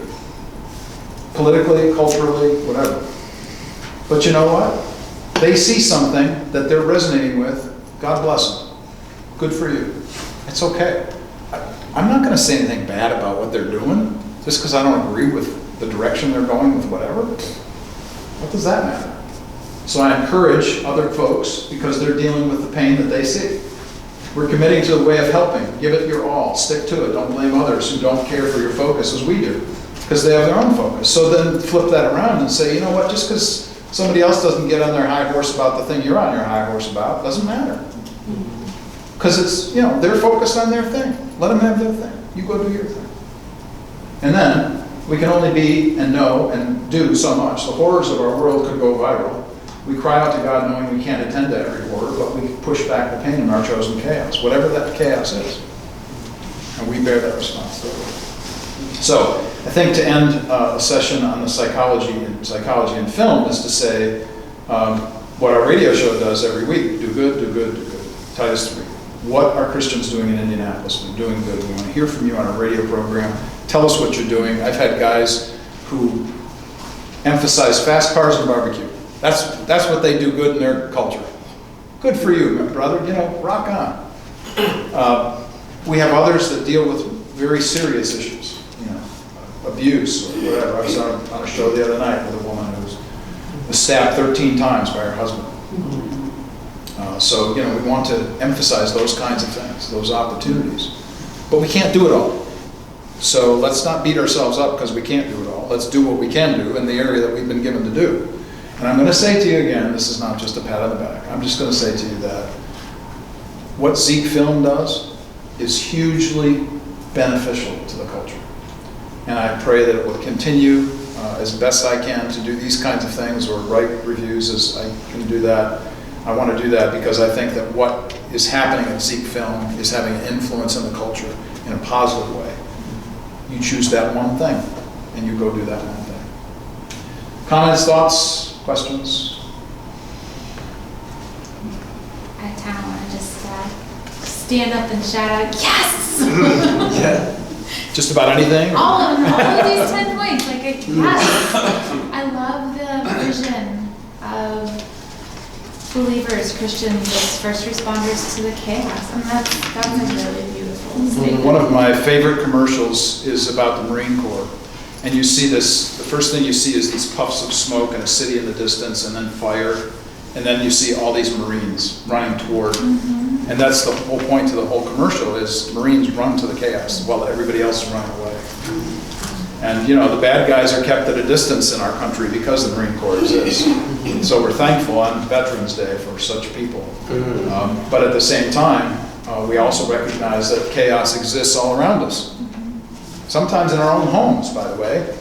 Politically, culturally, whatever. But you know what? They see something that they're resonating with. God bless them. Good for you. It's okay. I'm not going to say anything bad about what they're doing just because I don't agree with the direction they're going with whatever. What does that matter? So I encourage other folks because they're dealing with the pain that they see. We're committing to the way of helping. Give it your all. Stick to it. Don't blame others who don't care for your focus as we do because they have their own focus. So then flip that around and say, you know what, just because somebody else doesn't get on their high horse about the thing you're on your high horse about, doesn't matter. Because it's, you know, they're focused on their thing. Let them have their thing. You go do your thing. And then we can only be and know and do so much. The horrors of our world could go viral. We cry out to God knowing we can't attend to every horror, but we push back the pain in our chosen chaos, whatever that chaos is. And we bear that responsibility. So I think to end a session on the psychology and film is to say what our radio show does every week. Do good, do good, do good. Titus 3. What are Christians doing in Indianapolis? We're doing good. We want to hear from you on our radio program. Tell us what you're doing. I've had guys who emphasize fast cars and barbecue. That's what they do good in their culture. Good for you, my brother. You know, rock on. We have others that deal with very serious issues. You know, abuse or whatever. I was on a show the other night with a woman who was stabbed 13 times by her husband. So, you know, we want to emphasize those kinds of things, those opportunities. But we can't do it all. So let's not beat ourselves up because we can't do it all. Let's do what we can do in the area that we've been given to do. And I'm going to say to you again, this is not just a pat on the back. I'm just going to say to you that what ZekeFilm does is hugely beneficial to the culture. And I pray that it will continue as best I can to do these kinds of things or write reviews as I can do that. I want to do that because I think that what is happening at ZekeFilm is having an influence in the culture in a positive way. You choose that one thing, and you go do that one thing. Comments, thoughts, questions? I kind of want to just stand up and shout out, yes! Yeah. Just about anything? All of these 10 points. Yes. I love the vision of believers, Christians, as first responders to the chaos. And that's a really beautiful statement. One of my favorite commercials is about the Marine Corps. And you see this, the first thing you see is these puffs of smoke and a city in the distance and then fire. And then you see all these Marines running toward. Mm-hmm. And that's the whole point to the whole commercial is Marines run to the chaos while everybody else is running away. And you know, the bad guys are kept at a distance in our country because the Marine Corps exists. So we're thankful on Veterans Day for such people. But at the same time, we also recognize that chaos exists all around us. Sometimes in our own homes, by the way.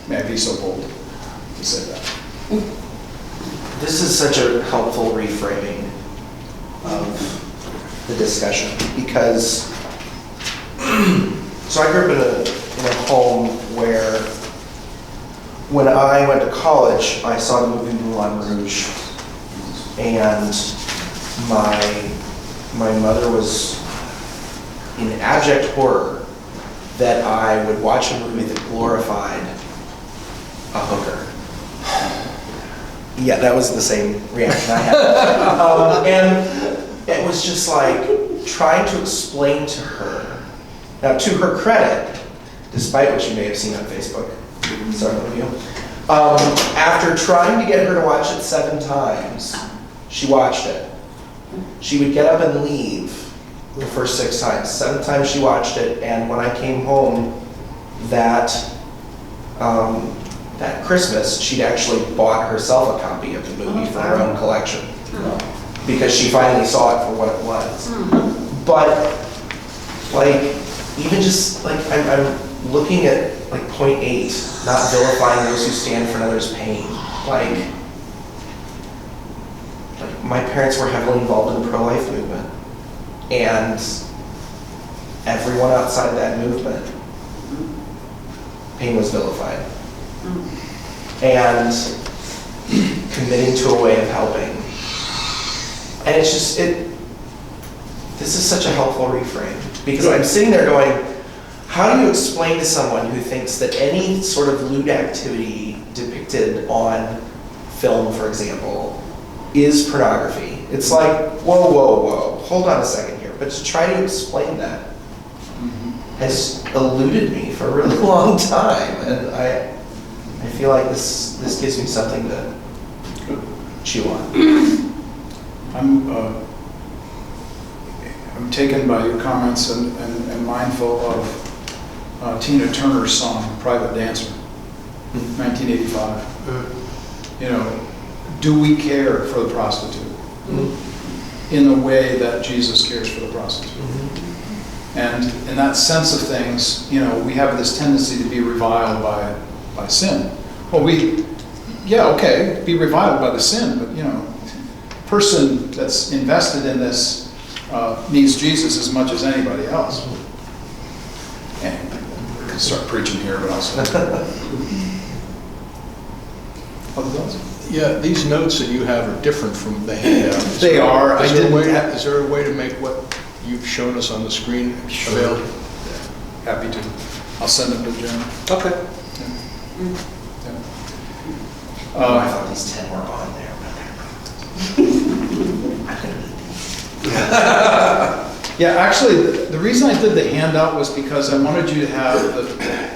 May I be so bold to say that. This is such a helpful reframing of the discussion because so I grew up in a home where when I went to college, I saw the movie Moulin Rouge, and my mother was in abject horror that I would watch a movie that glorified a hooker. Yeah, that was the same reaction I had. And it was just like trying to explain to her. Now, to her credit, despite what you may have seen on Facebook, some of you, after trying to get her to watch it 7 times, she watched it. She would get up and leave the first 6 times. 7 times she watched it, and when I came home that that Christmas, she'd actually bought herself a copy of the movie for her own collection. Because she finally saw it for what it was. But, like, even just, like, I'm looking at, like, point 8, not vilifying those who stand for another's pain. Like, my parents were heavily involved in the pro-life movement. And everyone outside that movement, pain was vilified. And committing to a way of helping. And it's just, this is such a helpful reframe. Because I'm sitting there going, how do you explain to someone who thinks that any sort of lewd activity depicted on film, for example, is pornography? It's like, whoa, hold on a second here. But to try to explain that has eluded me for a really long time. And I feel like this gives me something to chew on. I'm taken by your comments and mindful of Tina Turner's song, Private Dancer, 1985. You know, do we care for the prostitute in the way that Jesus cares for the prostitute? And in that sense of things, you know, we have this tendency to be reviled by sin. Well, be reviled by the sin, but, you know, person that's invested in this needs Jesus as much as anybody else. And I can start preaching here, but also. Other thoughts? Yeah, these notes that you have are different from the handout. They are. Is there a way to make what you've shown us on the screen available? Happy to. I'll send them to Jen. Okay. I thought these 10 were on there. Yeah, actually, the reason I did the handout was because I wanted you to have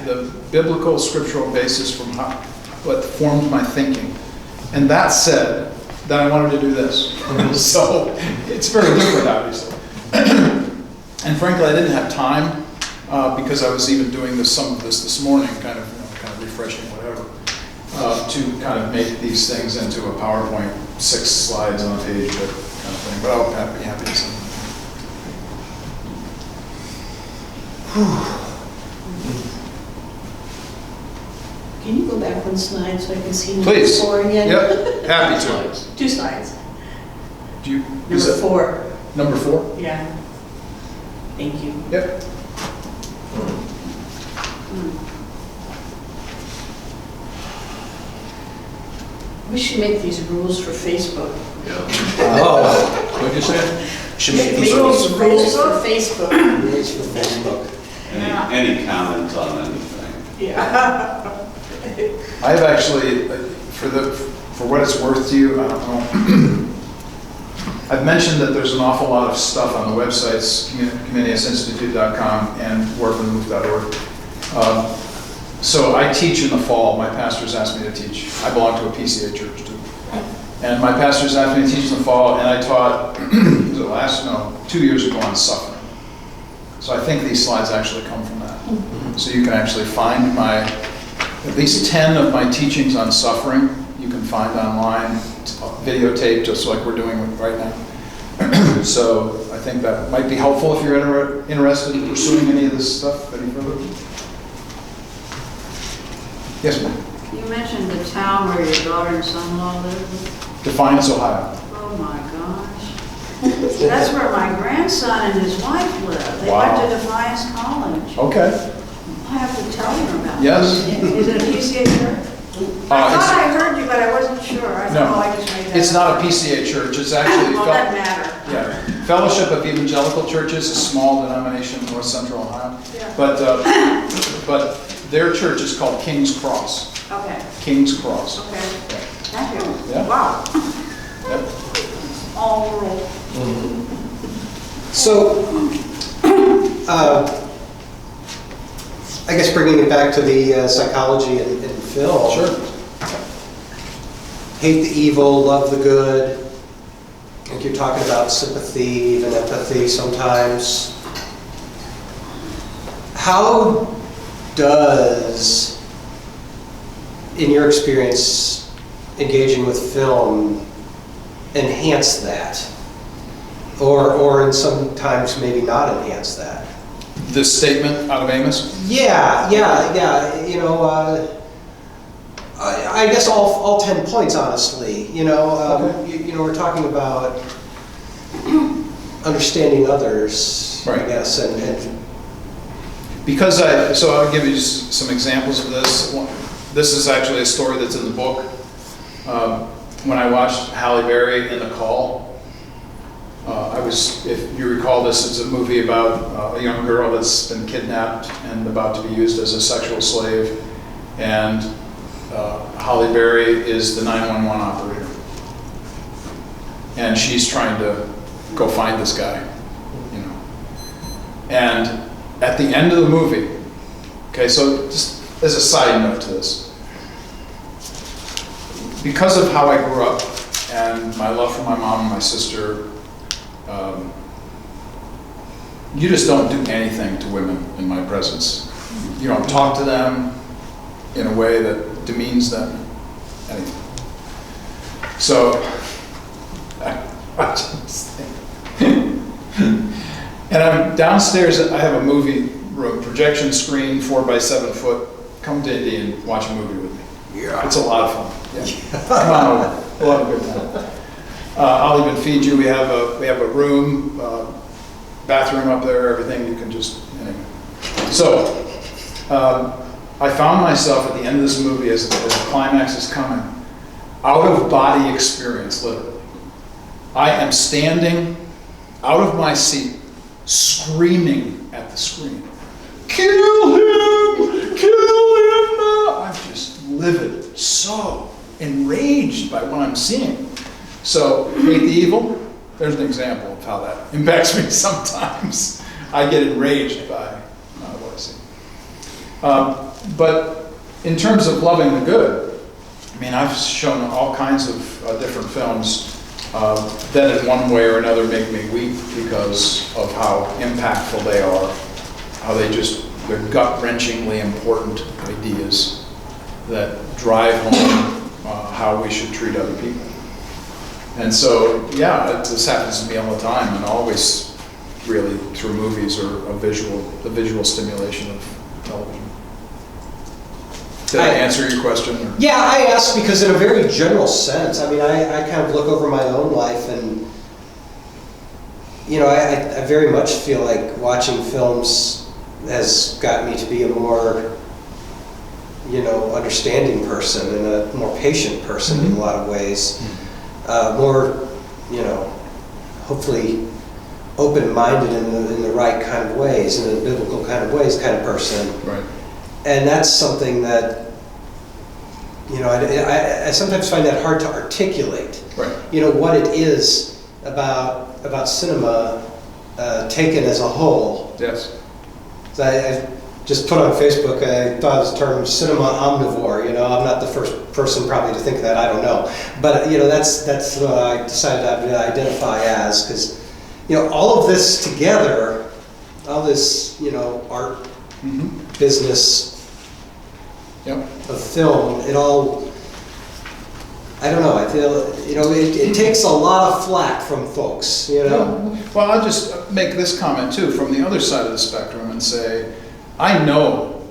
the biblical scriptural basis from what formed my thinking. And that said, that I wanted to do this. So it's very different, obviously. And frankly, I didn't have time because I was even doing some of this this morning, kind of refreshing whatever, to kind of make these things into a PowerPoint, 6 slides on a page, kind of thing. But I'll be happy to send them. Can you go back one slide so I can see number Please. 4 again? Yep, happy to. 2 slides. Do you, Number 4. Number 4? Yeah. Thank you. Yep. We should make these rules for Facebook. Oh, What'd you say? Should make these Rules rules. for Facebook. rules for Facebook. Any comments on anything? Yeah. I have actually, for what it's worth to you, I don't know. I've mentioned that there's an awful lot of stuff on the websites, ComeniusInstitute.com and WorkRemove.org. So I teach in the fall. My pastors asked me to teach. I belong to a PCA church too. And my pastors asked me to teach in the fall, and I taught, 2 years ago on suffering. So I think these slides actually come from that. So you can actually find at least 10 of my teachings on suffering. You can find online, videotaped, just like we're doing right now. So I think that might be helpful if you're interested in pursuing any of this stuff any further. Yes, ma'am. You mentioned the town where your daughter and son-in-law live. Defiance, Ohio. Oh my gosh. That's where my grandson and his wife live. They went to Defiance College. Okay. I have to tell you about it. Yes. Is it a PCA church? I thought I heard you, but I wasn't sure. I thought, I just made that It's up. not a PCA church. It's actually Well, that matter. Fellowship of Evangelical Churches, a small denomination in north central Ohio. Yeah. But their church is called King's Cross. Okay, King's Cross. okay. Thank you. Yeah. Wow. Yep. All rural. So, I guess bringing it back to the psychology in film. Sure. Hate the evil, love the good. I think you're talking about sympathy, even empathy sometimes. How does in your experience, engaging with film enhance that? Or in some times maybe not enhance that? This statement out of Amos? Yeah. You know, I guess all 10 points, honestly. You know, you know, we're talking about understanding others, Right. I guess, and Because so I'll give you some examples of this. This is actually a story that's in the book. When I watched Halle Berry in The Call, if you recall this, it's a movie about a young girl that's been kidnapped and about to be used as a sexual slave. And Halle Berry is the 911 operator. And she's trying to go find this guy, you know. And at the end of the movie, okay, so just as a side note to this, because of how I grew up and my love for my mom and my sister, you just don't do anything to women in my presence. You don't talk to them in a way that demeans them, anything. So, I just think. And I'm downstairs, I have a movie room, projection screen, 4x7 foot. Come to Indy and watch a movie with me. Yeah. It's a lot of fun. Yeah. Come on over, we'll have a good time. I'll even feed you, we have a room, bathroom up there, everything, you can just, anyway. So, I found myself at the end of this movie, as the climax is coming, out of body experience, literally. I am standing out of my seat, screaming at the screen, "Kill him! Kill him now!" I'm just livid, so enraged by what I'm seeing. So, hate the evil, there's an example of how that impacts me sometimes. I get enraged by what I see. But in terms of loving the good, I mean, I've shown all kinds of different films that in one way or another make me weep because of how impactful they are, how they're gut-wrenchingly important ideas that drive home how we should treat other people. And so, yeah, this happens to me all the time, and always really through movies or the visual stimulation of television. Did I answer your question? Or? Yeah, I asked because in a very general sense, I mean, I kind of look over my own life and, you know, I very much feel like watching films has got me to be a more, you know, understanding person and a more patient person in a lot of ways. More, you know, hopefully open-minded in the right kind of ways, in a biblical kind of ways kind of person. Right. And that's something that, you know, I sometimes find that hard to articulate. Right. You know, what it is about cinema taken as a whole. Yes. So I just put on Facebook, I thought the term cinema omnivore. You know, I'm not the first person probably to think that, I don't know. But, you know, that's what I decided to identify as, because, you know, all of this together, all this, you know, art, business, Yep. of film, it all, I don't know, I feel, you know, it takes a lot of flack from folks, you know? Well, I'll just make this comment too, from the other side of the spectrum, and say, I know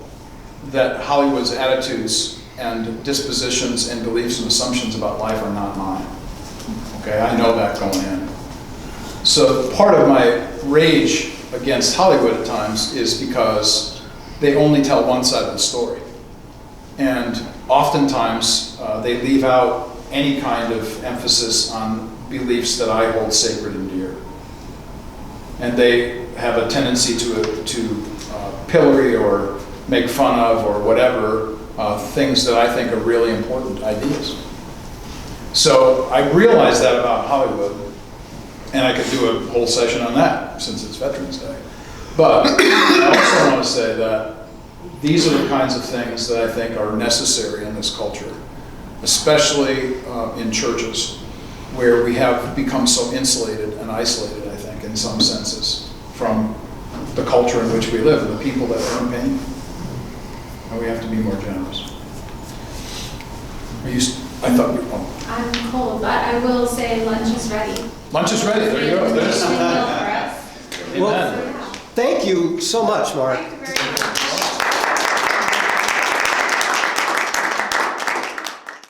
that Hollywood's attitudes and dispositions and beliefs and assumptions about life are not mine. Okay, I know that going in. So part of my rage against Hollywood at times is because they only tell one side of the story. And oftentimes they leave out any kind of emphasis on beliefs that I hold sacred and dear. And they have a tendency to pillory or make fun of or whatever things that I think are really important ideas. So I realize that about Hollywood, and I could do a whole session on that since it's Veterans Day. But I also want to say that these are the kinds of things that I think are necessary in this culture, especially in churches, where we have become so insulated and isolated, I think, in some senses, from the culture in which we live and the people that are in pain. And we have to be more generous. I thought you, oh. I'm cold, but I will say lunch is ready. Lunch is ready, there you go. It's There's- been well for us. Well, Amen. So, yeah. thank you so much, Mark. Thank you very